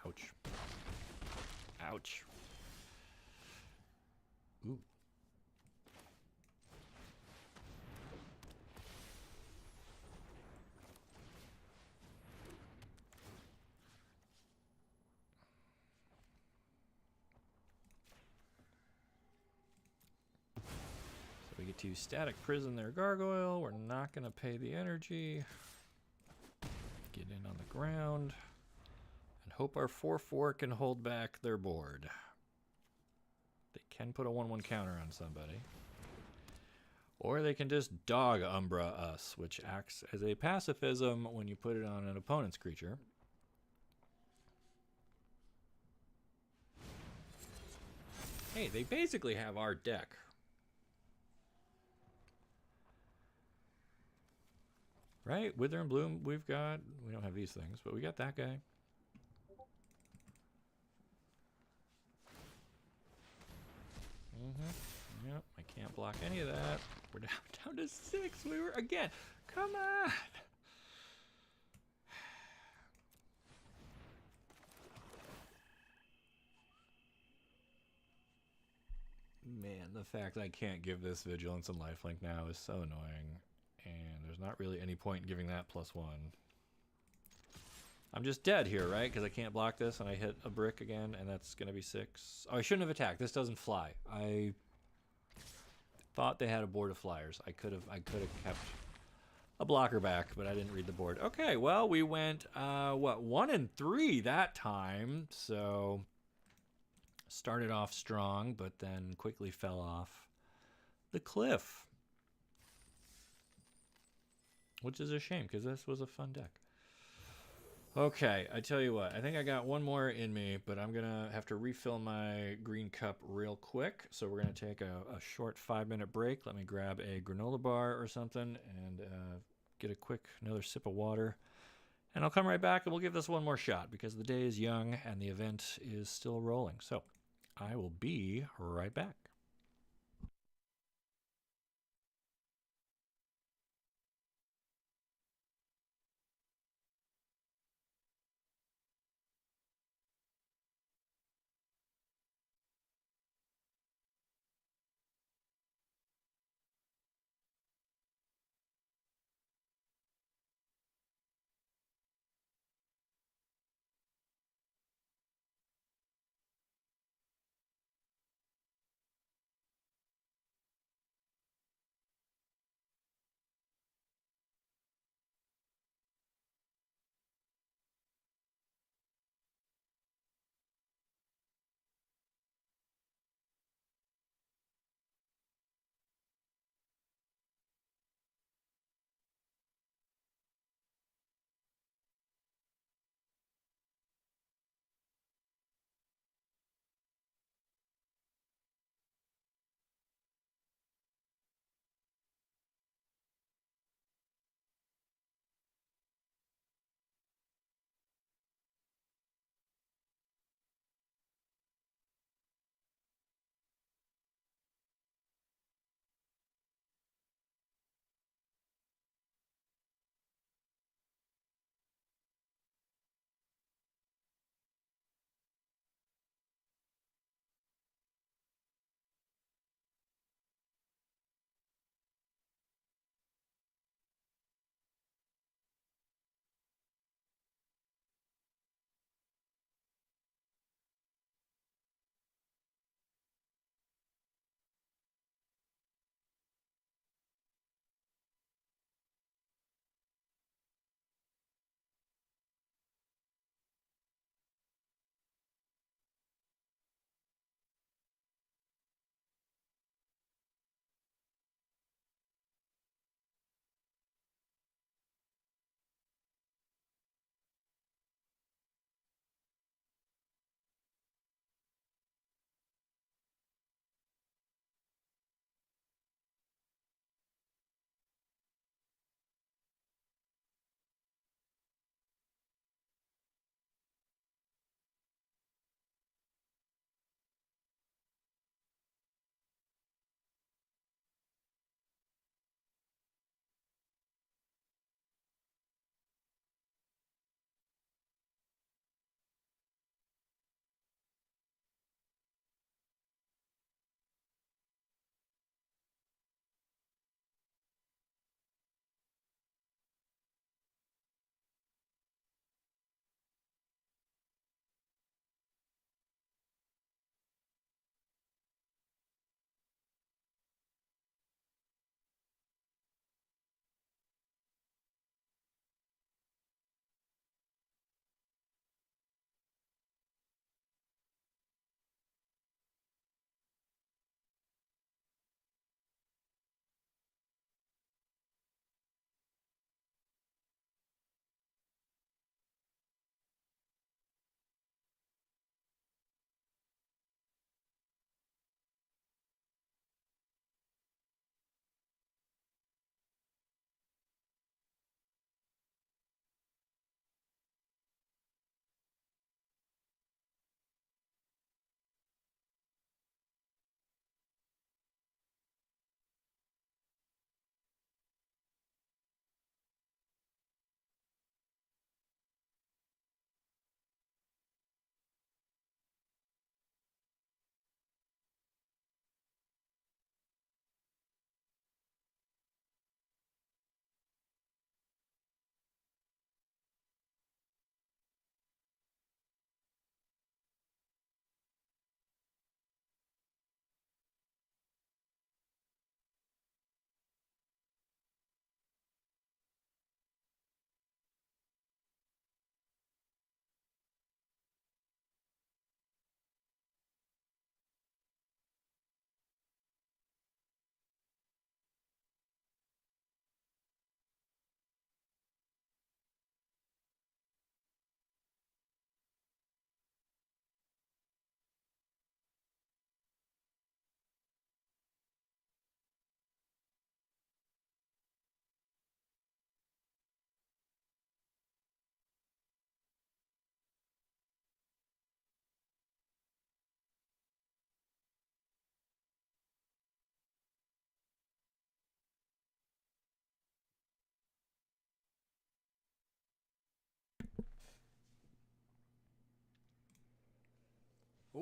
Ouch. Ouch. Ooh. So we get to static prison their gargoyle. We're not going to pay the energy. Get in on the ground. And hope our 4/4 can hold back their board. They can put a 1/1 counter on somebody. Or they can just dog Umbra us, which acts as a pacifism when you put it on an opponent's creature. Hey, they basically have our deck. Right? Wither and Bloom, we don't have these things, but we got that guy. Yep, I can't block any of that. We're down to 6. We were, again, come on. Man, the fact I can't give this Vigilance and Lifelink now is so annoying. And there's not really any point in giving that +1. I'm just dead here, right? Because I can't block this and I hit a brick again and that's going to be 6. Oh, I shouldn't have attacked. This doesn't fly. I thought they had a board of flyers. I could have kept a blocker back, but I didn't read the board. Okay, well, we went, 1 and 3 that time. So started off strong, but then quickly fell off the cliff. which is a shame because this was a fun deck. Okay, I tell you what, I think I got one more in me, but I'm going to have to refill my green cup real quick. So we're going to take a short 5-minute break. Let me grab a granola bar or something and get a quick another sip of water. And I'll come right back and we'll give this one more shot because the day is young and the event is still rolling. So I will be right back.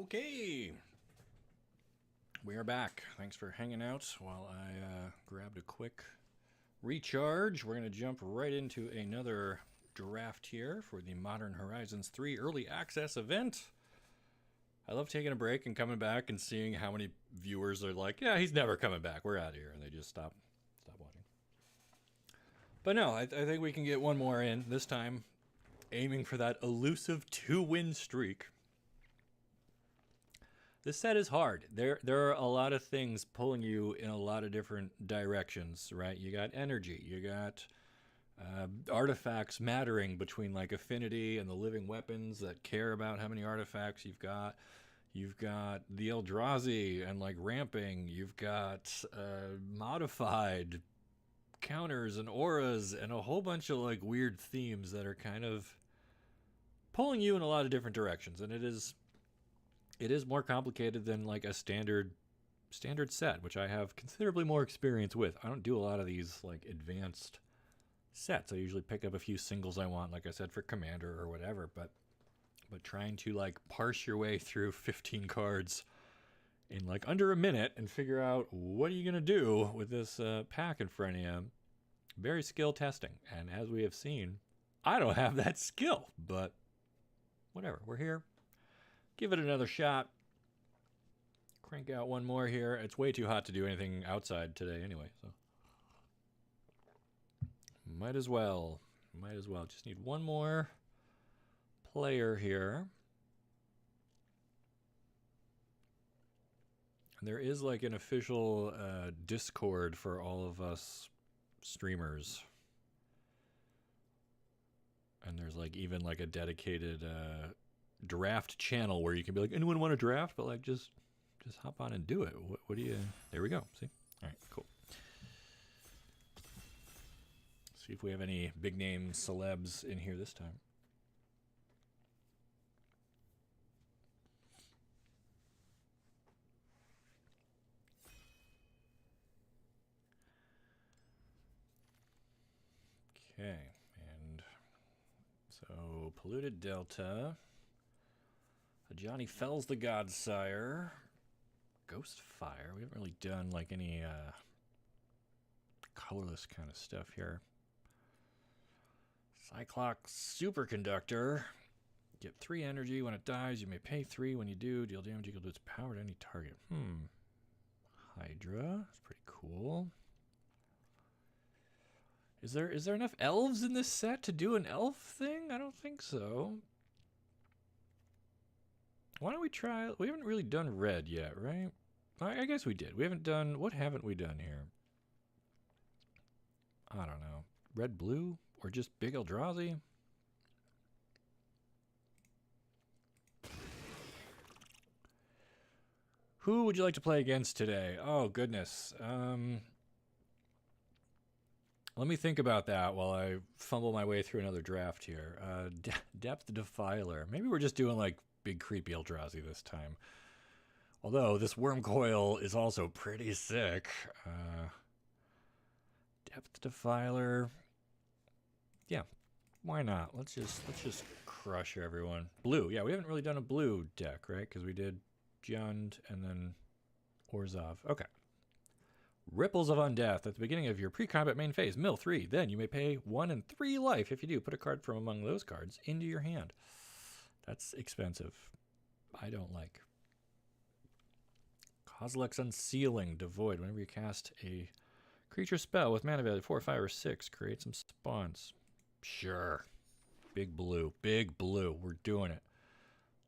Okay. We are back. Thanks for hanging out while I grabbed a quick recharge. We're going to jump right into another draft here for the Modern Horizions 3 Early Access event. I love taking a break and coming back and seeing how many viewers are like, yeah, he's never coming back. We're out of here. And they just stop watching. But no, I think we can get one more in this time, aiming for that elusive 2-win streak. This set is hard. There are a lot of things pulling you in a lot of different directions, right? You got energy. You got artifacts mattering between like affinity and the living weapons that care about how many artifacts you've got. You've got the Eldrazi and like ramping. You've got modified counters and auras and a whole bunch of like weird themes that are kind of pulling you in a lot of different directions. And it is more complicated than like a standard set, which I have considerably more experience with. I don't do a lot of these like advanced sets. I usually pick up a few singles I want, like I said, for Commander or whatever, but trying to like parse your way through 15 cards in like under a minute and figure out what are you going to do with this pack in front of you, very skill testing. And as we have seen, I don't have that skill, but whatever, we're here. Give it another shot. Crank out one more here. It's way too hot to do anything outside today anyway, so might as well. Just need one more player here. There is like an official Discord for all of us streamers. And there's like even like a dedicated draft channel where you can be like, anyone want to draft? But like just hop on and do it. What do you... There we go. See? All right, cool. See if we have any big name celebs in here this time. Okay, and so Polluted Delta, a Johnny Fells the Godsire, Ghost Fire. We haven't really done like any colorless kind of stuff here. Cyclox Superconductor. Get 3 energy. When it dies, you may pay 3. When you do, deal damage equal to its power to any target. Hydra. That's pretty cool. Is there enough elves in this set to do an elf thing? I don't think so. Why don't we try... We haven't really done red yet, right? I guess we did. We haven't done... What haven't we done here? I don't know. Red, blue? Or just big Eldrazi? Who would you like to play against today? Oh, goodness. Let me think about that while I fumble my way through another draft here. Depth Defiler. Maybe we're just doing like big creepy Eldrazi this time. Although this Worm Coil is also pretty sick. Depth Defiler. Yeah, why not? Let's just crush everyone. Blue. Yeah, we haven't really done a blue deck, right? Because we did Jund and then Orzhov. Okay. Ripples of Undeath. At the beginning of your pre-combat main phase, mill 3. Then you may pay 1 and 3 life. If you do, put a card from among those cards into your hand. That's expensive. I don't like. Kozilek's Unsealing. Devoid. Whenever you cast a creature spell with mana value 4, 5, or 6, create some spawns. Sure. Big blue. Big blue. We're doing it.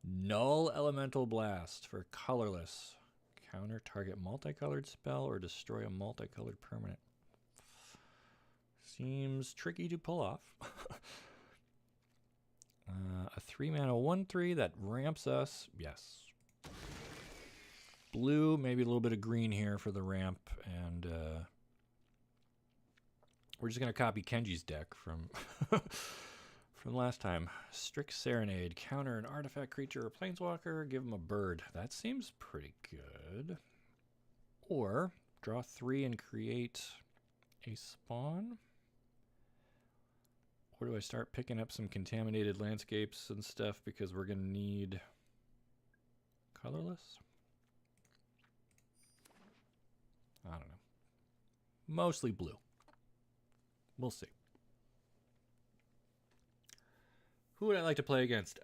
Null Elemental Blast for colorless. Counter target multicolored spell or destroy a multicolored permanent. Seems tricky to pull off. A 3-mana 1/3 that ramps us. Yes. Blue, maybe a little bit of green here for the ramp. And we're just going to copy Kenji's deck from from last time. Strict Serenade. Counter an artifact creature or planeswalker. Give them a bird. That seems pretty good. Or draw 3 and create a spawn. Or do I start picking up some contaminated landscapes and stuff because we're going to need Colorless? I don't know. Mostly blue. We'll see. Who would I like to play against?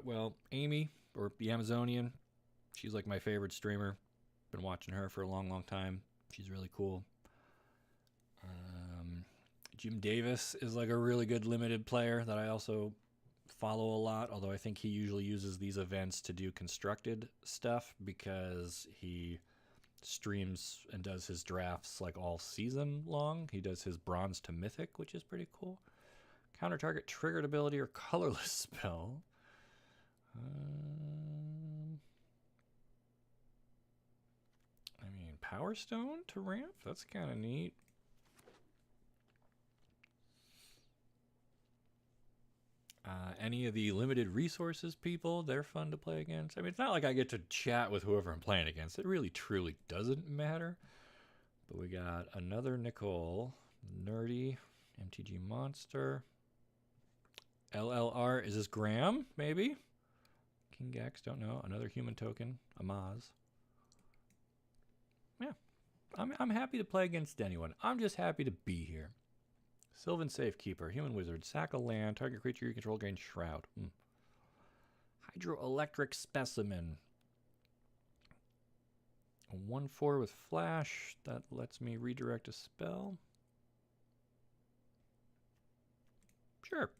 Well, Amy, or the Amazonian. She's like my favorite streamer. Been watching her for a long, long time. She's really cool. Jim Davis is like a really good limited player that I also follow a lot, although I think he usually uses these events to do constructed stuff because he streams and does his drafts like all season long. He does his bronze to mythic, which is pretty cool. Counter target triggered ability or colorless spell. I mean, Power Stone to ramp? That's kind of neat. Any of the limited resources people, they're fun to play against. I mean, it's not like I get to chat with whoever I'm playing against. It really, truly doesn't matter. But we got another Nicole, Nerdy, MTG Monster, LLR. Is this Graham? Maybe? King Gax, don't know. Another human token, Amaz. Yeah, I'm happy to play against anyone. I'm just happy to be here. Sylvan Safekeeper, Human Wizard, sack a land, target creature you control gains Shroud. Hydroelectric Specimen. A 1/4 with Flash, that lets me redirect a spell. Sure.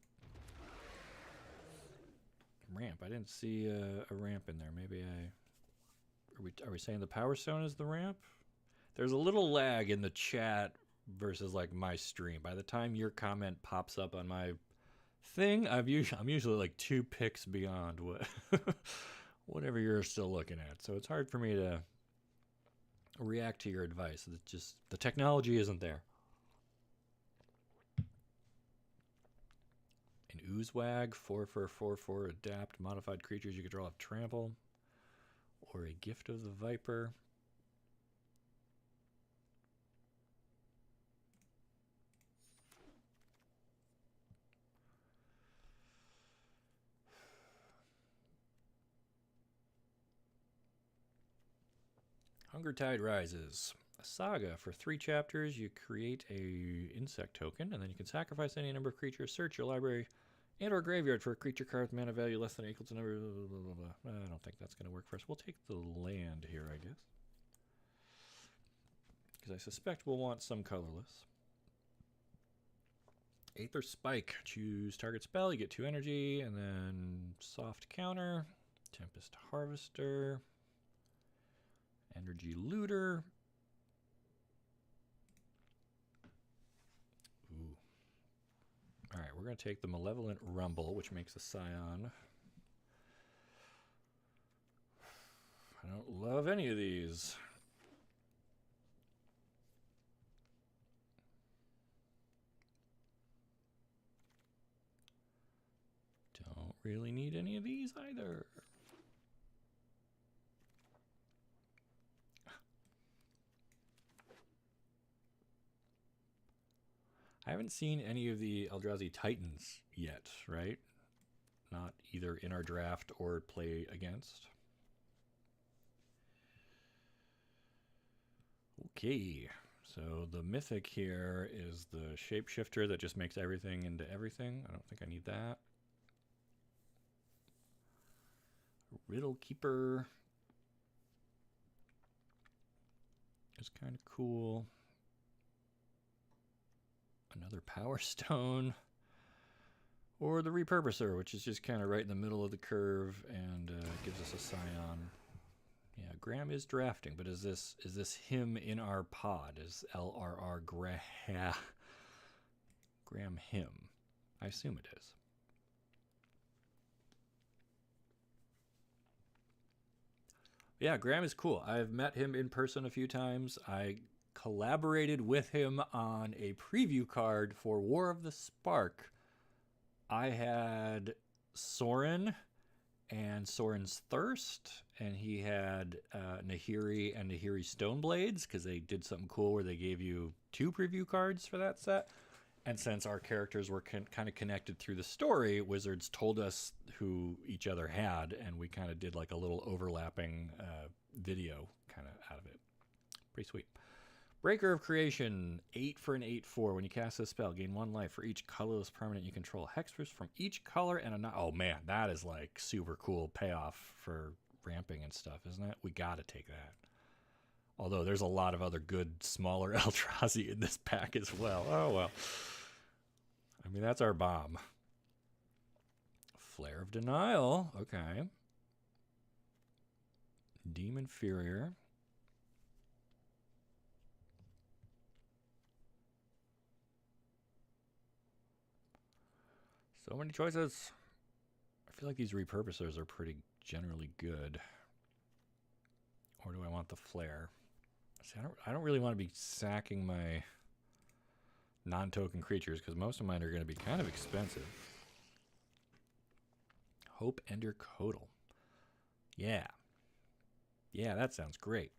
Ramp, I didn't see a ramp in there. Maybe are we saying the Power Stone is the ramp? There's a little lag in the chat versus like my stream. By the time your comment pops up on my thing, I'm usually like 2 picks beyond what whatever you're still looking at. So it's hard for me to react to your advice. It's just the technology isn't there. An Oozewag, 4/4/4/4 adapt modified creatures you control have trample, or a Gift of the Viper. Hunger Tide Rises. A saga. For 3 chapters, you create a insect token, and then you can sacrifice any number of creatures, search your library and or graveyard for a creature card with mana value less than or equal to number. Blah, blah, blah, blah. I don't think that's going to work for us. We'll take the land here, I guess. Because I suspect we'll want some colorless. Aether Spike. Choose target spell. You get 2 energy, and then soft counter. Tempest Harvester. Energy Looter. Ooh. Alright, we're going to take the Malevolent Rumble, which makes a Scion. I don't love any of these. Don't really need any of these either. I haven't seen any of the Eldrazi Titans yet, right? Not either in our draft or play against. Okay, so the mythic here is the shapeshifter that just makes everything into everything. I don't think I need that. Riddle Keeper is kind of cool. Another Power Stone, or the Repurposer, which is just kind of right in the middle of the curve and gives us a Scion. Yeah, Graham is drafting, but is this him in our pod? Is LRR Graham him? I assume it is. Yeah, Graham is cool. I've met him in person a few times. I collaborated with him on a preview card for War of the Spark. I had Sorin and Sorin's Thirst, and he had Nahiri and Nahiri Stoneblades, because they did something cool where they gave you 2 preview cards for that set. And since our characters were kind of connected through the story, Wizards told us who each other had, and we kind of did like a little overlapping video kind of out of it. Pretty sweet. Breaker of Creation, 8 for an 8/4. When you cast this spell, gain 1 life for each colorless permanent you control. Hexproof from each color and a... Oh man, that is like super cool payoff for ramping and stuff, isn't it? We got to take that. Although there's a lot of other good, smaller Eldrazi in this pack as well. Oh well. I mean, that's our bomb. Flare of Denial. Okay. Demon Inferior. So many choices. I feel like these repurposers are pretty generally good. Or do I want the flare? See, I don't really want to be sacking my non-token creatures because most of mine are going to be kind of expensive. Hope Ender Codal. Yeah. Yeah, that sounds great.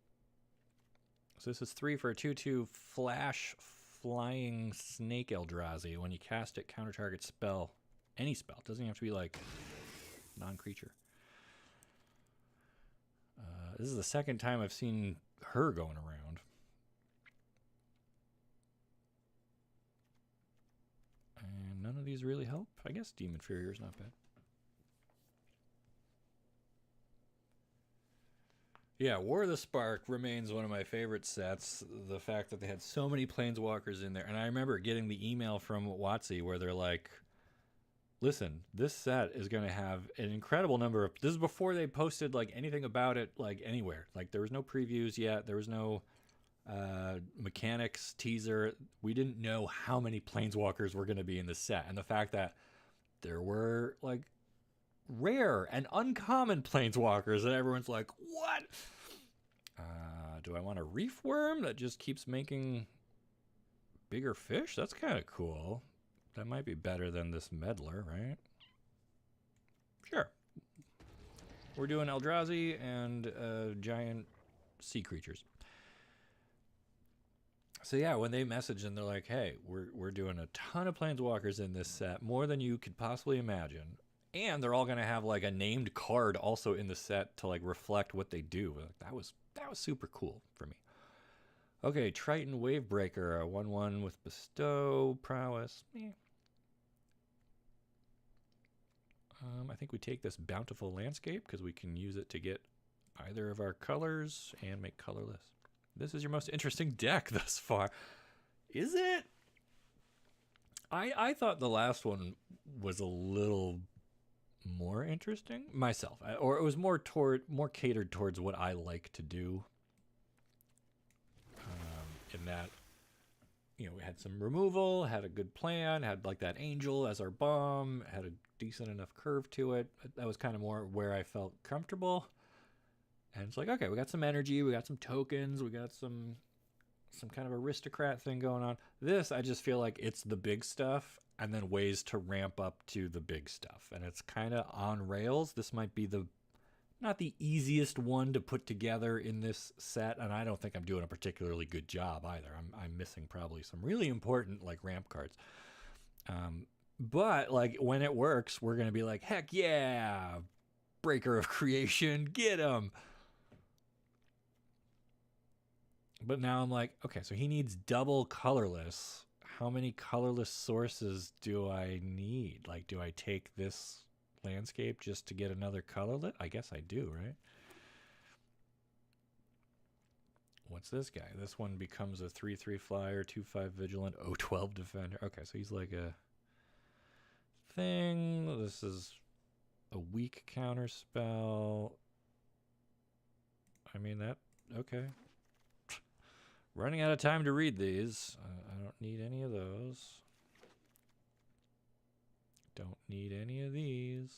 So this is 3 for a 2/2 flash flying snake Eldrazi. When you cast it, counter target spell. Any spell. It doesn't have to be like non-creature. This is the second time I've seen her going around. And none of these really help. I guess Demon Inferior is not bad. Yeah, War of the Spark remains one of my favorite sets. The fact that they had so many Planeswalkers in there. And I remember getting the email from WotC where they're like, listen, this set is going to have an incredible number of... This is before they posted like anything about it like anywhere. Like there was no previews yet. There was no mechanics teaser. We didn't know how many Planeswalkers were going to be in the set. And the fact that there were like rare and uncommon Planeswalkers and everyone's like, what? Do I want a Reef Worm that just keeps making bigger fish? That's kind of cool. That might be better than this Meddler, right? Sure. We're doing Eldrazi and giant sea creatures. So yeah, when they message and they're like, hey, we're doing a ton of Planeswalkers in this set, more than you could possibly imagine. And they're all going to have like a named card also in the set to like reflect what they do. Like, that was super cool for me. Okay, Triton Wavebreaker, a 1/1 with Bestow, Prowess. I think we take this Bountiful Landscape because we can use it to get either of our colors and make colorless. This is your most interesting deck thus far. Is it? I thought the last one was a little more interesting myself, or it was more catered towards what I like to do. In that, you know, we had some removal, had a good plan, had like that angel as our bomb, had a decent enough curve to it. That was kind of more where I felt comfortable. And it's like, okay, we got some energy, we got some tokens, we got some kind of aristocrat thing going on. This, I just feel like it's the big stuff and then ways to ramp up to the big stuff. And it's kind of on rails. This might be not the easiest one to put together in this set, and I don't think I'm doing a particularly good job either. I'm missing probably some really important like ramp cards. But like when it works, we're gonna be like, heck yeah, Breaker of Creation, get him. But now I'm like, okay, so he needs double colorless. How many colorless sources do I need? Like, do I take this landscape just to get another colorless? I guess I do, right? What's this guy? This one becomes a 3/3 flyer, 2/5 vigilant, 0/12 defender. Okay, so he's like a thing. This is a weak counter spell. I mean, that, okay. Running out of time to read these. I don't need any of those. Don't need any of these.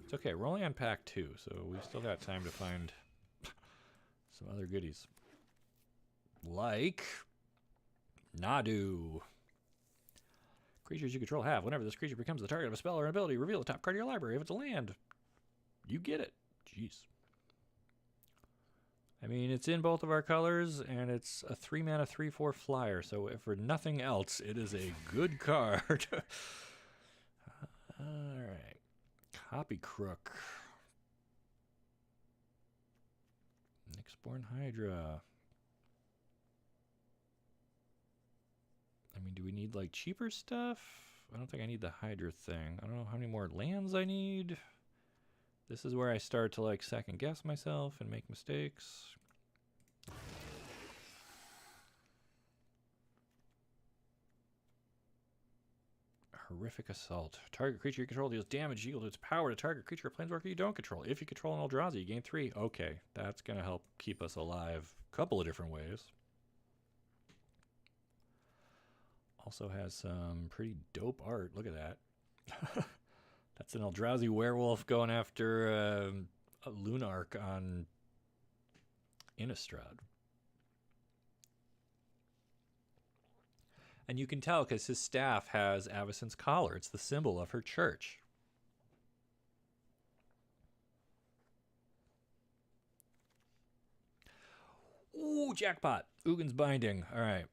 It's okay. We're only on pack 2, so we've still got time to find some other goodies. Like Nadu. Creatures you control have. Whenever this creature becomes the target of a spell or an ability, reveal the top card of your library. If it's a land, you get it. Jeez. I mean, it's in both of our colors, and it's a 3-mana 3/4 flyer, so if for nothing else, it is a good card. Alright. Copy Crook. Nyxborn Hydra. I mean, do we need, like, cheaper stuff? I don't think I need the Hydra thing. I don't know how many more lands I need. This is where I start to, like, second guess myself and make mistakes. Horrific Assault. Target creature you control deals damage equal to its power to target creature or planeswalker you don't control. If you control an Eldrazi, you gain 3. Okay, that's going to help keep us alive a couple of different ways. Also has some pretty dope art. Look at that. That's an Eldrazi werewolf going after a Lunark on Innistrad. And you can tell because his staff has Avacyn's collar. It's the symbol of her church. Ooh, jackpot. Ugin's Binding. All right.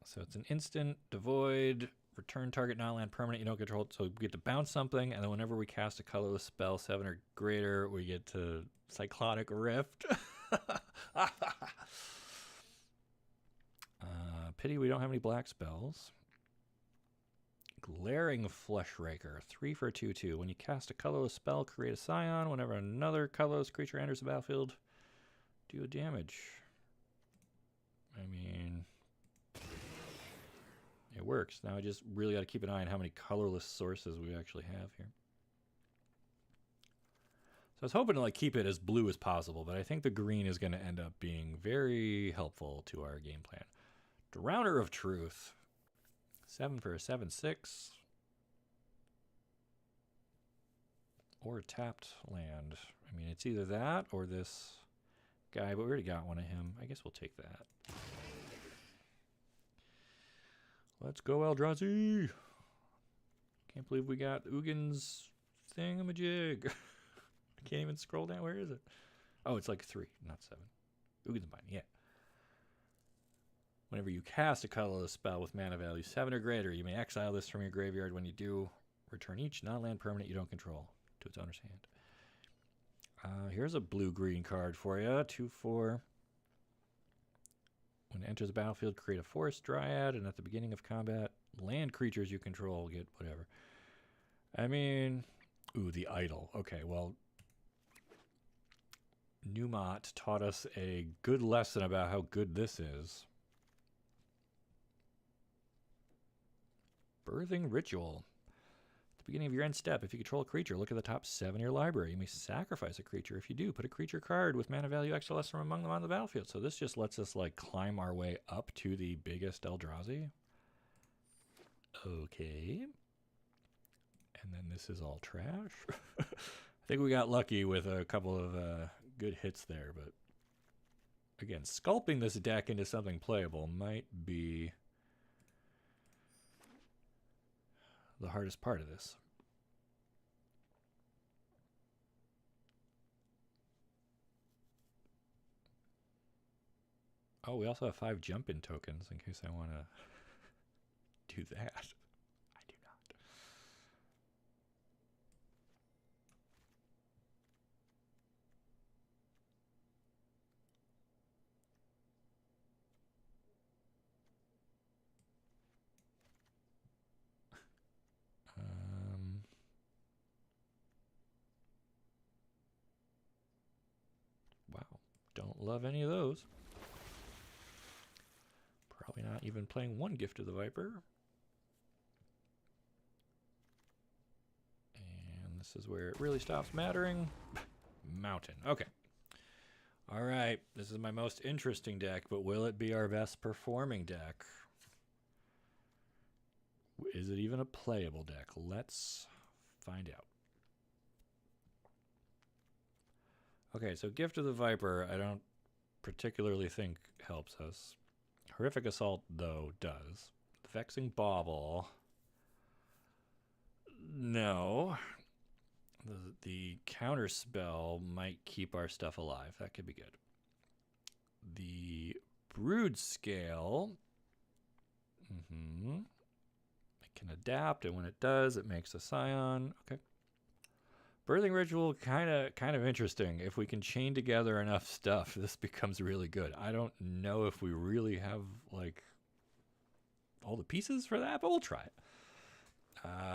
So it's an instant, devoid, return target non-land permanent you don't control. So we get to bounce something, and then whenever we cast a colorless spell 7 or greater, we get to Cyclonic Rift. Pity we don't have any black spells. Glaring Fleshraker, 3 for a 2/2. When you cast a colorless spell, create a Scion. Whenever another colorless creature enters the battlefield, do a damage. I mean, it works. Now I just really got to keep an eye on how many colorless sources we actually have here. So I was hoping to like keep it as blue as possible, but I think the green is going to end up being very helpful to our game plan. Drowner of Truth. 7 for a 7/6. Or a tapped land. I mean, it's either that or this guy, but we already got one of him. I guess we'll take that. Let's go, Eldrazi! Can't believe we got Ugin's thingamajig. I can't even scroll down. Where is it? Oh, it's like 3, not 7. Ugin's Binding, yeah. Whenever you cast a colorless spell with mana value 7 or greater, you may exile this from your graveyard. When you do, return each non-land permanent you don't control to its owner's hand. Here's a blue-green card for you. 2/4. When it enters the battlefield, create a Forest Dryad, and at the beginning of combat, land creatures you control get whatever. I mean, ooh, the Idol. Okay, well, Newmont taught us a good lesson about how good this is. Birthing Ritual. At the beginning of your end step, if you control a creature, look at the top 7 of your library. You may sacrifice a creature. If you do, put a creature card with mana value extra less from among them on the battlefield. So this just lets us like climb our way up to the biggest Eldrazi. Okay. And then this is all trash. I think we got lucky with a couple of good hits there, but again, sculpting this deck into something playable might be the hardest part of this. Oh, we also have 5 jump-in tokens in case I want to do that. I do not. Wow, don't love any of those. Probably not even playing one Gift of the Viper. And this is where it really stops mattering. Mountain. Okay. All right. This is my most interesting deck, but will it be our best performing deck? Is it even a playable deck? Let's find out. Okay, so Gift of the Viper, I don't particularly think helps us. Horrific Assault, though, does. Vexing Bauble. No. The counter spell might keep our stuff alive. That could be good. the brood scale. It can adapt, and when it does, it makes a scion. Okay. Birthing ritual, kind of interesting. If we can chain together enough stuff, this becomes really good. I don't know if we really have like all the pieces for that, but we'll try it.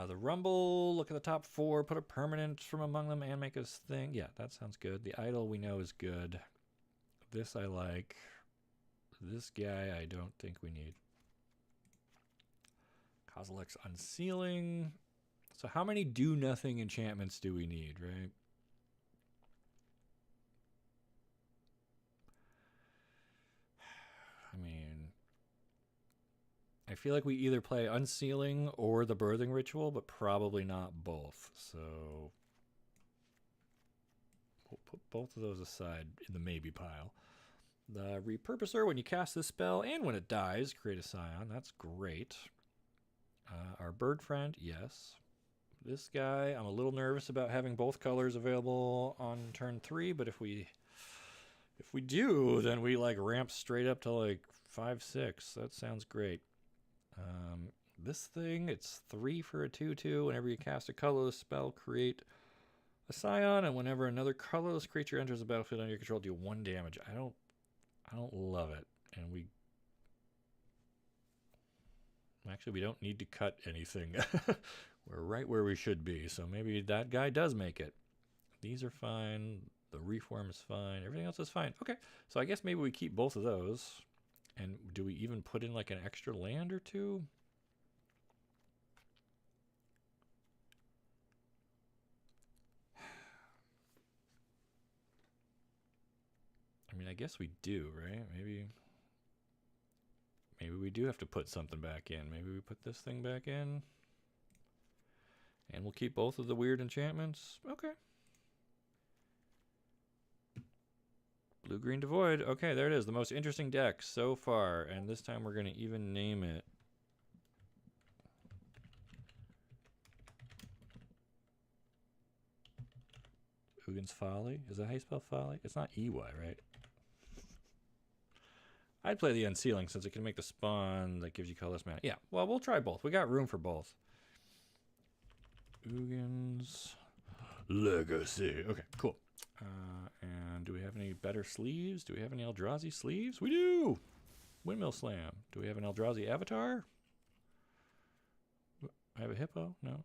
The rumble, look at the top 4, put a permanent from among them and make us thing. Yeah, that sounds good. The idol we know is good. This I like. This guy I don't think we need. Kozilek's unsealing. So how many do-nothing enchantments do we need, right? I mean, I feel like we either play Unsealing or the Birthing Ritual, but probably not both. So we'll put both of those aside in the maybe pile. The Repurposer, when you cast this spell and when it dies, create a scion. That's great. Our bird friend, yes. This guy, I'm a little nervous about having both colors available on turn 3, but if we do, then we like ramp straight up to like 5-6. That sounds great. This thing, it's 3 for a 2/2. Whenever you cast a colorless spell, create a scion, and whenever another colorless creature enters the battlefield under your control, deal 1 damage. I don't love it, and we don't need to cut anything. We're right where we should be, so maybe that guy does make it. These are fine. The reform is fine. Everything else is fine. Okay, so I guess maybe we keep both of those. And do we even put in like an extra land or 2? I mean, I guess we do, right? Maybe we do have to put something back in. Maybe we put this thing back in. And we'll keep both of the weird enchantments. Okay. Blue-green devoid. Okay, there it is. The most interesting deck so far. And this time we're going to even name it. Ugin's Folly? Is that how you spell Folly? It's not EY, right? I'd play the Unsealing since it can make the spawn that gives you colorless mana. Yeah, well, we'll try both. We got room for both. Ugin's Legacy. Okay, cool. And do we have any better sleeves? Do we have any Eldrazi sleeves? We do! Windmill Slam. Do we have an Eldrazi avatar? I have a hippo? No.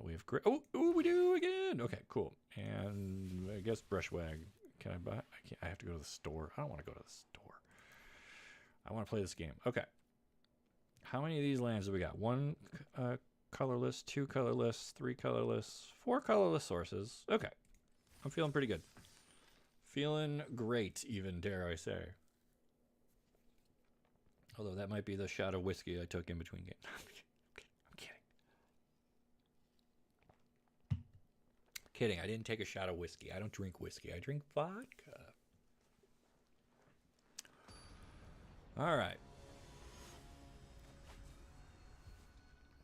We have great. Oh, we do again. Okay, cool. And I guess Brushwag. Can I buy? I can't. I have to go to the store. I don't want to go to the store. I want to play this game. Okay. How many of these lands do we got? 1 colorless, 2 colorless, 3 colorless, 4 colorless sources. Okay. I'm feeling pretty good. Feeling great, even, dare I say. Although that might be the shot of whiskey I took in between games. I'm kidding. I didn't take a shot of whiskey. I don't drink whiskey. I drink vodka. All right.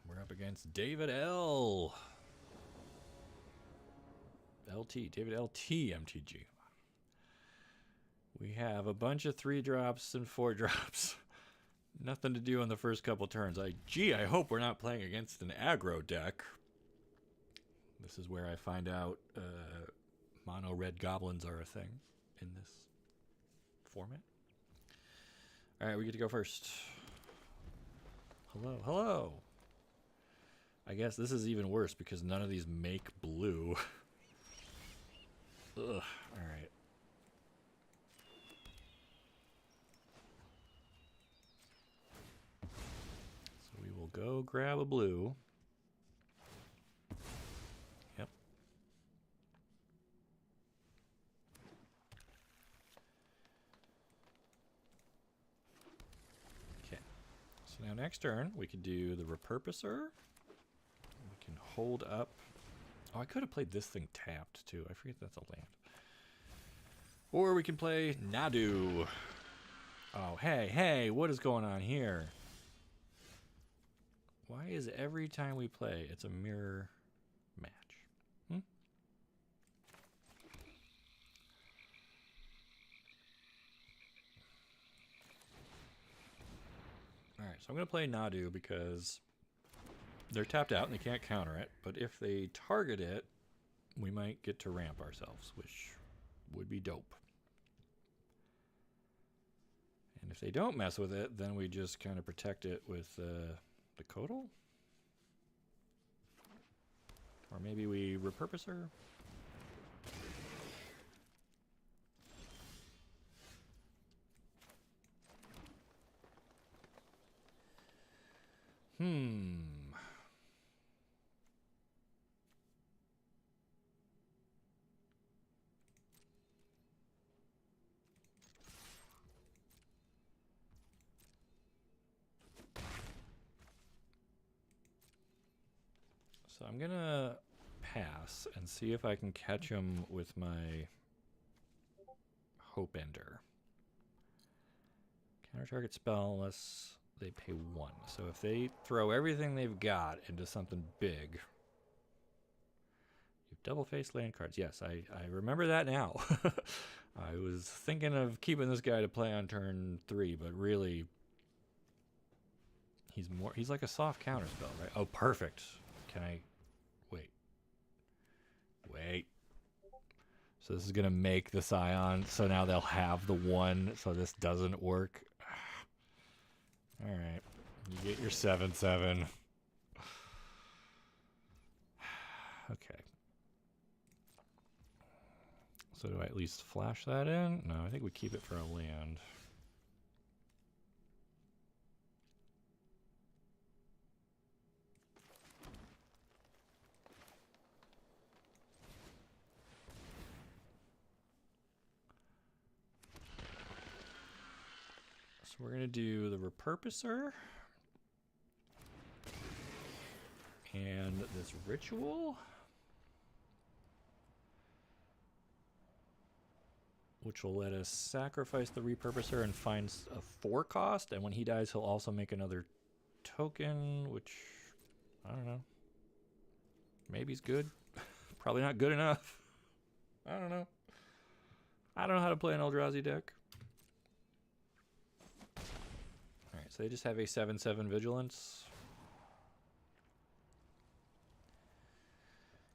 We're up against David L. LT. David LT MTG. We have a bunch of 3-drops and 4-drops. Nothing to do on the first couple turns. I hope we're not playing against an aggro deck. This is where I find out mono red goblins are a thing in this format. All right, we get to go first. Hello. I guess this is even worse because none of these make blue. Ugh, all right. So we will go grab a blue. Yep. Okay. So now next turn, we can do the Repurposer. We can hold up. Oh, I could have played this thing tapped, too. I forget that's a land. Or we can play Nadu. Oh, hey, what is going on here? Why is every time we play, it's a mirror match? Alright, so I'm going to play Nadu because they're tapped out and they can't counter it. But if they target it, we might get to ramp ourselves, which would be dope. And if they don't mess with it, then we just kind of protect it with the Kodal? Or maybe we repurpose her? So I'm gonna pass and see if I can catch him with my Hope Ender. Counter target spell unless they pay 1. So if they throw everything they've got into something big, you've double-faced land cards. Yes, I remember that now. I was thinking of keeping this guy to play on turn 3, but really, he's like a soft counter spell, right? Oh, perfect. Can I wait? So this is gonna make the Scion, so now they'll have the 1, so this doesn't work. Alright. You get your 7/7. Okay. So do I at least flash that in? No, I think we keep it for a land. So we're going to do the repurposer. And this ritual. Which will let us sacrifice the repurposer and find a 4 cost. And when he dies, he'll also make another token, which, I don't know. Maybe he's good. Probably not good enough. I don't know. I don't know how to play an Eldrazi deck. Alright, so they just have a 7/7 Vigilance.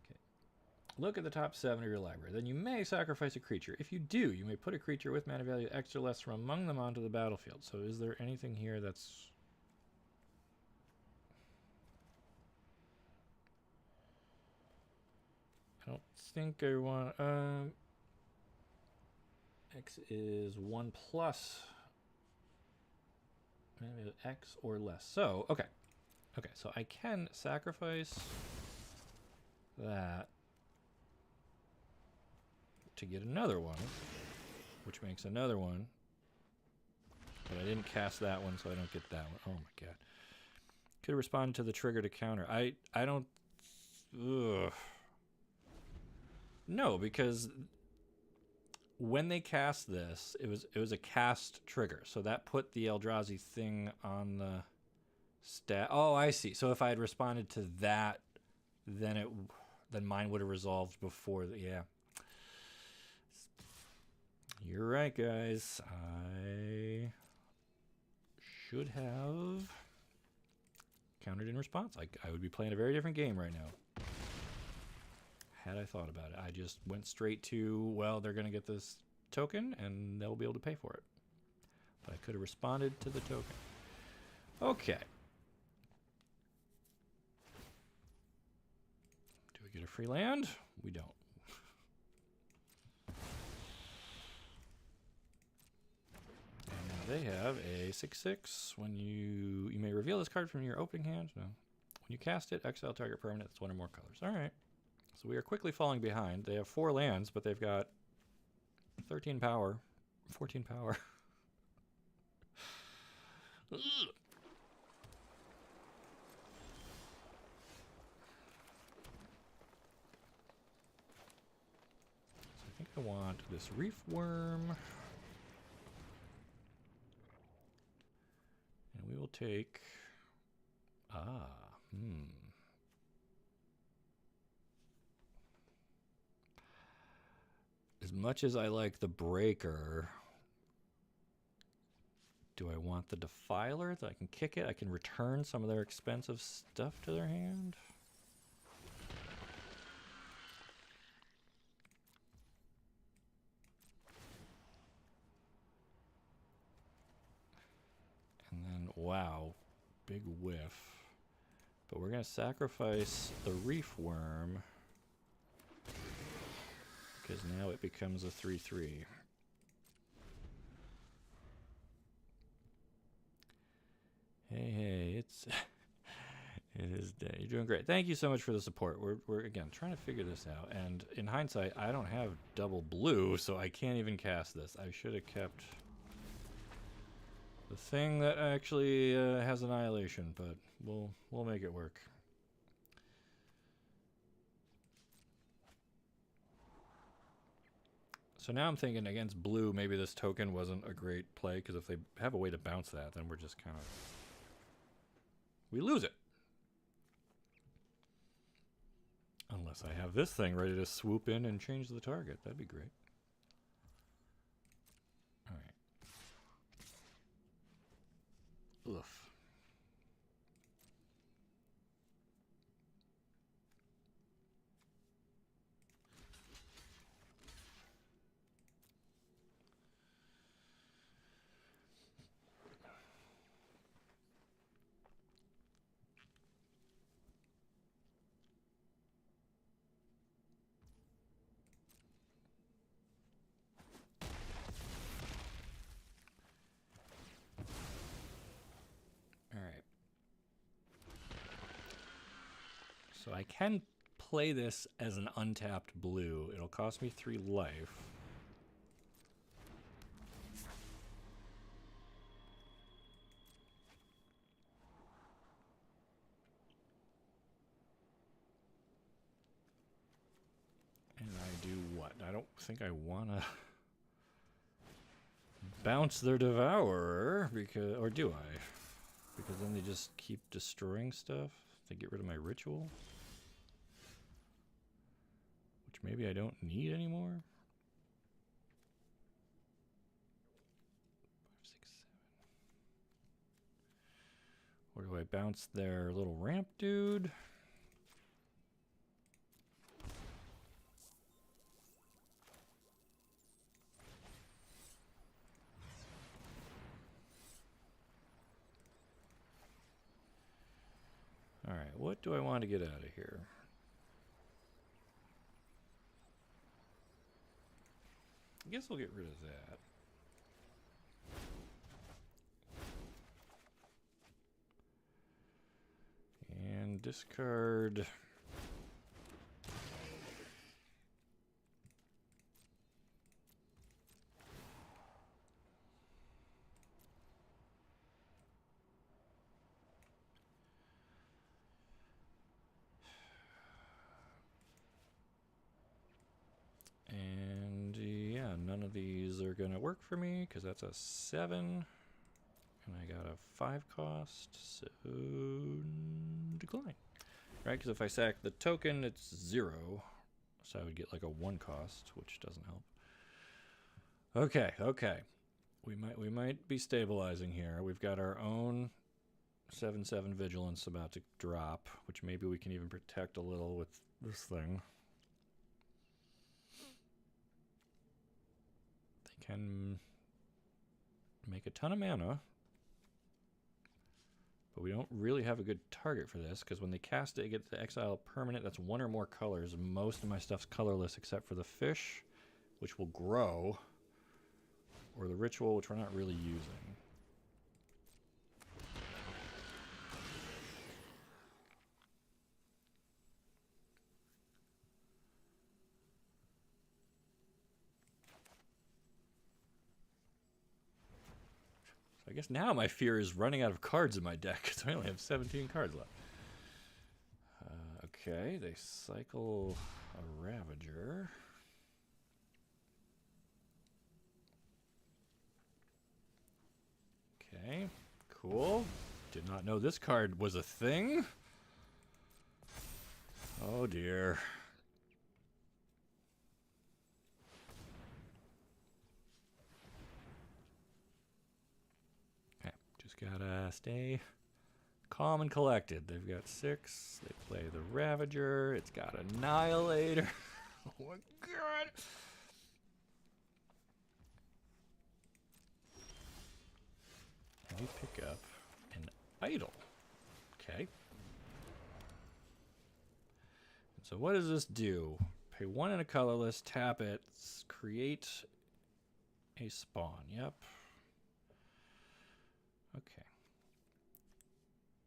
Okay. Look at the top 7 of your library. Then you may sacrifice a creature. If you do, you may put a creature with mana value X or less from among them onto the battlefield. So is there anything here that's... I don't think I want... X is 1 plus... X or less. So, okay. Okay, so I can sacrifice that to get another one, which makes another one. But I didn't cast that one, so I don't get that one. Oh my god. Could respond to the trigger to counter. I don't... Ugh. No, because when they cast this, it was a cast trigger, so that put the Eldrazi thing on the stat. Oh, I see. So if I had responded to that, then mine would have resolved before the... Yeah. You're right, guys. I should have countered in response. I would be playing a very different game right now had I thought about it. I just went straight to, well, they're going to get this token and they'll be able to pay for it. But I could have responded to the token. Okay. Do we get a free land? We don't. And now they have a 6/6. When you may reveal this card from your opening hand. No. When you cast it, exile target permanent. That's 1 or more colors. All right. So we are quickly falling behind. They have 4 lands, but they've got 13 power, 14 power. So I think I want this Reef Worm. And we will take... As much as I like the Breaker, Do I want the Defiler that I can kick it? I can return some of their expensive stuff to their hand. And then, wow, big whiff. But we're going to sacrifice the Reef Worm because now it becomes a 3/3. Hey, it's it is day. You're doing great. Thank you so much for the support. We're again trying to figure this out. And in hindsight, I don't have double blue, so I can't even cast this. I should have kept the thing that actually has Annihilation, but we'll make it work. So now I'm thinking against blue, maybe this token wasn't a great play, because if they have a way to bounce that, then we're just kind of... we lose it. Unless I have this thing ready to swoop in and change the target. That'd be great. Alright. Oof. So I can play this as an untapped blue. It'll cost me 3 life. And I do what? I don't think I want to bounce their Devourer, because, or do I? Because then they just keep destroying stuff. They get rid of my ritual. Maybe I don't need anymore. 5, 6, 7. Or do I bounce their little ramp dude? All right, what do I want to get out of here? I guess we'll get rid of that. And discard. And yeah, none of these are gonna work for me because that's a 7. And I got a 5 cost, so decline. Right, because if I sack the token, it's 0. So I would get like a 1 cost, which doesn't help. Okay, okay. We might be stabilizing here. We've got our own 7/7 vigilance about to drop, which maybe we can even protect a little with this thing. They can make a ton of mana, but we don't really have a good target for this, because when they cast it, it gets to exile a permanent that's 1 or more colors. Most of my stuff's colorless except for the fish, which will grow, or the ritual, which we're not really using. So I guess now my fear is running out of cards in my deck, so I only have 17 cards left. Okay, they cycle a Ravager. Okay, cool. Did not know this card was a thing. Oh dear. Gotta stay calm and collected. They've got 6. They play the Ravager. It's got Annihilator. Oh my god. And you pick up an idol. Okay. So what does this do? Pay 1 and a colorless, tap it, create a spawn. Yep. Okay.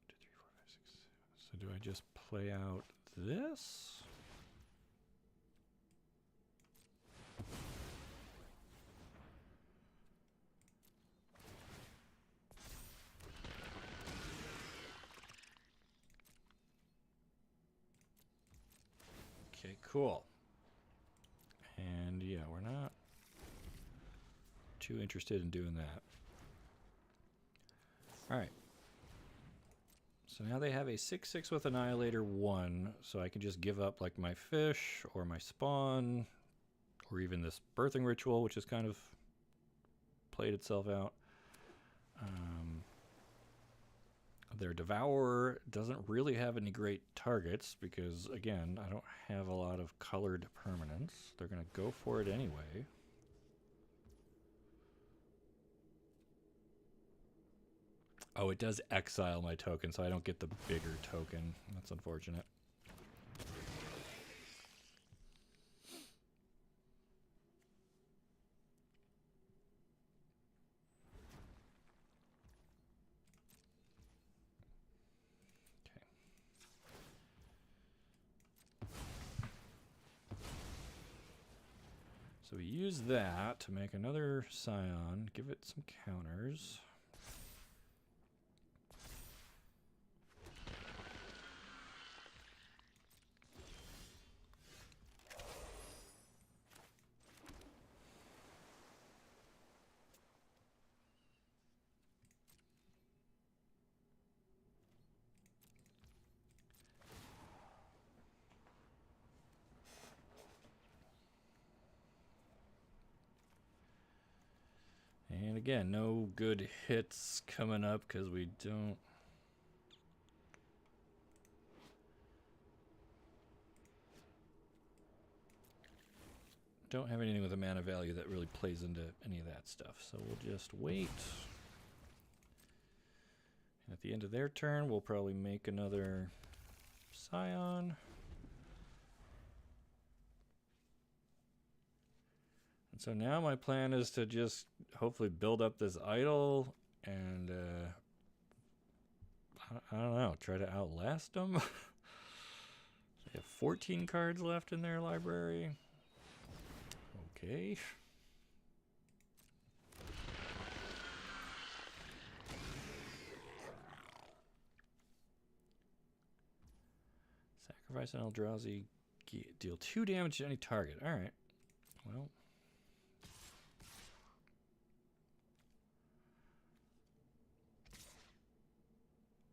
2, 3, 4, 5, 6, 7. So do I just play out this? Okay, cool. And yeah, we're not too interested in doing that. Alright. So now they have a 6/6 with Annihilator 1, so I can just give up like my fish or my spawn, or even this birthing ritual, which has kind of played itself out. Their Devourer doesn't really have any great targets because, again, I don't have a lot of colored permanents. They're going to go for it anyway. Oh, it does exile my token, so I don't get the bigger token. That's unfortunate. So we use that to make another Scion, give it some counters. And again, no good hits coming up because we don't have anything with a mana value that really plays into any of that stuff. So we'll just wait. And at the end of their turn, we'll probably make another Scion. And so now my plan is to just hopefully build up this idol and I don't know, try to outlast them. They have 14 cards left in their library. Okay. Sacrifice an Eldrazi, deal 2 damage to any target. All right. Well.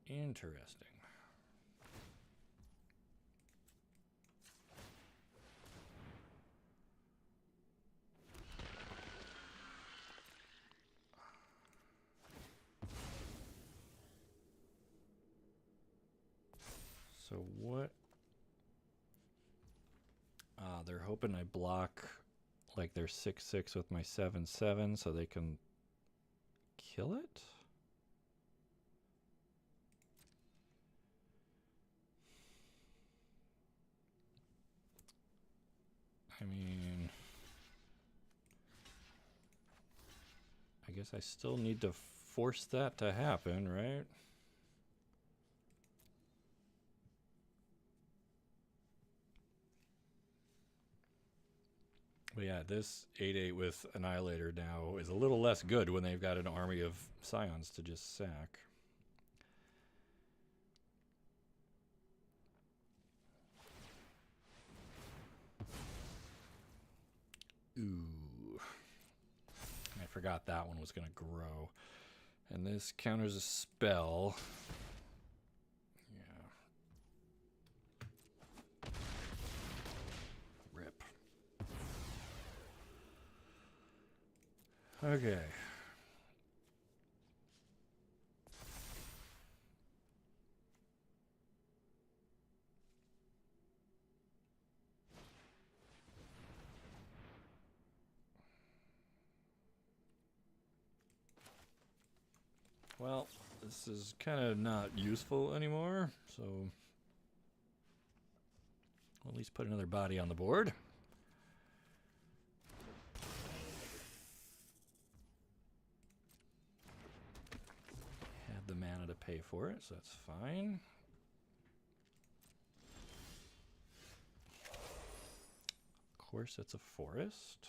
Interesting. So what? They're hoping I block like their 6/6 with my 7/7 so they can kill it? I mean, I guess I still need to force that to happen, right? But yeah, this 8/8 with Annihilator now is a little less good when they've got an army of Scions to just sack. Ooh. I forgot that one was going to grow. And this counters a spell. Yeah. Rip. Okay. Well, this is kind of not useful anymore, so we'll at least put another body on the board. Had the mana to pay for it, so that's fine. Of course, it's a forest.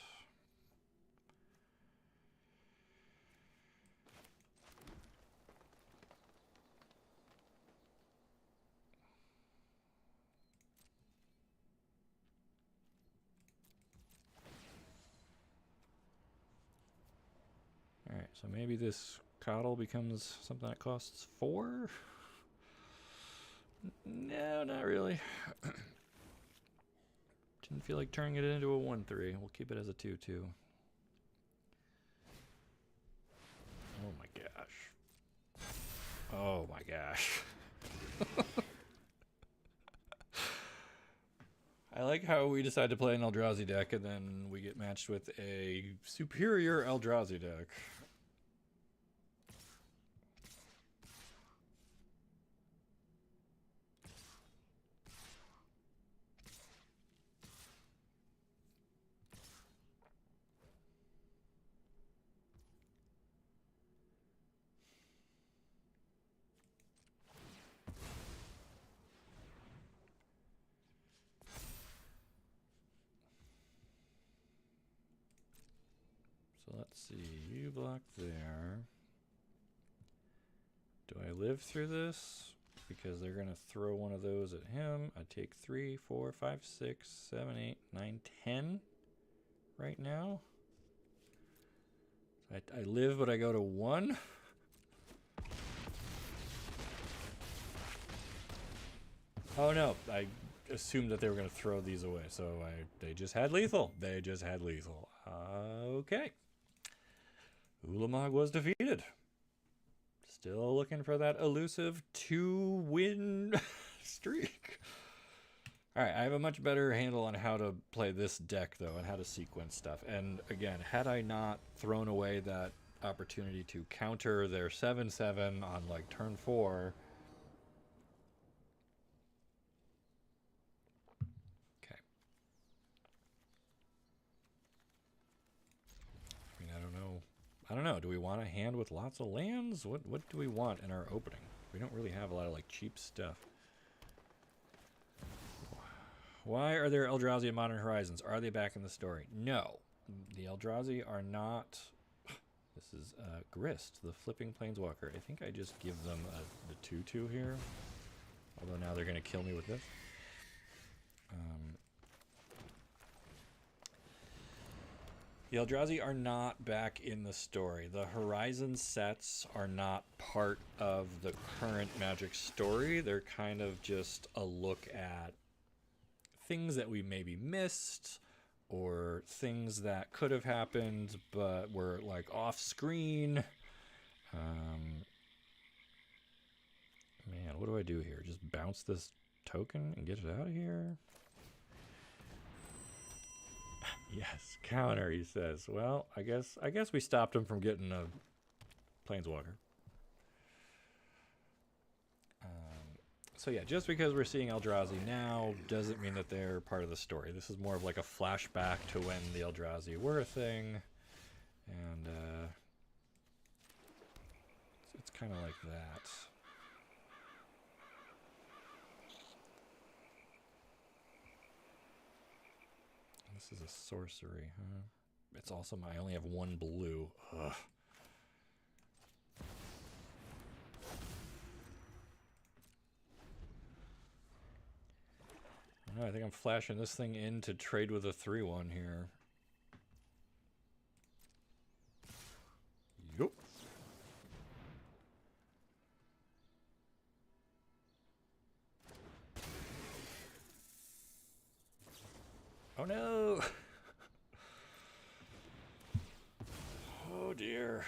Alright, so maybe this coddle becomes something that costs 4? No, not really. Didn't feel like turning it into a 1-3. We'll keep it as a 2-2. Oh my gosh. Oh my gosh. I like how we decide to play an Eldrazi deck and then we get matched with a superior Eldrazi deck. So let's see, you block there. Do I live through this? Because they're going to throw one of those at him. I take 3, 4, 5, 6, 7, 8, 9, 10 right now. I live, but I go to 1. Oh no, I assumed that they were going to throw these away, so they just had lethal. They just had lethal. Okay. Ulamog was defeated. Still looking for that elusive 2-win streak. Alright, I have a much better handle on how to play this deck, though, and how to sequence stuff. And again, had I not thrown away that opportunity to counter their 7/7 on, like, turn 4... Okay. I mean, I don't know. Do we want a hand with lots of lands? What do we want in our opening? We don't really have a lot of, like, cheap stuff. Why are there Eldrazi in Modern Horizons? Are they back in the story? No. The Eldrazi are not... This is Grist, the Flipping Planeswalker. I think I just give them the 2/2 here. Although now they're going to kill me with this. The Eldrazi are not back in the story. The Horizon sets are not part of the current Magic story. They're kind of just a look at things that we maybe missed, or things that could have happened but were like off screen. Man, what do I do here? Just bounce this token and get it out of here? Yes, counter, he says. Well, I guess we stopped him from getting a Planeswalker. So yeah, just because we're seeing Eldrazi now doesn't mean that they're part of the story. This is more of like a flashback to when the Eldrazi were a thing. And it's kind of like that. This is a sorcery, huh? It's also I only have 1 blue. Ugh. I think I'm flashing this thing in to trade with a 3/1 here. Yup. Oh no! Oh dear.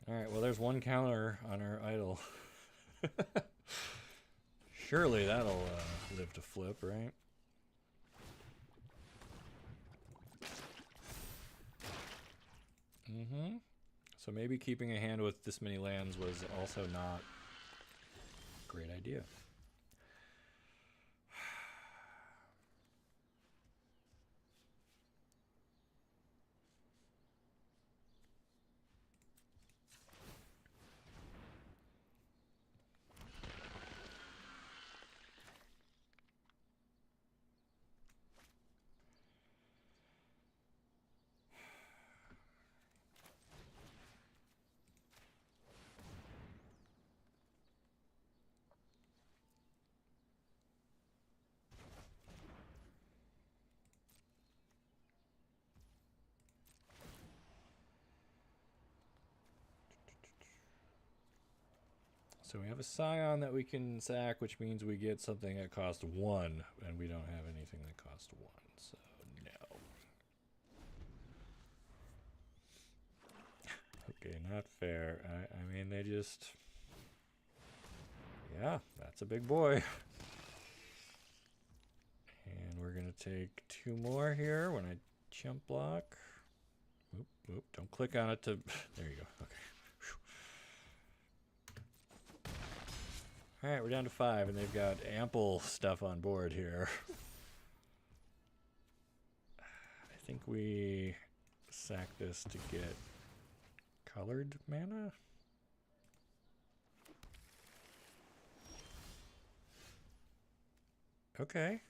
Alright, well there's 1 counter on our idol. Surely that'll live to flip, right? Mm-hmm. So maybe keeping a hand with this many lands was also not a great idea. So we have a Scion that we can sack, which means we get something that costs 1, and we don't have anything that costs 1, so no. Okay, not fair. I mean, they just... Yeah, that's a big boy. And we're going to take 2 more here when I jump block. Oop, oop, don't click on it to... There you go, okay. Alright, we're down to 5, and they've got ample stuff on board here. I think we sack this to get colored mana? Okay.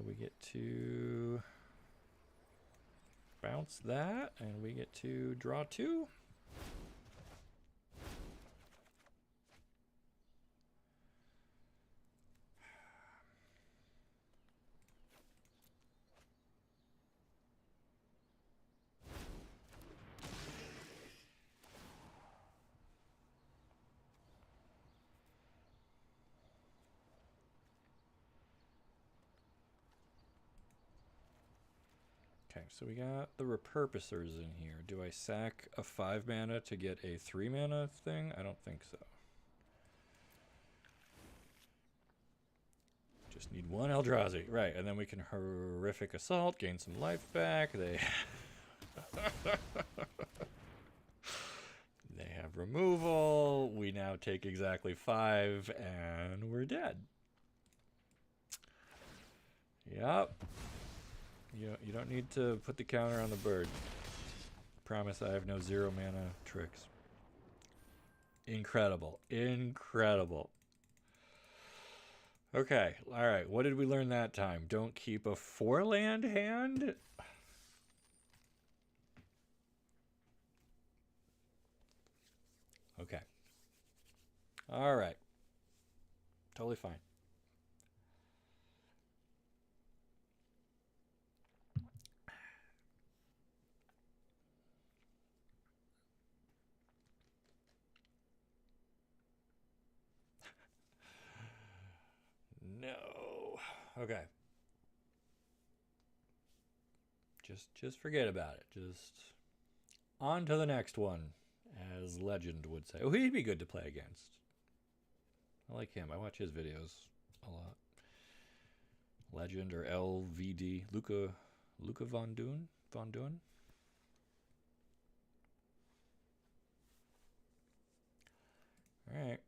We get to... bounce that, and we get to draw 2. Okay, so we got the repurposers in here. Do I sack a 5 mana to get a 3 mana thing? I don't think so. Just need 1 Eldrazi. Right, and then we can horrific assault, gain some life back. They they have removal. We now take exactly 5, and we're dead. Yep. You don't need to put the counter on the bird. Promise I have no 0 mana tricks. Incredible. Incredible. Okay, alright. What did we learn that time? Don't keep a 4-land hand? Okay. Alright. Totally fine. No. Okay. Just forget about it. Just on to the next one, as Legend would say. Oh, he'd be good to play against. I like him. I watch his videos a lot. Legend or LVD. Luca Von Doon? Von Doon? Alright.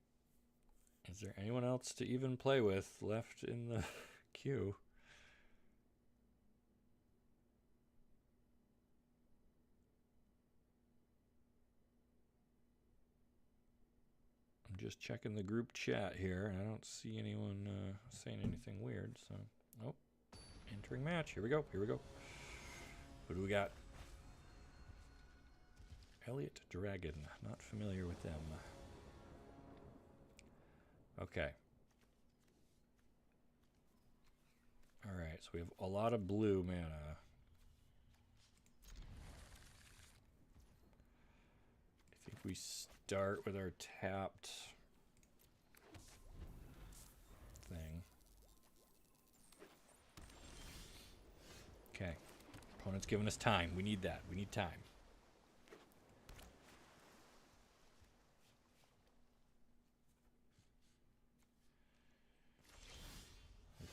Is there anyone else to even play with left in the queue? I'm just checking the group chat here, and I don't see anyone saying anything weird, so... Oh, entering match. Here we go, here we go. Who do we got? Elliot Dragon. Not familiar with them. Okay. Alright, so we have a lot of blue mana. I think we start with our tapped thing. Okay. Opponent's giving us time. We need that. We need time.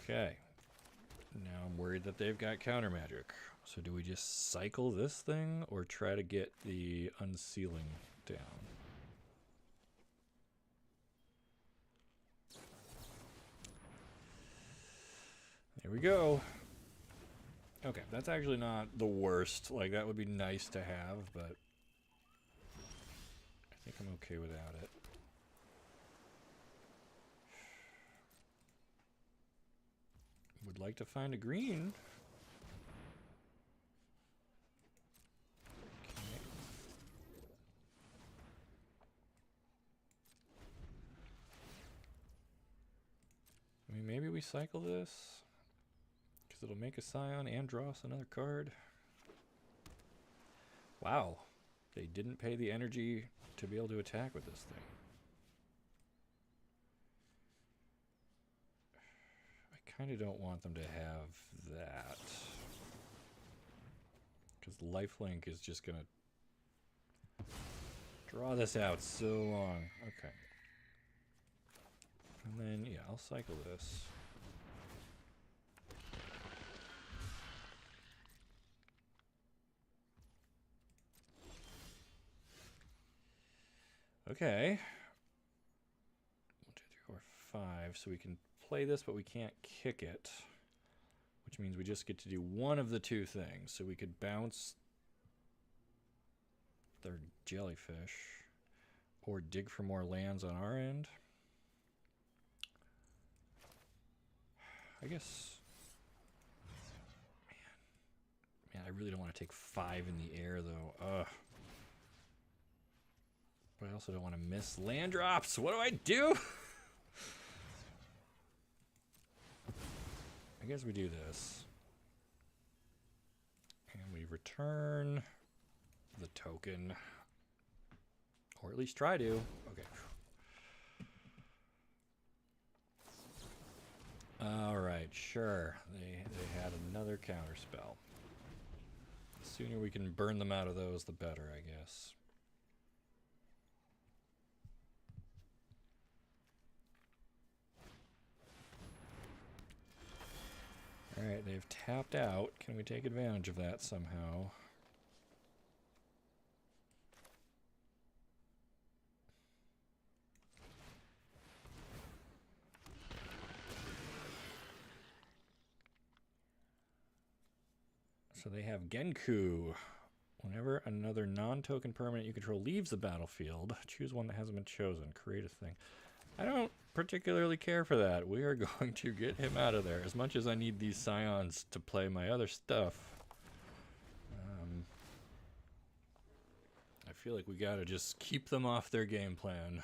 Okay. Now I'm worried that they've got counter magic. So do we just cycle this thing or try to get the unsealing down? Here we go. Okay, that's actually not the worst. Like, that would be nice to have, but I think I'm okay without it. Would like to find a green. Okay. I mean, maybe we cycle this, because it'll make a scion and draw us another card. Wow. They didn't pay the energy to be able to attack with this thing. I kind of don't want them to have that. Because lifelink is just going to draw this out so long. Okay. And then, yeah, I'll cycle this. Okay. 1, 2, 3, 4, 5. So we can play this, but we can't kick it. Which means we just get to do one of the two things. So we could bounce their jellyfish or dig for more lands on our end. I guess... Man, I really don't want to take 5 in the air, though. Ugh. But I also don't want to miss land drops. What do I do? I guess we do this. And we return the token. Or at least try to. Okay. Alright, sure. They had another counter spell. The sooner we can burn them out of those, the better, I guess. Alright, they've tapped out. Can we take advantage of that somehow? So they have Genku. Whenever another non-token permanent you control leaves the battlefield, choose one that hasn't been chosen. Create a thing. I don't particularly care for that. We are going to get him out of there. As much as I need these scions to play my other stuff. I feel like we gotta just keep them off their game plan.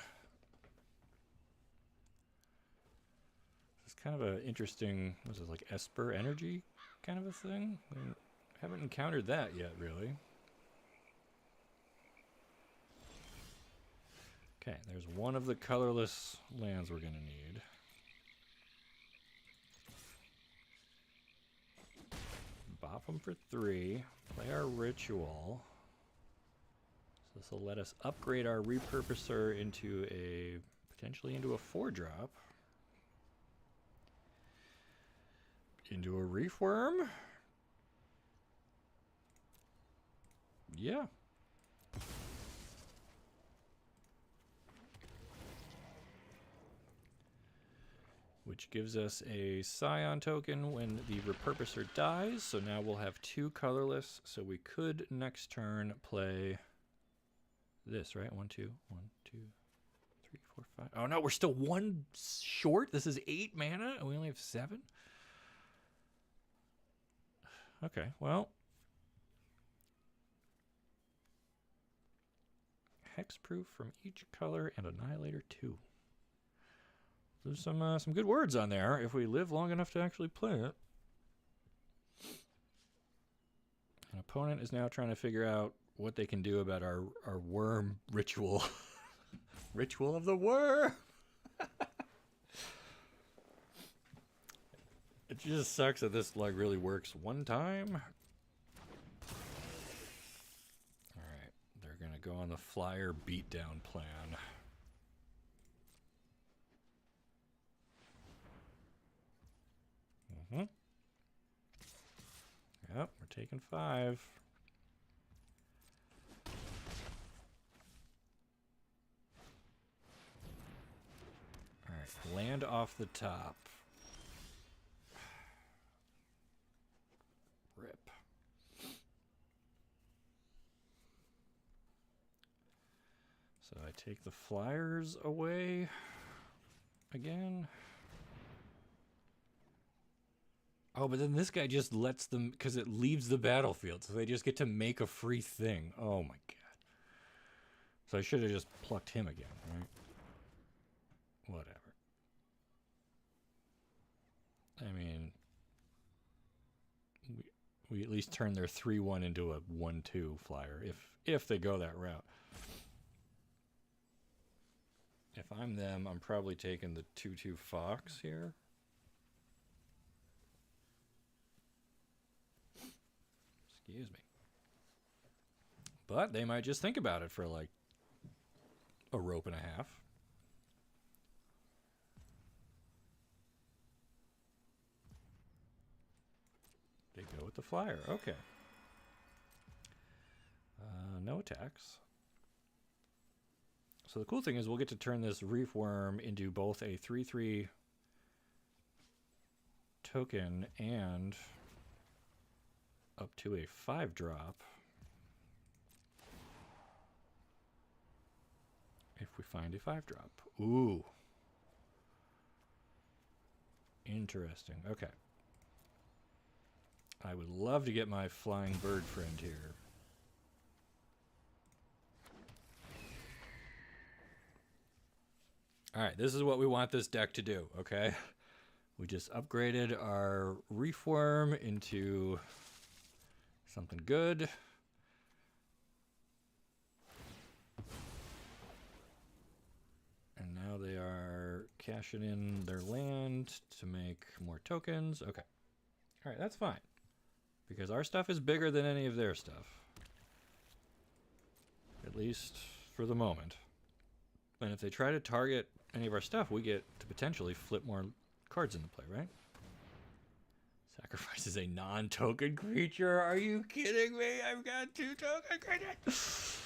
It's kind of an interesting, what is it, like Esper energy kind of a thing? I haven't encountered that yet, really. Okay, there's one of the colorless lands we're going to need. Bop them for 3. Play our ritual. So this will let us upgrade our repurposer into a, potentially into a 4-drop. Into a reef worm. Yeah. Which gives us a scion token when the repurposer dies. So now we'll have 2 colorless. So we could next turn play this, right? 1, 2, 1, 2, 3, 4, 5. Oh no, we're still 1 short. This is 8 mana and we only have 7. Okay, well. Hexproof from each color and Annihilator 2. There's some good words on there if we live long enough to actually play it. An opponent is now trying to figure out what they can do about our worm ritual. Ritual of the worm! It just sucks that this like really works one time. Alright, they're gonna go on the flyer beatdown plan. taking 5. Alright, land off the top. Rip. So I take the flyers away again. Oh, but then this guy just lets them, because it leaves the battlefield, so they just get to make a free thing. Oh my god. So I should have just plucked him again, right? Whatever. I mean, we at least turn their 3-1 into a 1-2 flyer, if they go that route. If I'm them, I'm probably taking the 2-2 fox here. Excuse me. But they might just think about it for like a rope and a half. They go with the flyer. Okay. No attacks. So the cool thing is we'll get to turn this reef worm into both a 3/3 token and up to a 5-drop if we find a 5-drop. Ooh. Interesting. Okay. I would love to get my flying bird friend here. Alright, this is what we want this deck to do, okay? We just upgraded our reef worm into something good. And now they are cashing in their land to make more tokens. Okay. Alright, that's fine. Because our stuff is bigger than any of their stuff. At least for the moment. And if they try to target any of our stuff, we get to potentially flip more cards into play, right? Sacrifices a non-token creature. Are you kidding me? I've got 2 token creatures.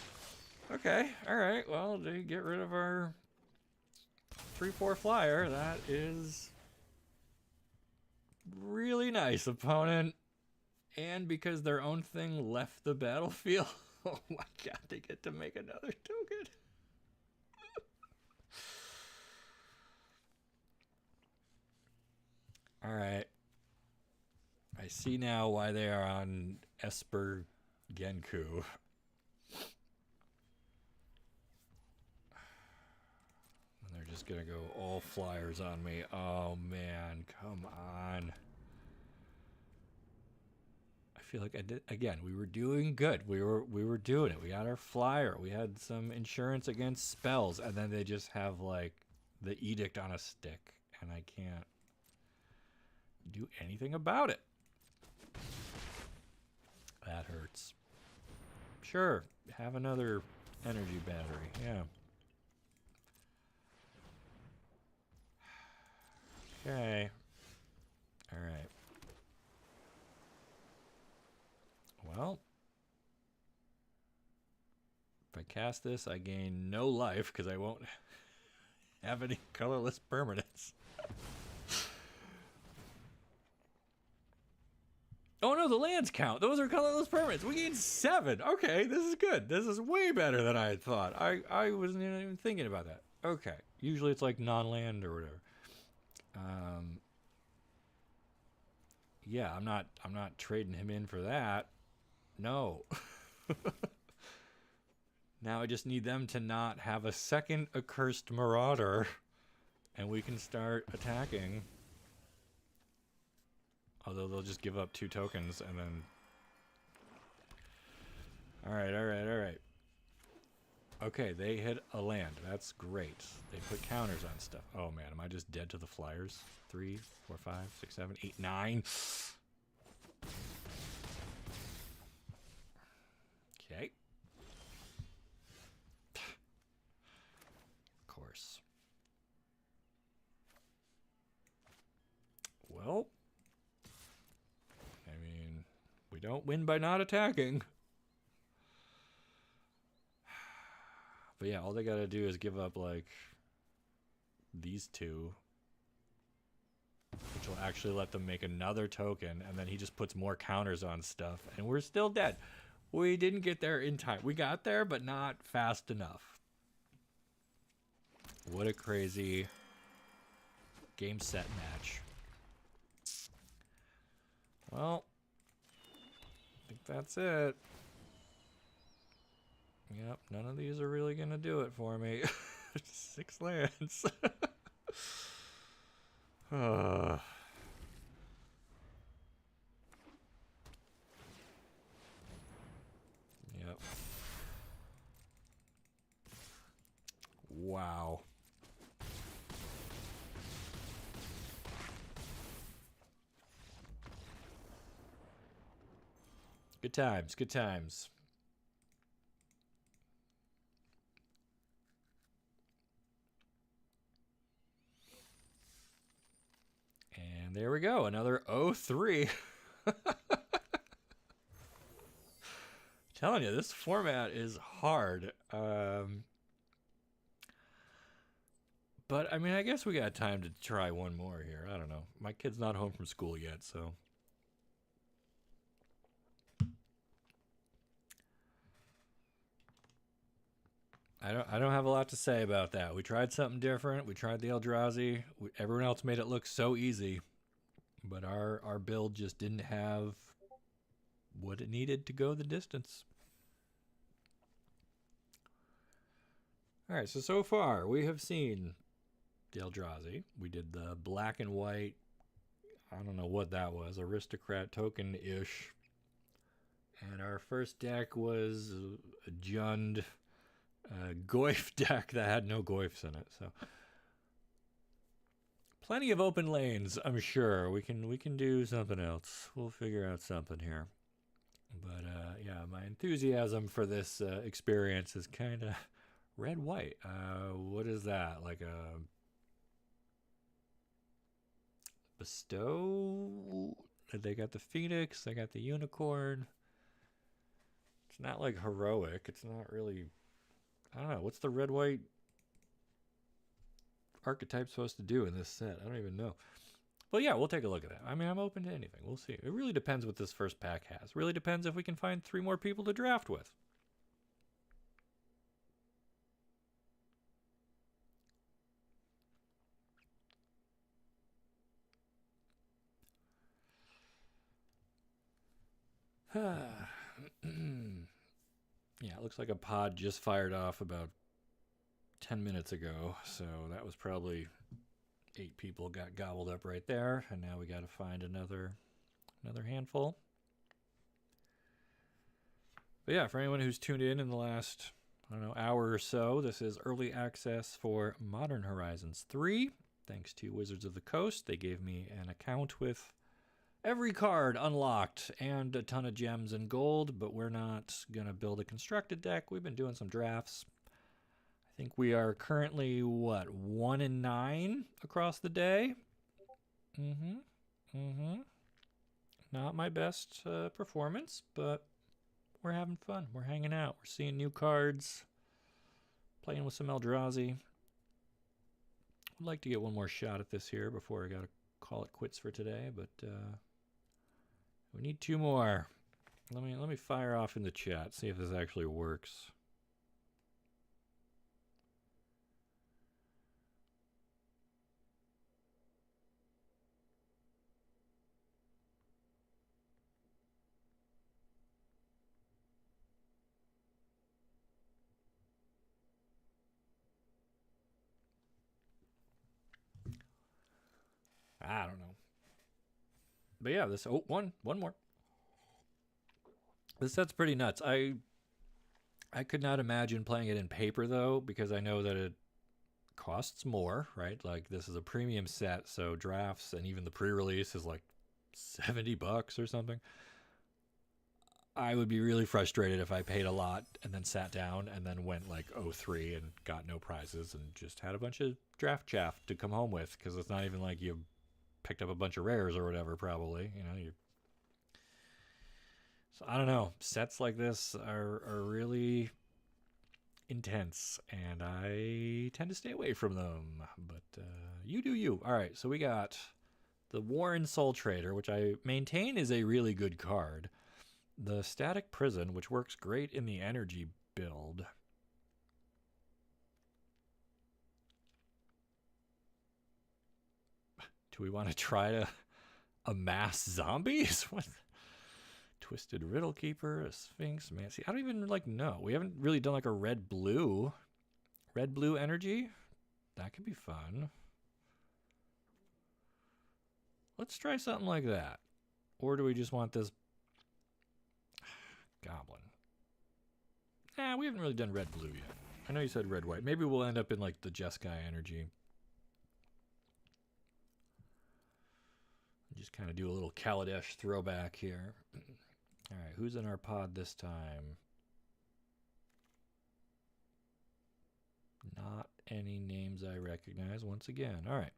Okay, alright. Well, they get rid of our 3/4 flyer. That is really nice, opponent. And because their own thing left the battlefield. Oh my god, they get to make another token. Alright. I see now why they are on Esper Genku. And they're just gonna go all flyers on me. Oh man, come on. I feel like I did again, we were doing good. We were doing it. We got our flyer. We had some insurance against spells, and then they just have like the edict on a stick, and I can't do anything about it. That hurts. Sure, have another energy battery. Yeah. Okay. All right. Well, if I cast this, I gain no life because I won't have any colorless permanents. Oh no, the lands count. Those are colorless permanents. We gain 7. Okay, this is good. This is way better than I had thought. I wasn't even thinking about that. Okay. Usually it's like non-land or whatever. Yeah, I'm not trading him in for that. No. Now I just need them to not have a second accursed marauder, and we can start attacking. Although they'll just give up 2 tokens and then... Alright. Okay, they hit a land. That's great. They put counters on stuff. Oh man, am I just dead to the flyers? 3, 4, 5, 6, 7, 8, 9. Okay. Of course. Well... we don't don't win by not attacking. But yeah, all they gotta do is give up, like, these two, which will actually let them make another token, and then he just puts more counters on stuff, and we're still dead. We didn't get there in time. We got there, but not fast enough. What a crazy game set match. Well, I think that's it. Yep, none of these are really gonna do it for me. 6 lands. Yep. Wow. Good times, good times. And there we go, another 0-3. Telling you, this format is hard. But, I mean, I guess we got time to try one more here. I don't know. My kid's not home from school yet, so. I don't have a lot to say about that. We tried something different. We tried the Eldrazi. Everyone else made it look so easy. But our build just didn't have what it needed to go the distance. Alright, so far we have seen the Eldrazi. We did the black and white, I don't know what that was, aristocrat token-ish. And our first deck was a Jund Goyf deck that had no Goyfs in it. So plenty of open lanes, I'm sure. We can do something else. We'll figure out something here. But yeah, my enthusiasm for this experience is kind of red-white. What is that? Like a bestow? They got the Phoenix. They got the Unicorn. It's not like heroic. It's not really... I don't know. What's the red-white archetype supposed to do in this set? I don't even know. But yeah, we'll take a look at that. I mean, I'm open to anything. We'll see. It really depends what this first pack has. It really depends if we can find 3 more people to draft with. Yeah, it looks like a pod just fired off about 10 minutes ago, so that was probably 8 people got gobbled up right there, and now we got to find another handful. But yeah, for anyone who's tuned in the last, I don't know, hour or so, this is early access for Modern Horizions 3. Thanks to Wizards of the Coast. They gave me an account with every card unlocked and a ton of gems and gold, but we're not going to build a constructed deck. We've been doing some drafts. I think we are currently, what, 1-9 across the day? Not my best performance, but we're having fun. We're hanging out. We're seeing new cards, playing with some Eldrazi. I'd like to get one more shot at this here before I got to call it quits for today, but we need 2 more. Let me fire off in the chat, see if this actually works. I don't know. But yeah, this one more. This set's pretty nuts. I could not imagine playing it in paper though, because I know that it costs more, right? Like this is a premium set, so drafts and even the pre-release is like $70 or something. I would be really frustrated if I paid a lot and then sat down and then went like 0-3 and got no prizes and just had a bunch of draft chaff to come home with, because it's not even like you picked up a bunch of rares or whatever, probably, you know. So I don't know. Sets like this are really intense, and I tend to stay away from them. But you do you. All right, so we got the Warren Soul Trader, which I maintain is a really good card. The Static Prison, which works great in the energy build. Do we want to try to amass zombies? What? Twisted Riddle Keeper, a Sphinx, man. See, I don't even know. We haven't really done like a red blue energy. That could be fun. Let's try something like that. Or do we just want this goblin? Nah, we haven't really done red blue yet. I know you said red white. Maybe we'll end up in like the Jeskai energy. Just kind of do a little Kaladesh throwback here. All right, who's in our pod this time? Not any names I recognize once again. All right.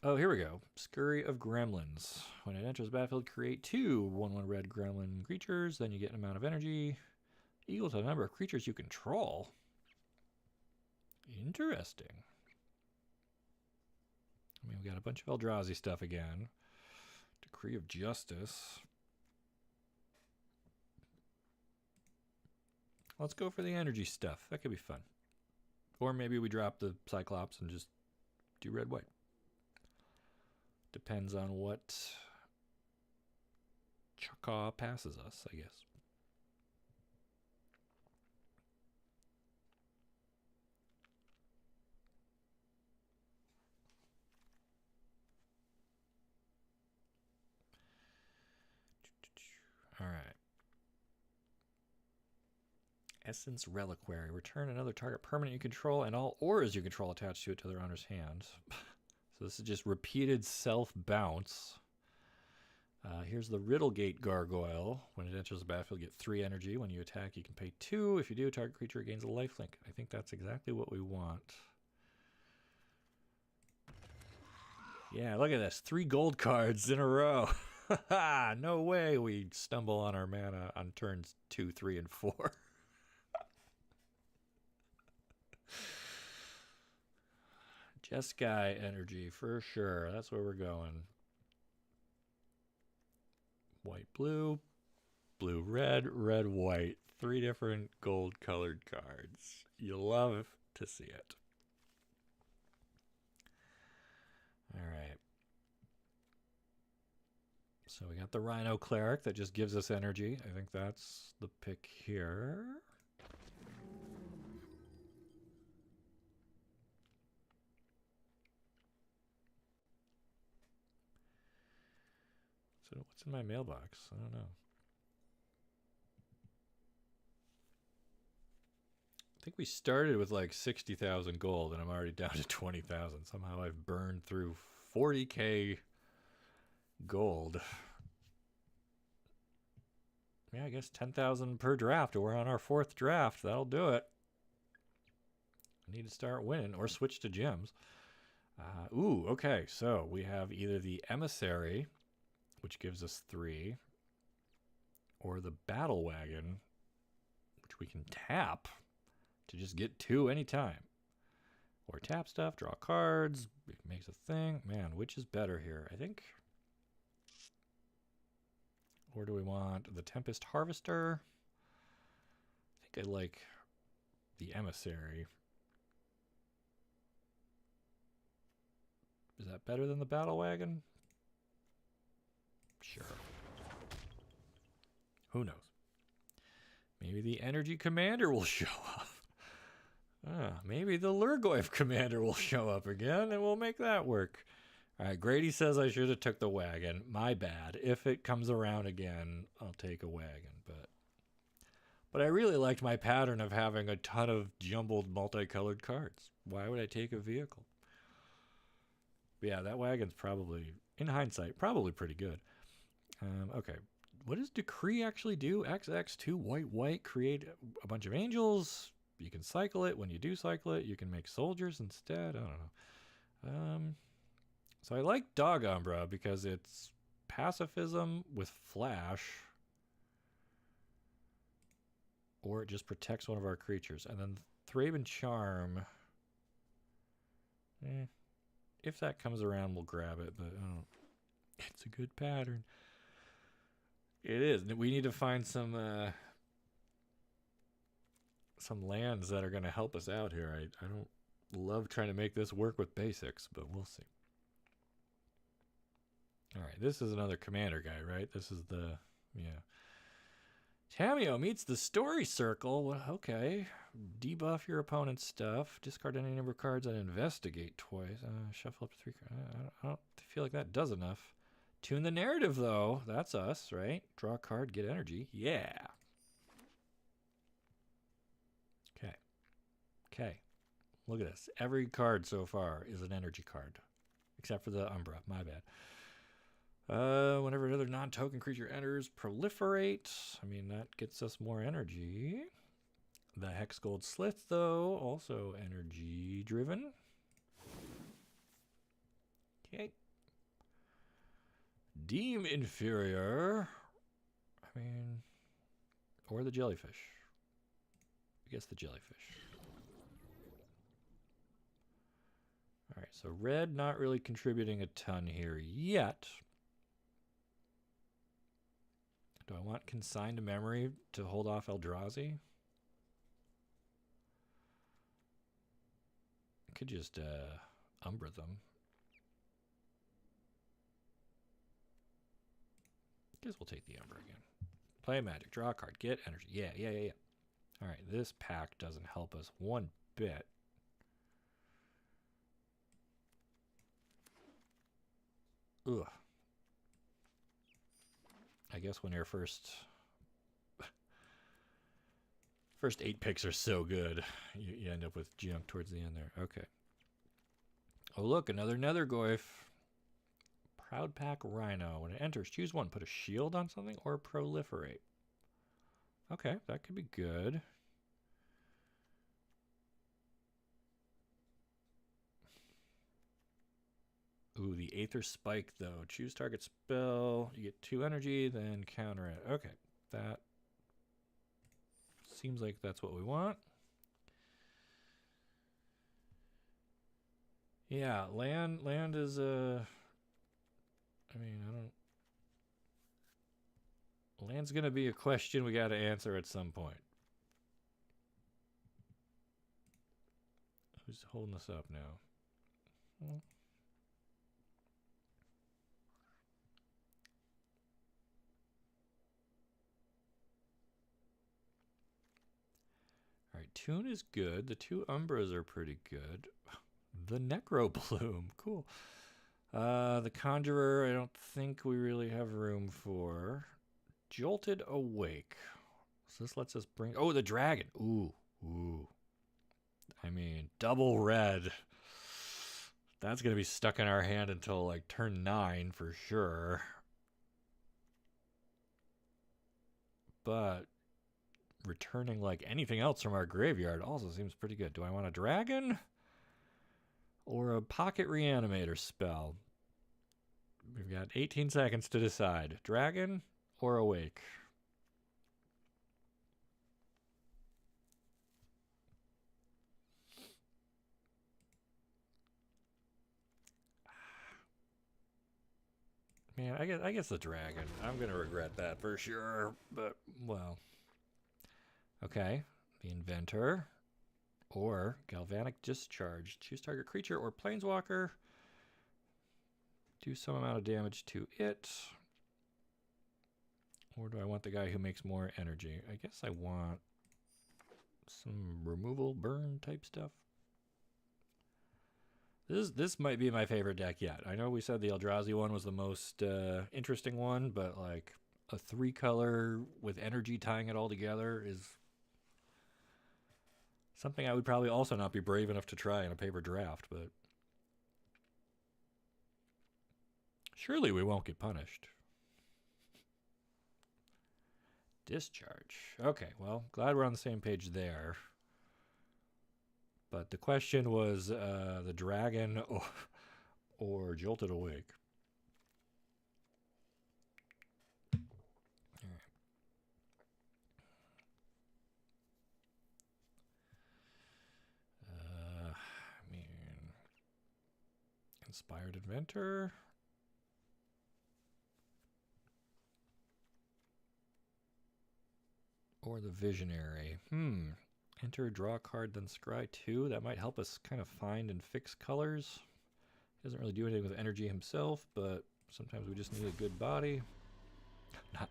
Oh, here we go. Scurry of Gremlins. When it enters the battlefield, create 2 1/1 red gremlin creatures. Then you get an amount of energy equal to the number of creatures you control. Interesting. I mean, we got a bunch of Eldrazi stuff again. Decree of Justice. Let's go for the energy stuff. That could be fun. Or maybe we drop the Cyclops and just do red-white. Depends on what Chaka passes us, I guess. All right. Essence Reliquary. Return another target permanent you control and all auras you control attached to it to their owner's hand. So this is just repeated self-bounce. Here's the Riddlegate Gargoyle. When it enters the battlefield, get 3 energy. When you attack, you can pay 2. If you do, target creature gains a lifelink. I think that's exactly what we want. Yeah, look at this. 3 gold cards in a row. No way we stumble on our mana on turns 2, 3, and 4. Jeskai energy for sure. That's where we're going. White, blue, blue, red, red, white. 3 different gold colored cards. You love to see it. All right. So we got the Rhino Cleric that just gives us energy. I think that's the pick here. So what's in my mailbox? I don't know. I think we started with like 60,000 gold and I'm already down to 20,000. Somehow I've burned through 40k gold. Yeah, I guess 10,000 per draft. We're on our 4th draft. That'll do it. I need to start winning or switch to gems. Ooh, okay. So we have either the Emissary, which gives us 3, or the Battle Wagon, which we can tap to just get 2 anytime. Or tap stuff, draw cards, it makes a thing. Man, which is better here? I think... Or do we want the Tempest Harvester? I think I like the Emissary. Is that better than the Battle Wagon? Sure. Who knows? Maybe the Energy Commander will show up. Maybe the Lurgoyf Commander will show up again, and we'll make that work. All right, Grady says I should have took the wagon. My bad. If it comes around again, I'll take a wagon. But I really liked my pattern of having a ton of jumbled multicolored cards. Why would I take a vehicle? But yeah, that wagon's probably, in hindsight, probably pretty good. Okay, what does Decree actually do? XX2 white white, create a bunch of angels. You can cycle it. When you do cycle it, you can make soldiers instead. I don't know. So I like Dog Umbra because it's pacifism with flash, or it just protects one of our creatures. And then Thraben Charm, if that comes around, we'll grab it, but it's a good pattern. It is. We need to find some lands that are going to help us out here. I don't love trying to make this work with basics, but we'll see. All right, this is another commander guy, right? This is the, yeah. Tameo meets the story circle. Well, okay. Debuff your opponent's stuff. Discard any number of cards and investigate twice. Shuffle up to 3 cards. I don't feel like that does enough. Tune the narrative, though. That's us, right? Draw a card, get energy. Yeah. Okay. Look at this. Every card so far is an energy card. Except for the Umbra. My bad. Whenever another non-token creature enters, proliferate. I mean, that gets us more energy. The Hex Gold Slith, though, also energy-driven. Okay. Deem Inferior. I mean, or the Jellyfish. I guess the Jellyfish. All right, so red not really contributing a ton here yet. Do I want Consigned to Memory to hold off Eldrazi? I could just Umbra them. Guess we'll take the Umbra again. Play Magic, draw a card, get energy. Yeah. All right, this pack doesn't help us one bit. Ugh. I guess when your first 8 picks are so good, you end up with junk towards the end there. Okay. Oh, look, another Nethergoyf. Proud Pack Rhino. When it enters, choose one. Put a shield on something or proliferate. Okay, that could be good. Ooh, the Aether Spike, though. Choose target spell. You get 2 energy, then counter it. Okay, that seems like that's what we want. Yeah, land is I mean, land's gonna be a question we gotta answer at some point. Who's holding us up now? Well, all right, Tune is good. The 2 Umbras are pretty good. The Necro Bloom, cool. The Conjurer, I don't think we really have room for. Jolted Awake. So this lets us bring... Oh, the Dragon. Ooh. I mean, double red. That's going to be stuck in our hand until, like, turn 9 for sure. But returning, like, anything else from our graveyard also seems pretty good. Do I want a Dragon? Or a Pocket Reanimator spell? We've got 18 seconds to decide. Dragon or Awake? Man, I guess the Dragon. I'm going to regret that for sure, but, well. Okay, the Inventor. Or Galvanic Discharge. Choose target creature or planeswalker. Do some amount of damage to it. Or do I want the guy who makes more energy? I guess I want some removal, burn type stuff. This might be my favorite deck yet. I know we said the Eldrazi one was the most interesting one, but like a 3-color with energy tying it all together is something I would probably also not be brave enough to try in a paper draft, but surely we won't get punished. Discharge. Okay, well, glad we're on the same page there. But the question was the Dragon or Jolted Awake. Inspired Inventor. Or the Visionary. Enter, draw a card, then scry 2. That might help us kind of find and fix colors. He doesn't really do anything with energy himself, but sometimes we just need a good body.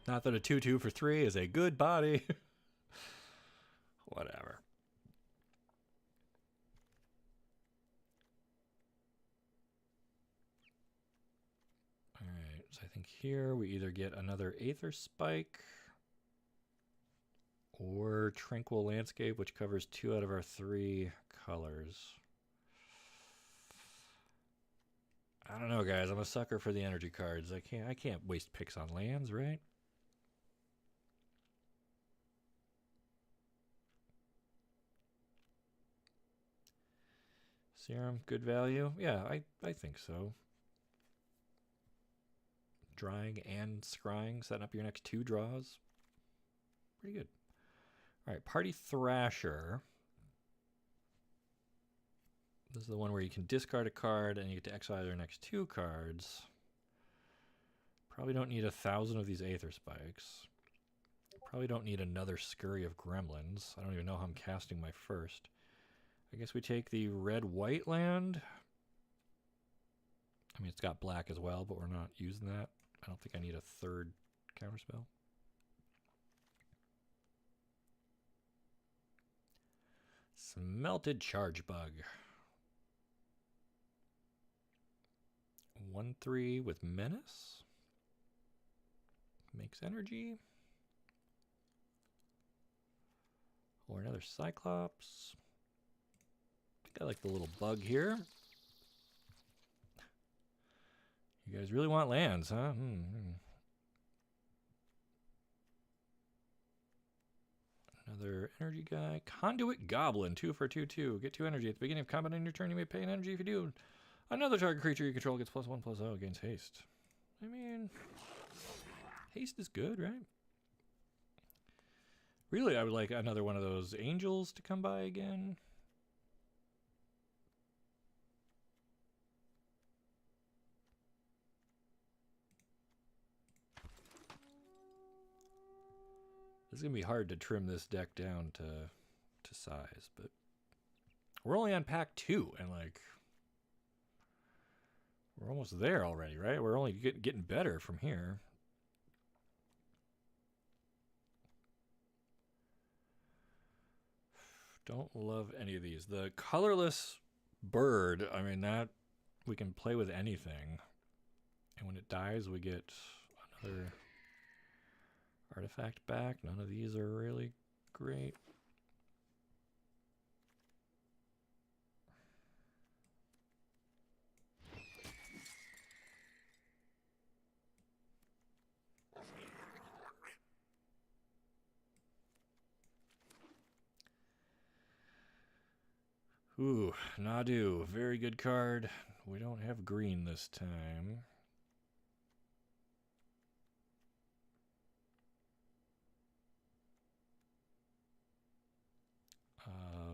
Not that a 2/2 for 3 is a good body. Whatever. Alright, so I think here we either get another Aether Spike or Tranquil Landscape, which covers 2 out of our 3 colors. I don't know, guys. I'm a sucker for the energy cards. I can't waste picks on lands, right? Serum, good value? Yeah, I think so. Drying and scrying, setting up your next 2 draws. Pretty good. Alright, Party Thrasher. This is the one where you can discard a card and you get to exile your next 2 cards. Probably don't need 1,000 of these Aether Spikes. Probably don't need another Scurry of Gremlins. I don't even know how I'm casting my first. I guess we take the red-white land. I mean, it's got black as well, but we're not using that. I don't think I need a 3rd counterspell. Smelted Charge Bug. 1/3 with Menace. Makes energy. Or another Cyclops. I think I like the little bug here. You guys really want lands, huh? Another energy guy. Conduit Goblin, 2 for 2/2. Get 2 energy. At the beginning of combat on your turn, you may pay an energy if you do. Another target creature you control gets +1/+0 against haste. I mean, haste is good, right? Really, I would like another one of those angels to come by again. It's going to be hard to trim this deck down to size, but we're only on pack 2, and like we're almost there already, right? We're only getting better from here. Don't love any of these. The colorless bird, I mean, that we can play with anything. And when it dies, we get another artifact back. None of these are really great. Ooh, Nadu, very good card. We don't have green this time.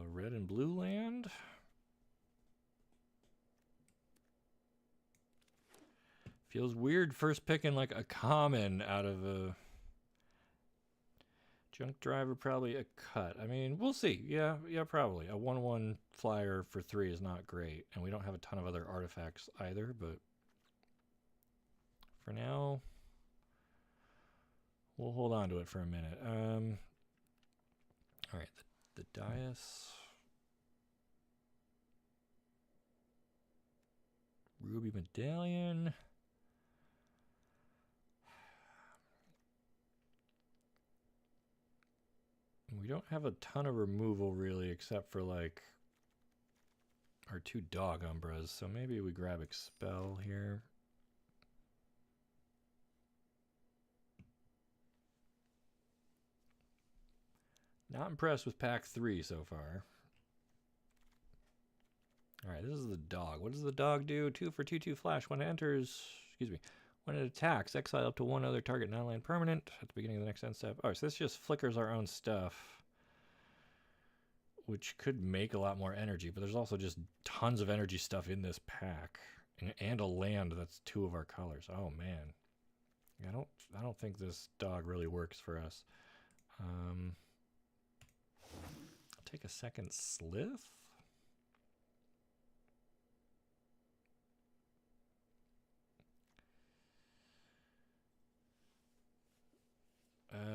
Red and blue land. Feels weird first picking like a common out of a junk driver, probably a cut. I mean, we'll see. Yeah, probably. A 1/1 flyer for 3 is not great. And we don't have a ton of other artifacts either, but for now, we'll hold on to it for a minute. All right, the Dais. Ruby Medallion. We don't have a ton of removal really, except for like our 2 dog umbras. So maybe we grab Expel here. Not impressed with pack 3 so far. Alright, this is the dog. What does the dog do? 2 for 2/2 flash. When it enters, when it attacks, exile up to 1 other target non-land permanent at the beginning of the next end step. Alright, so this just flickers our own stuff, which could make a lot more energy, but there's also just tons of energy stuff in this pack. And a land that's 2 of our colors. Oh man. I don't think this dog really works for us. I'll take a second Slith.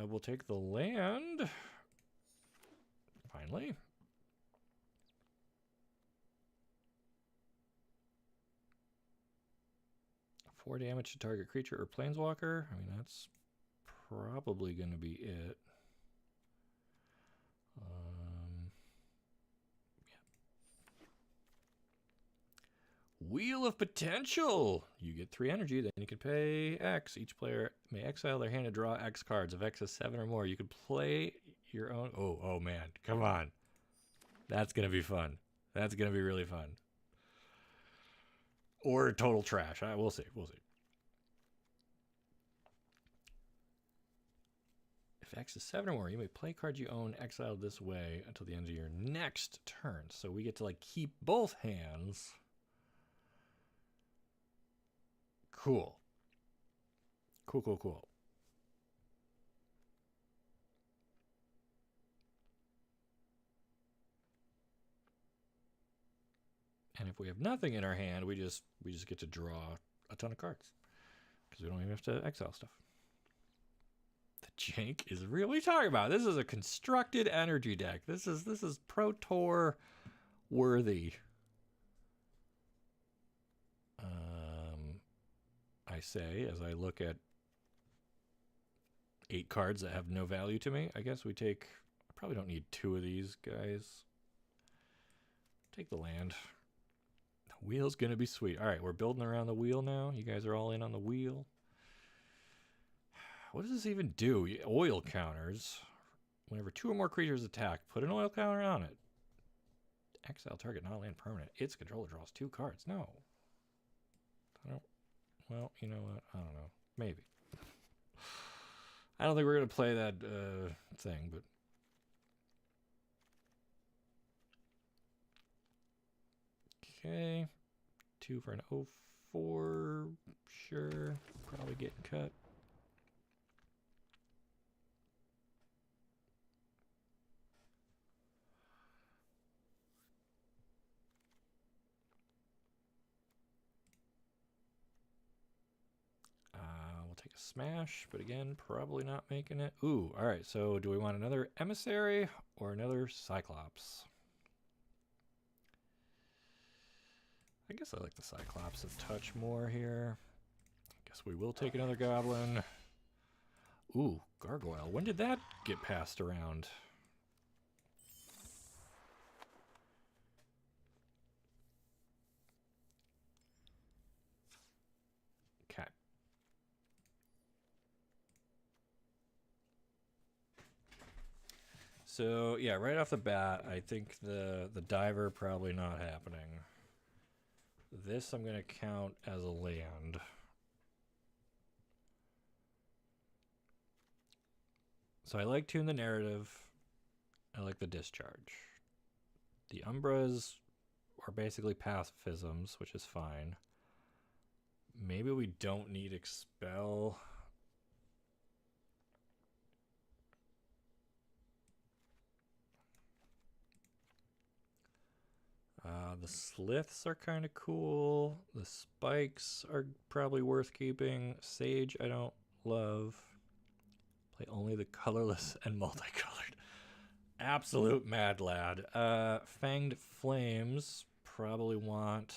We'll take the land. Finally. Four damage to target creature or planeswalker. I mean, that's probably going to be it. Yeah. Wheel of Potential. You get 3 energy, then you can pay X. Each player may exile their hand and draw X cards. If X is 7 or more, you can play your own. Oh man, come on. That's going to be fun. That's going to be really fun. Or total trash. We'll see. We'll see. If X is 7 or more, you may play cards you own exiled this way until the end of your next turn. So we get to like keep both hands. Cool. Cool. And if we have nothing in our hand, we just get to draw a ton of cards because we don't even have to exile stuff. The jank is real. What are you talking about? This is a constructed energy deck. This is Pro Tour worthy. I say as I look at 8 cards that have no value to me. I guess we take. I probably don't need 2 of these guys. Take the land. The wheel's gonna be sweet. All right, we're building around the wheel now. You guys are all in on the wheel. What does this even do? Oil counters. Whenever 2 or more creatures attack, put an oil counter on it. Exile target non-land permanent. Its controller draws 2 cards. No. I don't. Well, you know what? I don't know. Maybe. I don't think we're going to play that thing, but... Okay. 2 for an 0-4. Sure. Probably getting cut. We'll take a smash, but again, probably not making it. Ooh, all right. So do we want another emissary or another Cyclops? I guess I like the Cyclops a touch more here. I guess we will take another goblin. Ooh, Gargoyle. When did that get passed around? Okay. So, yeah, right off the bat, I think the diver probably not happening. This I'm going to count as a land. So I like Tune the Narrative. I like the Discharge. The Umbras are basically pacifisms, which is fine. Maybe we don't need Expel. The Sliths are kind of cool. The Spikes are probably worth keeping. Sage I don't love. Play only the colorless and multicolored. Absolute mad lad. Fanged Flames probably want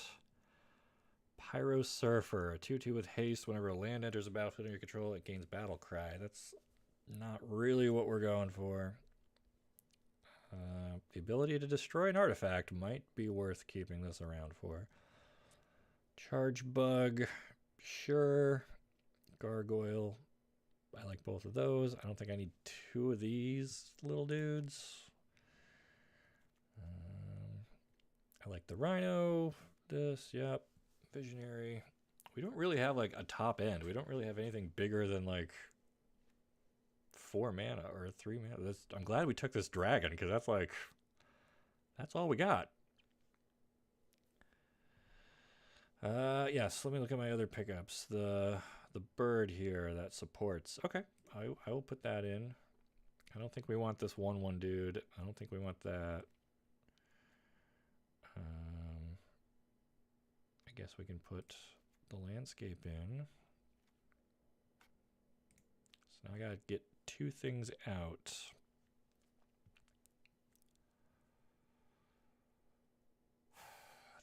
Pyro Surfer, a 2/2 with haste. Whenever a land enters a battlefield under your control, it gains Battle Cry. That's not really what we're going for. The ability to destroy an artifact might be worth keeping this around for. Charge Bug, sure. Gargoyle, I like both of those. I don't think I need 2 of these little dudes. I like the Rhino. This, yep. Visionary. We don't really have like a top end. We don't really have anything bigger than like 4 mana or 3 mana. I'm glad we took this dragon because that's all we got. Yes, let me look at my other pickups. The bird here that supports. Okay, I will put that in. I don't think we want this 1/1 dude. I don't think we want that. I guess we can put the landscape in. So now I gotta get 2 things out.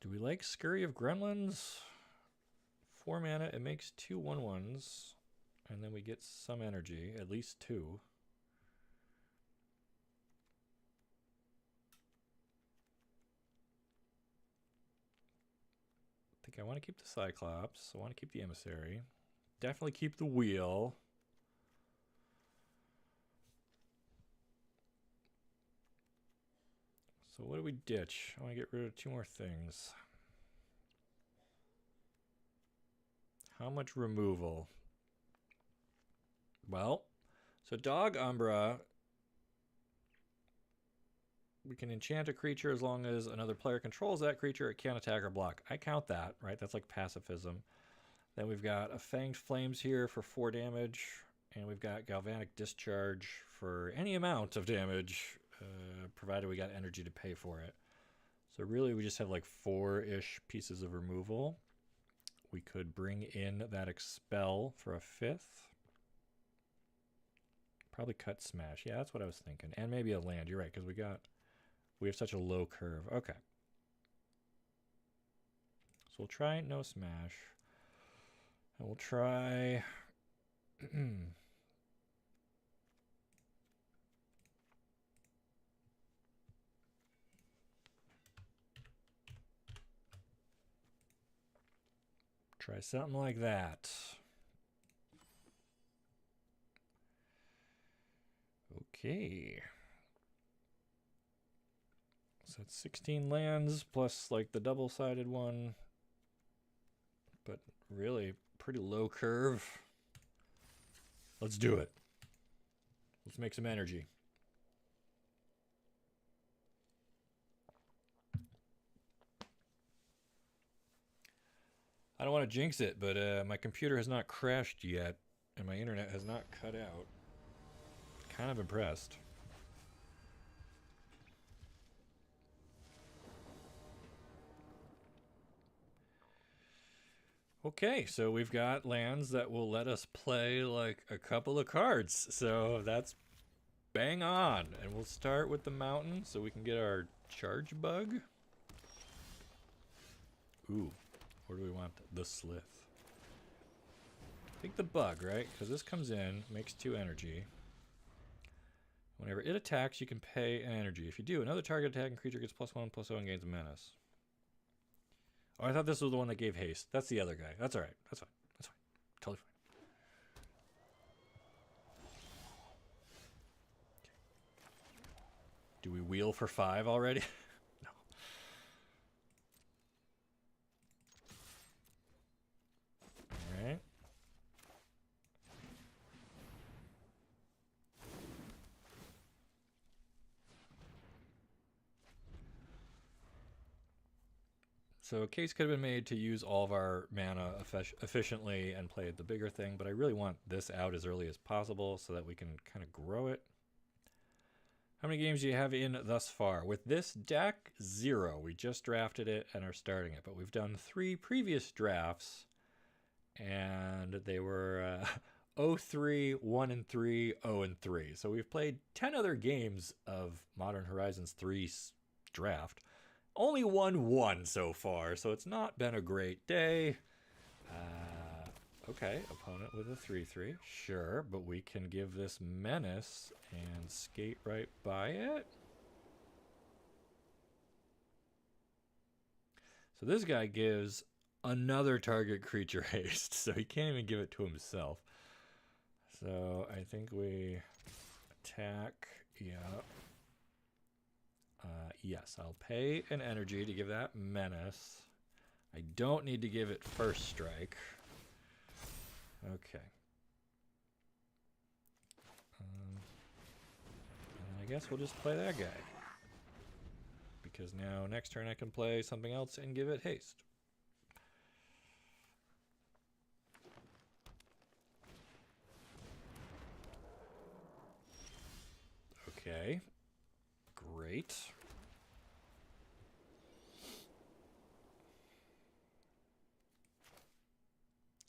Do we like Scurry of Gremlins? 4 mana, it makes 2 1/1s, and then we get some energy, at least 2. I think I want to keep the Cyclops. I want to keep the Emissary. Definitely keep the Wheel. So what do we ditch? I want to get rid of 2 more things. How much removal? Well, so Dog Umbra, we can enchant a creature as long as another player controls that creature. It can't attack or block. I count that, right? That's like pacifism. Then we've got a Fanged Flames here for 4 damage, and we've got Galvanic Discharge for any amount of damage, provided we got energy to pay for it. So really we just have like 4-ish pieces of removal. We could bring in that Expel for a 5th. Probably cut Smash. Yeah, that's what I was thinking. And maybe a land. You're right, because we have such a low curve. Okay. So we'll try no Smash. And we'll try... try something like that. Okay. So it's 16 lands plus like the double-sided one. But really pretty low curve. Let's do it. Let's make some energy. I don't want to jinx it, but my computer has not crashed yet, and my internet has not cut out. Kind of impressed. Okay, so we've got lands that will let us play like a couple of cards. So that's bang on. And we'll start with the mountain so we can get our charge bug. Ooh, where do we want the slith? I think the bug, right? Because this comes in, makes 2 energy. Whenever it attacks, you can pay an energy. If you do, another target attacking creature gets +1/+0 and gains a menace. Oh, I thought this was the one that gave haste. That's the other guy. That's all right. That's fine. That's fine. Totally fine. Okay. Do we wheel for 5 already? No. All right. So a case could have been made to use all of our mana efficiently and play the bigger thing, but I really want this out as early as possible so that we can kind of grow it. How many games do you have in thus far? With this deck, 0. We just drafted it and are starting it, but we've done 3 previous drafts, and they were 0-3, 1-3, 0-3. So we've played 10 other games of Modern Horizons 3's draft. Only won 1 so far, so it's not been a great day. Okay, opponent with a 3-3. Sure, but we can give this menace and skate right by it. So this guy gives another target creature haste, so he can't even give it to himself. So I think we attack, yeah. Yes, I'll pay an energy to give that menace. I don't need to give it first strike. Okay. And I guess we'll just play that guy. Because now next turn I can play something else and give it haste. Okay. Great.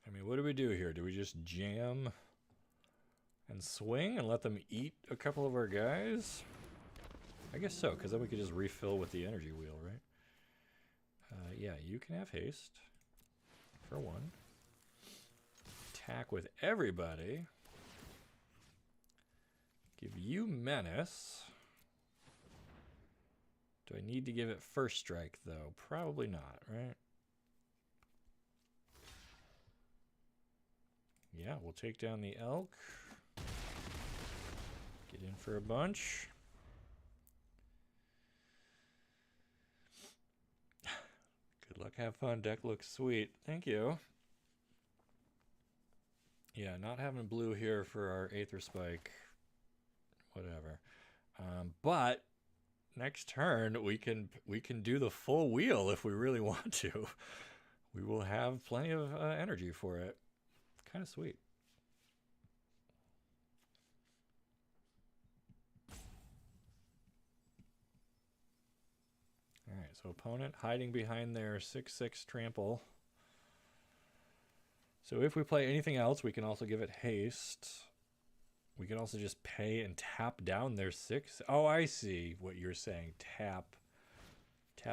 I mean, what do we do here? Do we just jam and swing and let them eat a couple of our guys? I guess so, because then we could just refill with the energy wheel, right? Yeah, you can have haste for one. Attack with everybody. Give you menace. Do I need to give it first strike, though? Probably not, right? Yeah, we'll take down the elk. Get in for a bunch. Good luck, have fun. Deck looks sweet. Thank you. Yeah, not having blue here for our Aether Spike. Whatever. But next turn we can do the full wheel if we really want to. We will have plenty of energy for it. Kind of sweet. All right, so opponent hiding behind their 6/6 trample. So if we play anything else, we can also give it haste. We can also just pay and tap down their 6. Oh, I see what you're saying. Tap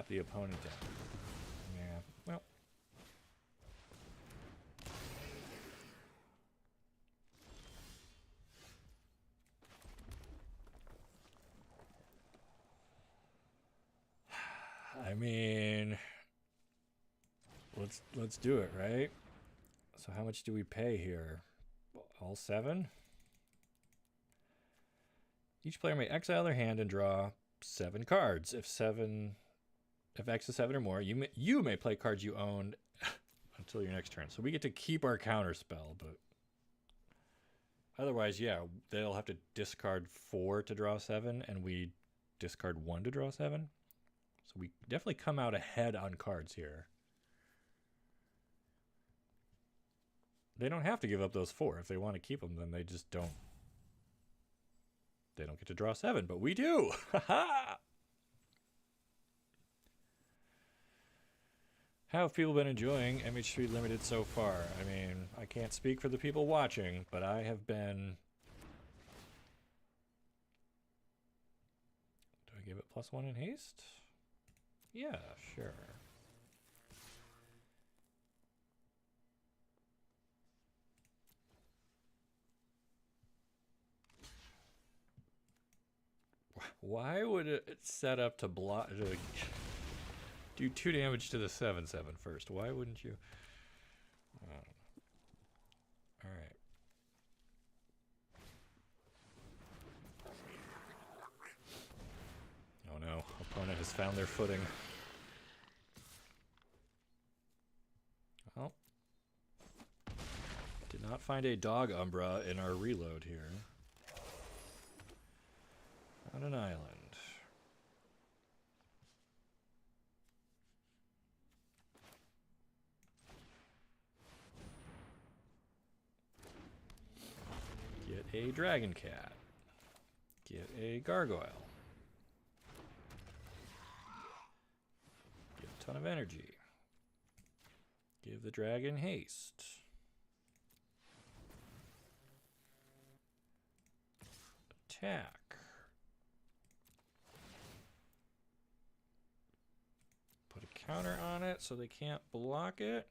the opponent down. Yeah, well. I mean, let's do it, right? So how much do we pay here? All 7? Each player may exile their hand and draw 7 cards. If X is 7 or more, you may play cards you own until your next turn. So we get to keep our counter spell, but otherwise, yeah, they'll have to discard 4 to draw 7, and we discard 1 to draw 7. So we definitely come out ahead on cards here. They don't have to give up those 4. If they want to keep them, then they just don't. They don't get to draw 7, but we do. Ha! How have people been enjoying MH3 Limited so far? I mean, I can't speak for the people watching, but I have been... Do I give it +1 in haste? Yeah, sure. Why would it set up to block... do 2 damage to the 7/7 first? Why wouldn't you? I don't know. All right. Oh no, opponent has found their footing. Well, did not find a dog Umbra in our reload here. On an island. Get a dragon cat. Get a gargoyle. Get a ton of energy. Give the dragon haste. Attack. Put a counter on it so they can't block it.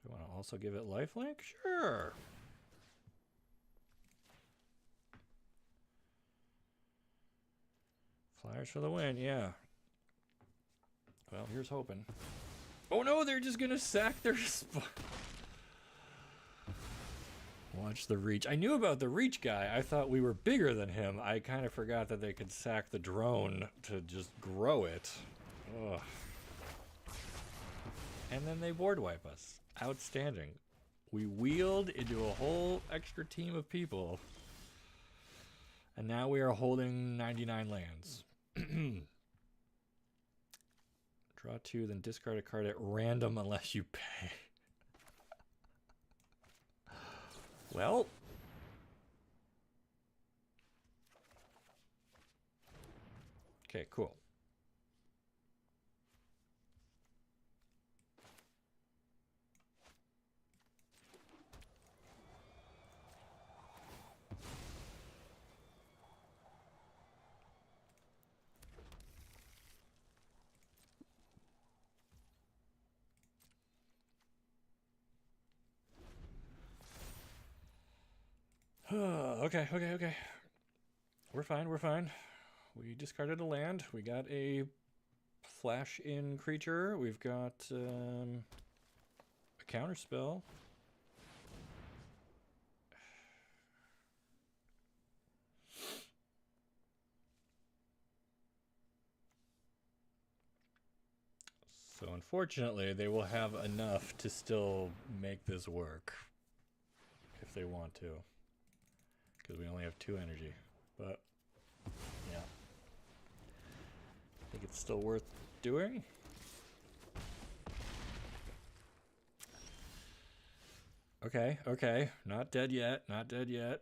Do I want to also give it lifelink? Sure. Flyers for the win, yeah. Well, here's hoping. Oh no, they're just gonna sack their spot. Watch the reach. I knew about the reach guy. I thought we were bigger than him. I kind of forgot that they could sack the drone to just grow it. Ugh. And then they board wipe us. Outstanding. We wheeled into a whole extra team of people. And now we are holding 99 lands. Draw 2, then discard a card at random unless you pay. Well, Okay, cool. Okay. We're fine, we're fine. We discarded a land. We got a flash-in creature. We've got a counterspell. So unfortunately, they will have enough to still make this work. If they want to. Because we only have 2 energy. But, yeah. I think it's still worth doing. Okay. Not dead yet. Not dead yet.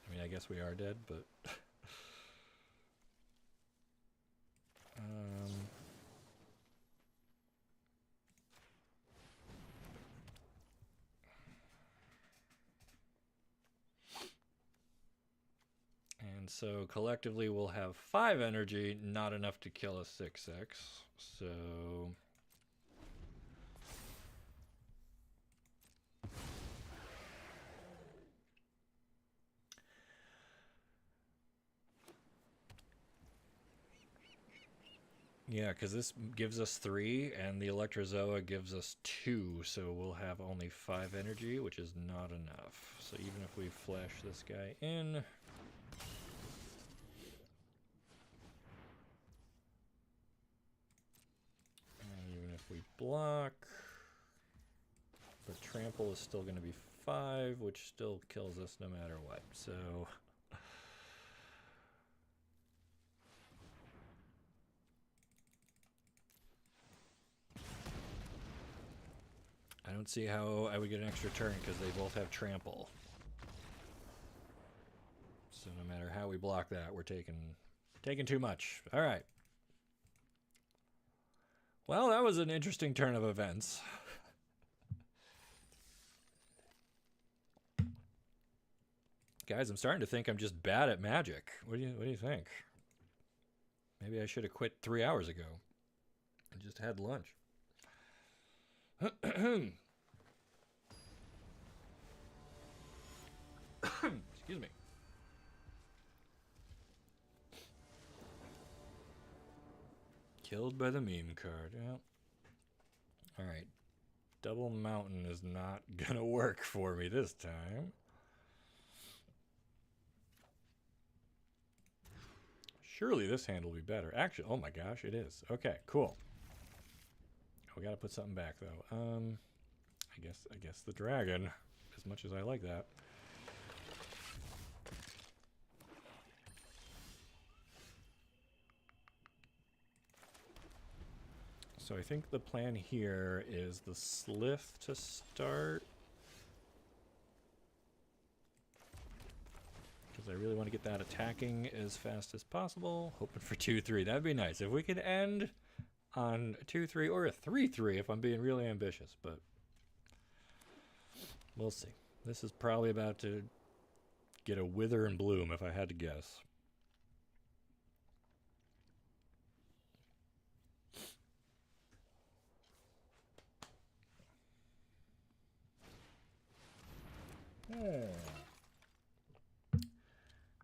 I mean, I guess we are dead, but... And so collectively we'll have 5 energy, not enough to kill a 6/6. So... Yeah, because this gives us 3, and the Electrozoa gives us 2, so we'll have only 5 energy, which is not enough. So even if we flash this guy in... And even if we block... The trample is still going to be 5, which still kills us no matter what, so... I don't see how I would get an extra turn because they both have trample. So no matter how we block that, we're taking too much. All right. Well, that was an interesting turn of events. Guys, I'm starting to think I'm just bad at Magic. What do you think? Maybe I should have quit 3 hours ago and just had lunch. Excuse me. Killed by the meme card. Yeah. All right. Double Mountain is not gonna work for me this time. Surely this hand will be better. Actually, oh my gosh, it is. Okay, cool. We gotta put something back though. I guess the dragon, as much as I like that. So I think the plan here is the Slith to start. Because I really want to get that attacking as fast as possible. Hoping for 2-3. That'd be nice. If we could end on a 2-3 or a 3-3 if I'm being really ambitious, but we'll see. This is probably about to get a Wither and Bloom if I had to guess.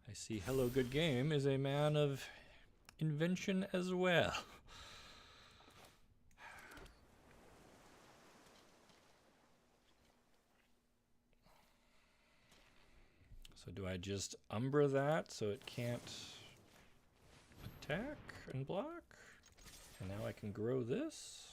I see Hello Good Game is a man of invention as well. So do I just Umbra that so it can't attack and block? And now I can grow this?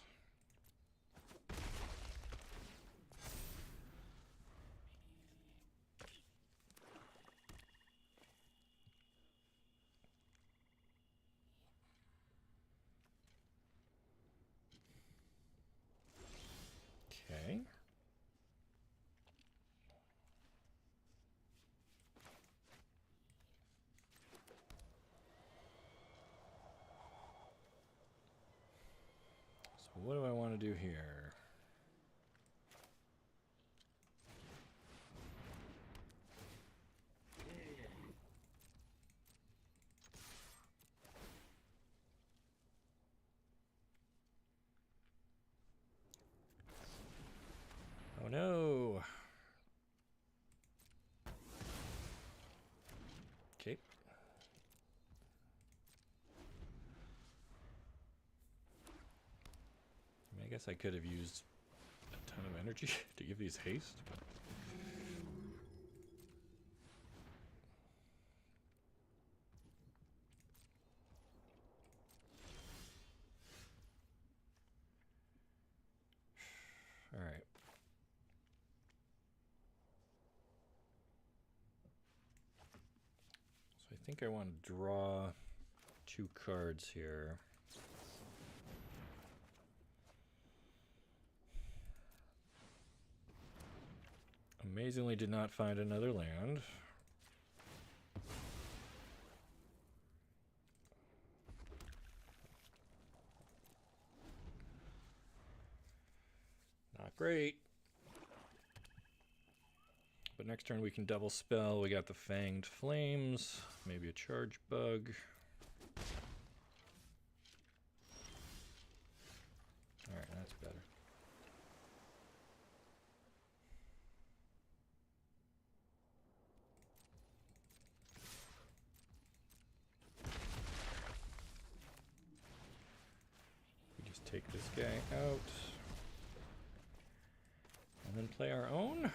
want to do here? Oh no. Okay. I guess I could have used a ton of energy to give these haste. All right. So I think I want to draw 2 cards here. Amazingly did not find another land. Not great. But next turn we can double spell. We got the Fanged Flames, maybe a Charge Bug. Alright, that's better. We just take this guy out. And then play our own.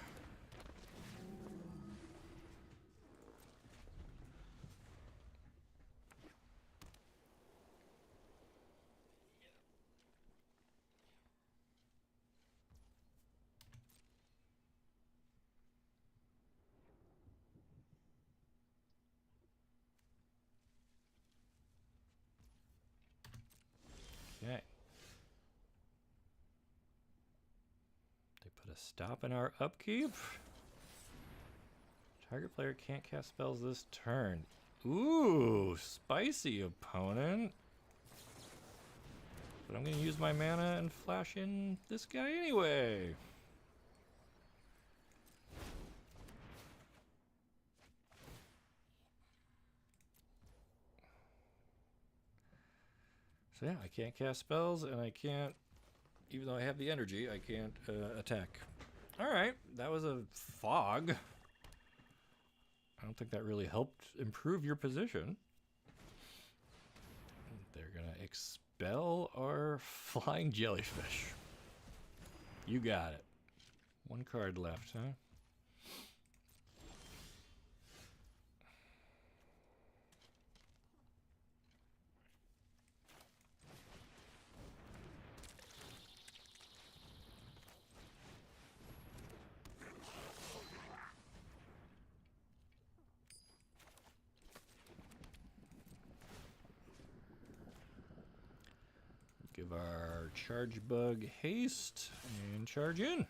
Okay. They put a stop in our upkeep. Target player can't cast spells this turn. Ooh, spicy opponent. But I'm going to use my mana and flash in this guy anyway. So yeah, I can't cast spells, and I can't, even though I have the energy, I can't attack. Alright, that was a fog. I don't think that really helped improve your position. They're gonna expel our flying jellyfish. You got it. 1 card left, huh? Give our charge bug haste and charge in.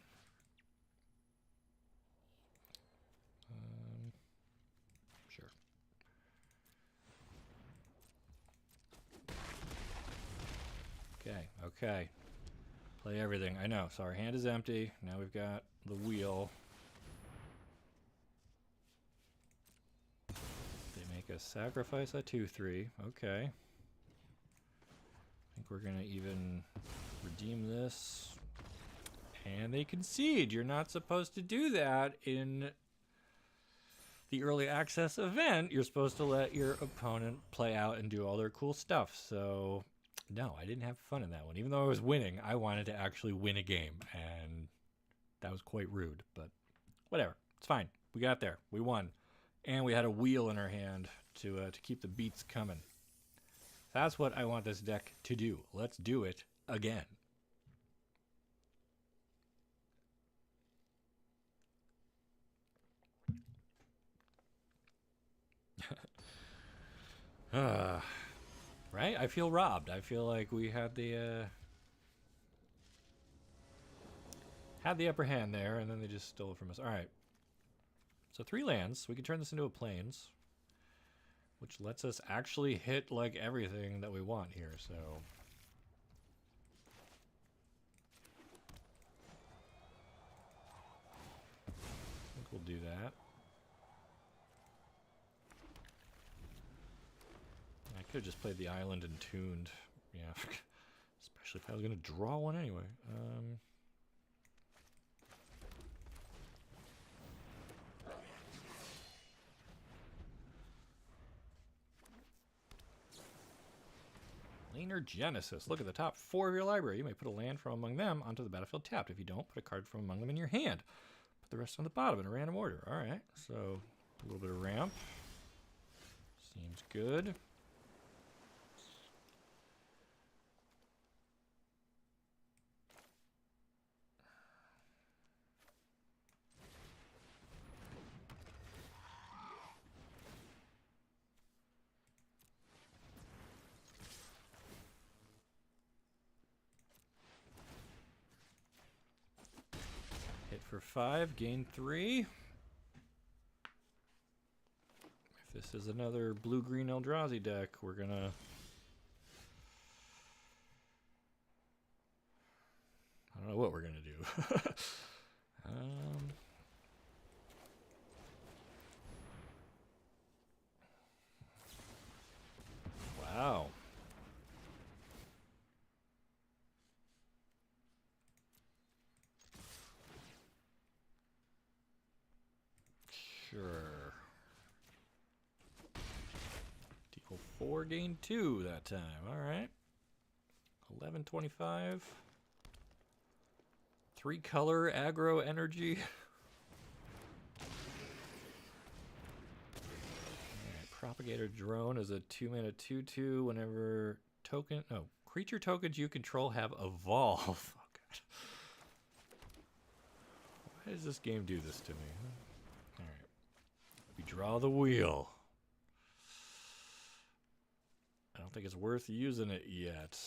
Sure. Okay. Play everything. I know. So our hand is empty. Now we've got the wheel. They make us sacrifice a 2/3. Okay. I think we're going to even redeem this. And they concede. You're not supposed to do that in the early access event. You're supposed to let your opponent play out and do all their cool stuff. So, no, I didn't have fun in that one. Even though I was winning, I wanted to actually win a game. And that was quite rude. But whatever. It's fine. We got there. We won. And we had a wheel in our hand to keep the beats coming. That's what I want this deck to do. Let's do it again. Right? I feel robbed. I feel like we had the upper hand there, and then they just stole it from us. All right. So 3 lands. We can turn this into a plains, which lets us actually hit like everything that we want here. So do that. I could have just played the island and tuned. Yeah, especially if I was going to draw one anyway. Laner Genesis. Look at the top 4 of your library. You may put a land from among them onto the battlefield tapped. If you don't, put a card from among them in your hand. Put the rest on the bottom in a random order. Alright, so a little bit of ramp. Seems good. For 5, gain 3. If this is another blue-green Eldrazi deck, we're gonna... I don't know what we're gonna do. Wow. Sure. Deal 4, gain 2 that time. Alright. 1125. 3 color aggro energy. Alright, Propagator Drone is a 2-mana 2/2 whenever creature tokens you control have evolve. Oh god. Why does this game do this to me? Alright. We draw the wheel. I don't think it's worth using it yet.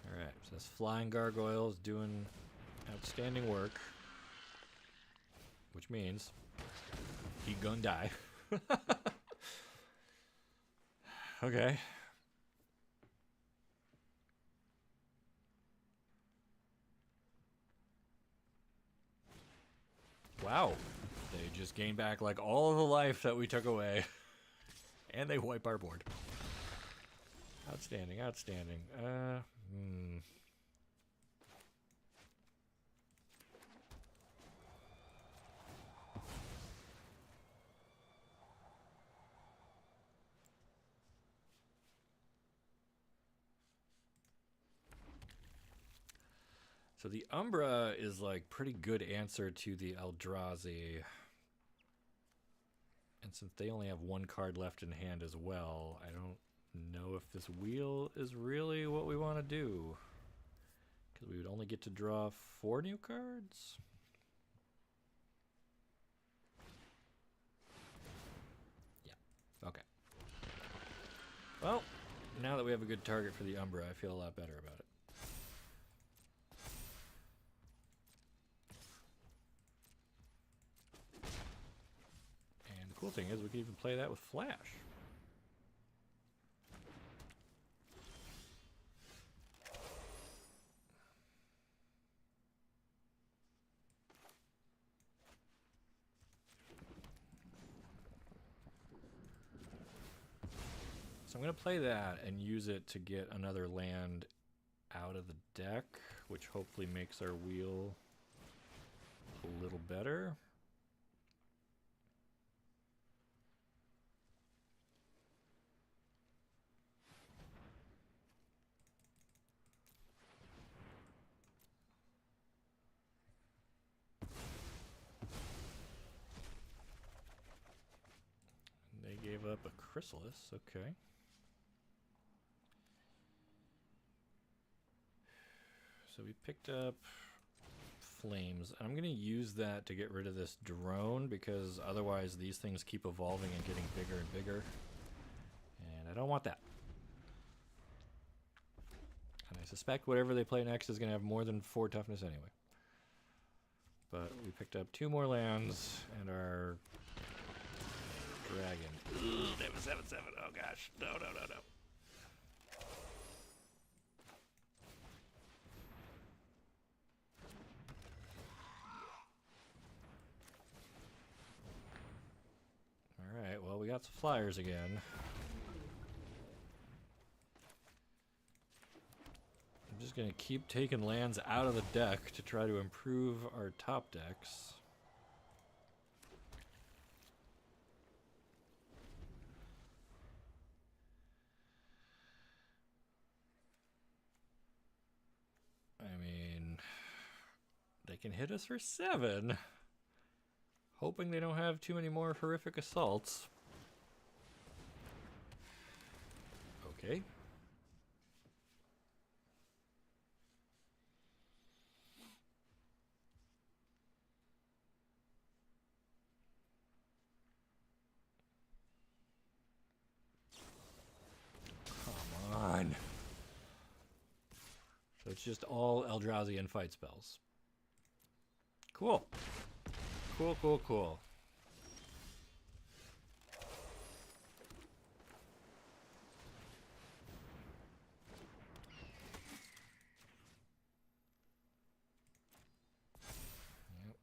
Alright, so this Flying Gargoyle is doing outstanding work. Which means he gonna die. Okay. Wow. They just gain back like all of the life that we took away. And they wipe our board. Outstanding, outstanding. So the Umbra is like pretty good answer to the Eldrazi. And since they only have 1 card left in hand as well, I don't know if this wheel is really what we want to do. Because we would only get to draw 4 new cards? Yeah, okay. Well, now that we have a good target for the Umbra, I feel a lot better about it. Cool thing is we can even play that with Flash. So I'm going to play that and use it to get another land out of the deck, which hopefully makes our wheel a little better. Gave up a Chrysalis, okay. So we picked up Flames. I'm going to use that to get rid of this drone because otherwise these things keep evolving and getting bigger and bigger. And I don't want that. And I suspect whatever they play next is going to have more than 4 toughness anyway. But we picked up 2 more lands and our dragon. Ugh, they have a 7/7. Oh gosh. No. Alright, well, we got some flyers again. I'm just gonna keep taking lands out of the deck to try to improve our top decks. I mean, they can hit us for 7. Hoping they don't have too many more horrific assaults. Okay. Come on. So it's just all Eldrazi and fight spells. Cool. Cool. Yep.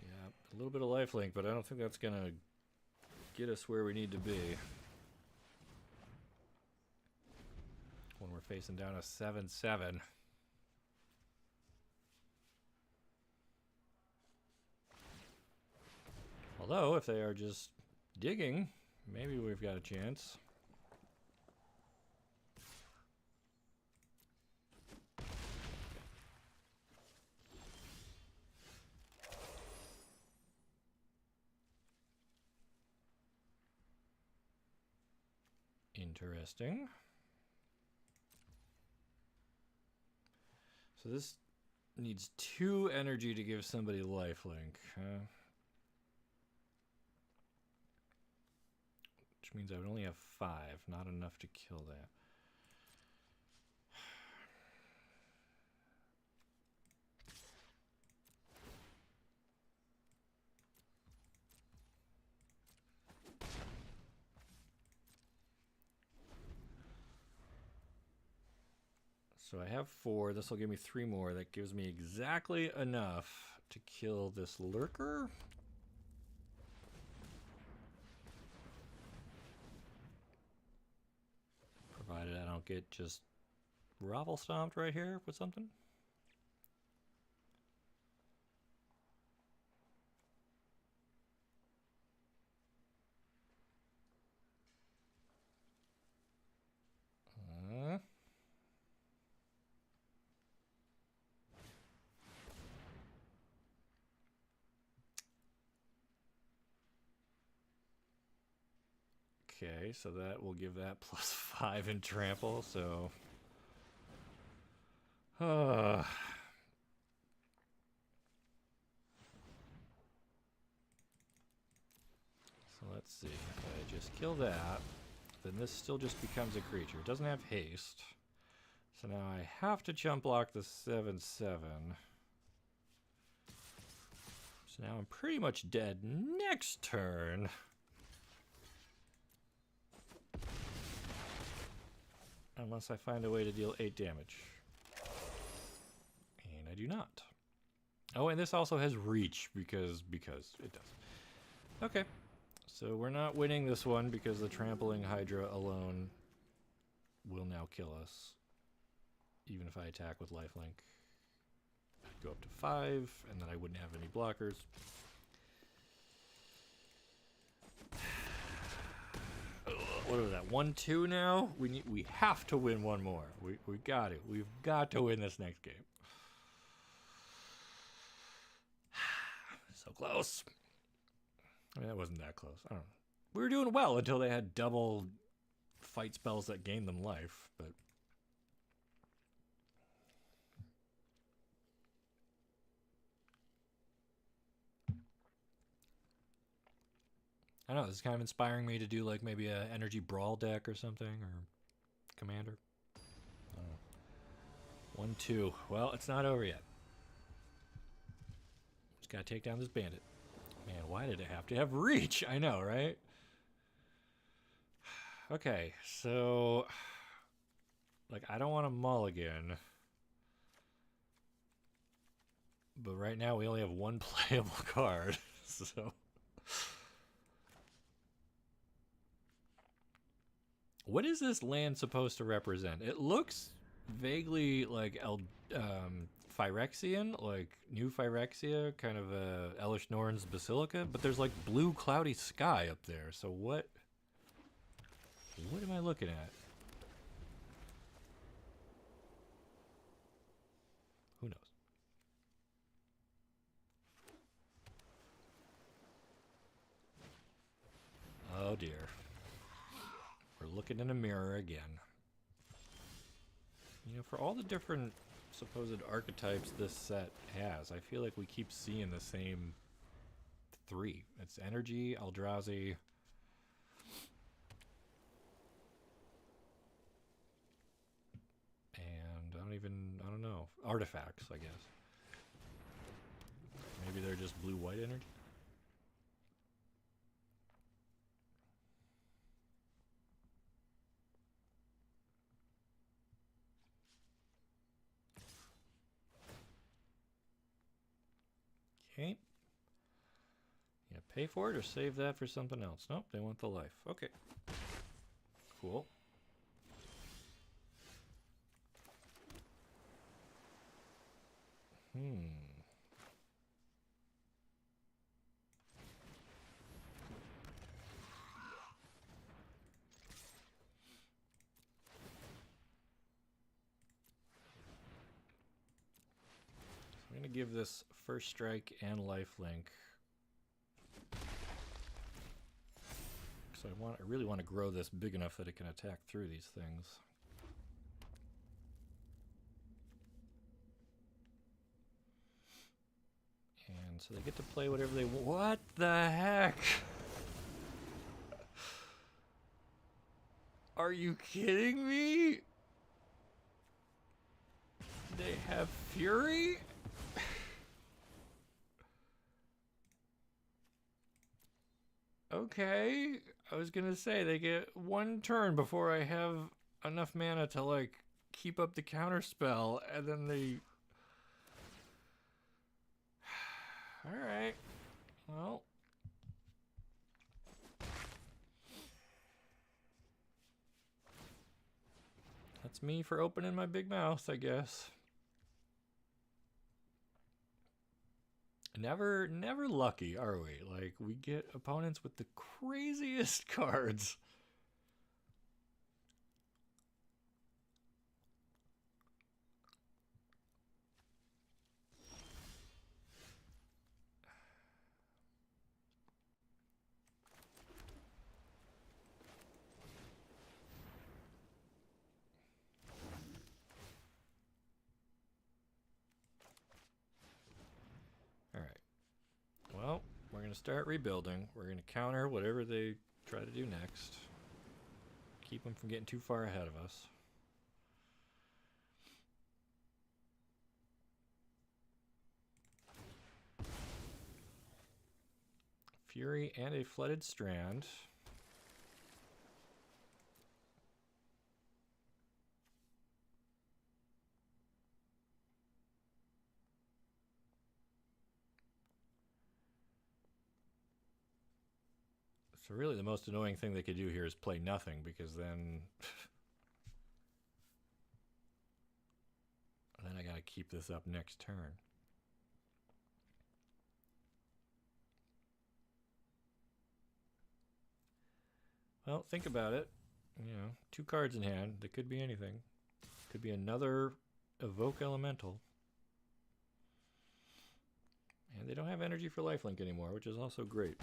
Yeah, a little bit of lifelink, but I don't think that's gonna get us where we need to be. When we're facing down a 7/7. Although, if they are just digging, maybe we've got a chance. Interesting. So this needs 2 energy to give somebody lifelink, huh? Which means I would only have 5, not enough to kill that. So I have 4. This will give me 3 more. That gives me exactly enough to kill this lurker. Provided I don't get just grovel stomped right here with something. Okay, so that will give that +5 in trample, so... So let's see, if I just kill that, then this still just becomes a creature. It doesn't have haste. So now I have to chump block the 7/7. So now I'm pretty much dead next turn. Unless I find a way to deal 8 damage. And I do not. Oh, and this also has reach because it does. Okay. So we're not winning this one because the trampling Hydra alone will now kill us. Even if I attack with lifelink. I'd go up to 5, and then I wouldn't have any blockers. What is that? 1-2 now? We have to win one more. We got it. We've got to win this next game. So close. I mean, that wasn't that close. I don't know. We were doing well until they had double fight spells that gained them life, but I don't know, this is kind of inspiring me to do like maybe a energy brawl deck or something, or commander. I don't know. 1-2. Well, it's not over yet. Just gotta take down this bandit. Man, why did it have to have reach? I know, right? Okay, so like I don't want to mulligan. But right now we only have one playable card, so what is this land supposed to represent? It looks vaguely like Phyrexian, like New Phyrexia, kind of Elish Norn's Basilica, but there's like blue cloudy sky up there. So what am I looking at? Who knows? Oh dear. We're looking in a mirror again. You know, for all the different supposed archetypes this set has, I feel like we keep seeing the same three. It's energy, Eldrazi, and I don't know, artifacts, I guess. Maybe they're just blue-white energy? Okay. Yeah, pay for it or save that for something else. Nope, they want the life. Okay. Cool. I'm going to give this first strike and lifelink. So I really want to grow this big enough that it can attack through these things. And so they get to play whatever they want. What the heck? Are you kidding me? They have Fury? Okay. I was gonna say they get one turn before I have enough mana to like keep up the counter spell, and then they. Alright. Well. That's me for opening my big mouth, I guess. Never lucky, are we? Like, we get opponents with the craziest cards. Well, we're going to start rebuilding. We're going to counter whatever they try to do next. Keep them from getting too far ahead of us. Fury and a Flooded Strand. So really the most annoying thing they could do here is play nothing, because then I gotta keep this up next turn. Well, think about it. You know, 2 cards in hand. They could be anything. Could be another Evoke Elemental. And they don't have energy for lifelink anymore, which is also great.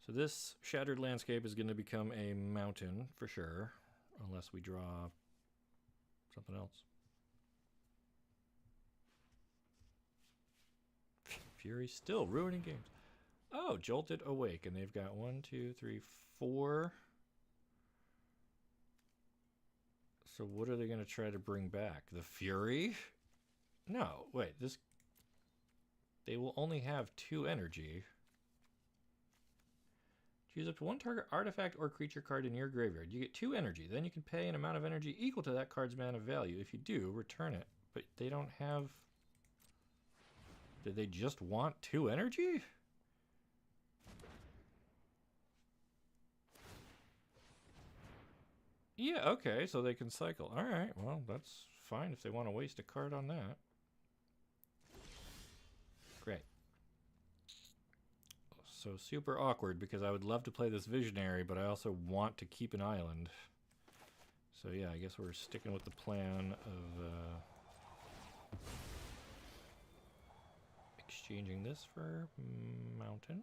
So this Shattered Landscape is going to become a mountain for sure, unless we draw something else. Fury still ruining games. Oh, Jolted Awake, and they've got 1, 2, 3, 4. So what are they going to try to bring back? The Fury? No, wait, this... They will only have 2 energy. Choose up to 1 target artifact or creature card in your graveyard. You get 2 energy. Then you can pay an amount of energy equal to that card's mana value. If you do, return it. But they don't have... Did they just want 2 energy? Yeah, okay, so they can cycle. Alright, well, that's fine if they want to waste a card on that. Great. So super awkward because I would love to play this Visionary, but I also want to keep an island. So yeah, I guess we're sticking with the plan of exchanging this for Mountain.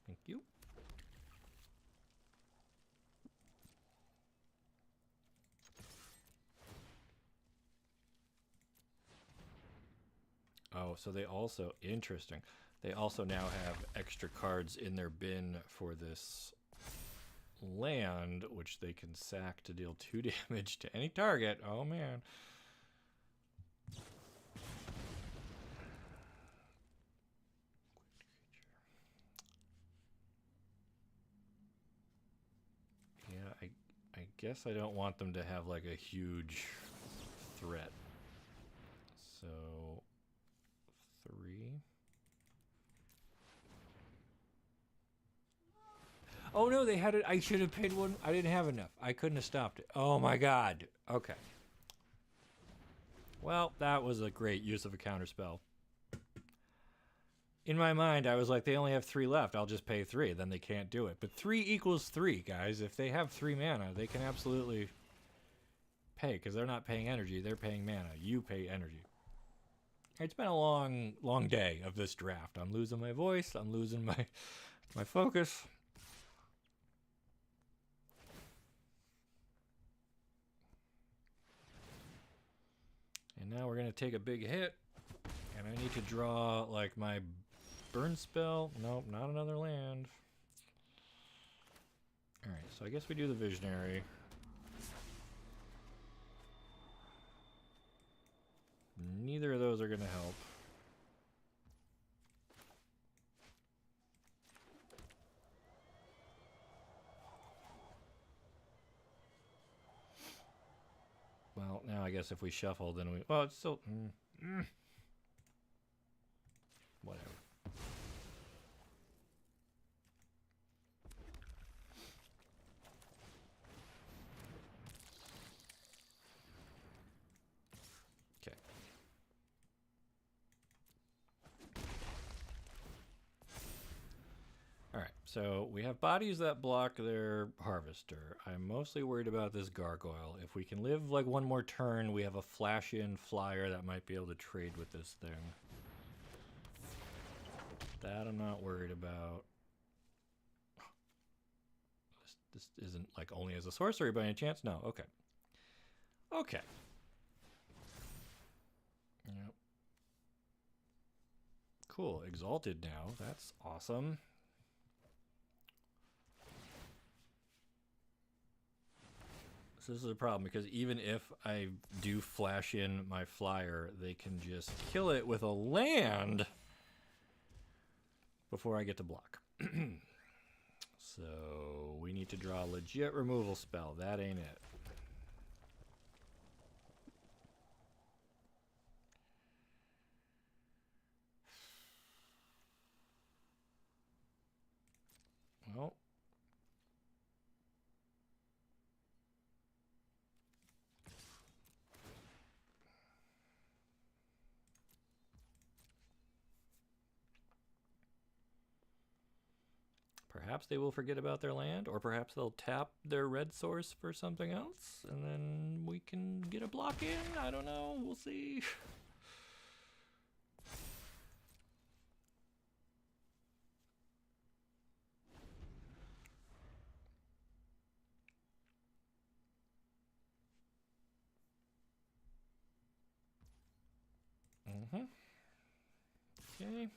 Thank you. Oh, so they also, interesting. They also now have extra cards in their bin for this land, which they can sack to deal 2 damage to any target. Oh, man. Yeah, I guess I don't want them to have, like, a huge threat. So, 3... Oh no, they had it. I should have paid 1. I didn't have enough. I couldn't have stopped it. Oh my god. Okay. Well, that was a great use of a counterspell. In my mind, I was like, they only have 3 left. I'll just pay 3. Then they can't do it. But 3 equals 3, guys. If they have 3 mana, they can absolutely pay, because they're not paying energy. They're paying mana. You pay energy. It's been a long, long day of this draft. I'm losing my voice. I'm losing my focus. And now we're going to take a big hit. And I need to draw, like, my burn spell. Nope, not another land. Alright, so I guess we do the Visionary. Neither of those are going to help. Well, now I guess if we shuffle, then we... Well, it's still... Whatever. Okay. Alright, so we have bodies that block their Harvester. I'm mostly worried about this Gargoyle. If we can live like 1 more turn, we have a flash-in flyer that might be able to trade with this thing. That I'm not worried about. This isn't like only as a sorcery by any chance? No, okay. Okay. Yep. Cool, Exalted now. That's awesome. So this is a problem because even if I do flash in my flyer, they can just kill it with a land before I get to block. So we need to draw a legit removal spell. That ain't it. Well. Perhaps they will forget about their land, or perhaps they'll tap their red source for something else, and then we can get a block in. I don't know. We'll see. Okay.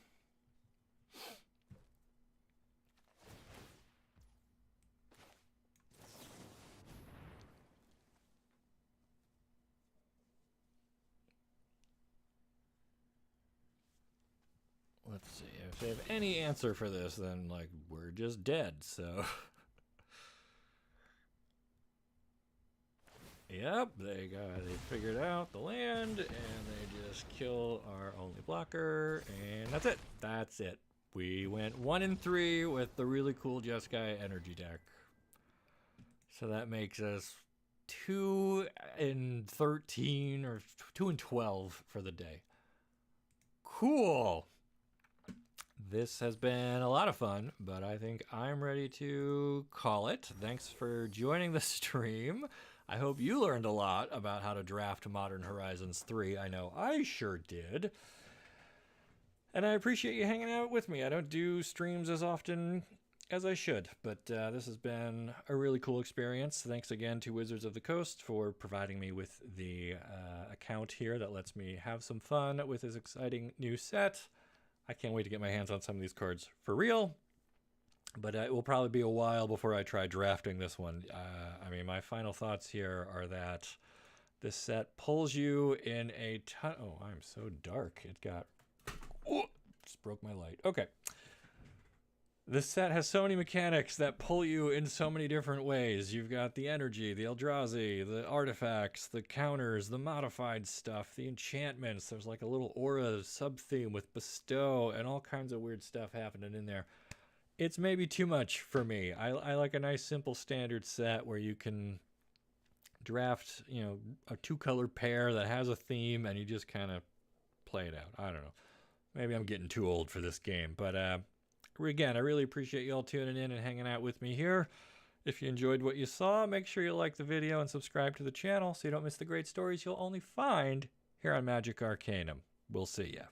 they have any answer for this, then like we're just dead. So yep, they figured out the land, and they just kill our only blocker, and that's it. That's it. We went 1 and 3 with the really cool Jeskai energy deck. So that makes us 2 and 13 or 2 and 12 for the day. Cool. This has been a lot of fun, but I think I'm ready to call it. Thanks for joining the stream. I hope you learned a lot about how to draft Modern Horizons 3. I know I sure did. And I appreciate you hanging out with me. I don't do streams as often as I should, but this has been a really cool experience. Thanks again to Wizards of the Coast for providing me with the account here that lets me have some fun with this exciting new set. I can't wait to get my hands on some of these cards for real, but it will probably be a while before I try drafting this one. I mean, my final thoughts here are that this set pulls you in a ton. Oh, I'm so dark. It got... Oh, just broke my light. Okay. This set has so many mechanics that pull you in so many different ways. You've got the energy, the Eldrazi, the artifacts, the counters, the modified stuff, the enchantments. There's like a little aura sub-theme with bestow and all kinds of weird stuff happening in there. It's maybe too much for me. I like a nice simple standard set where you can draft, you know, a 2-color pair that has a theme and you just kind of play it out. I don't know. Maybe I'm getting too old for this game, but again, I really appreciate you all tuning in and hanging out with me here. If you enjoyed what you saw, make sure you like the video and subscribe to the channel so you don't miss the great stories you'll only find here on Magic Arcanum. We'll see ya.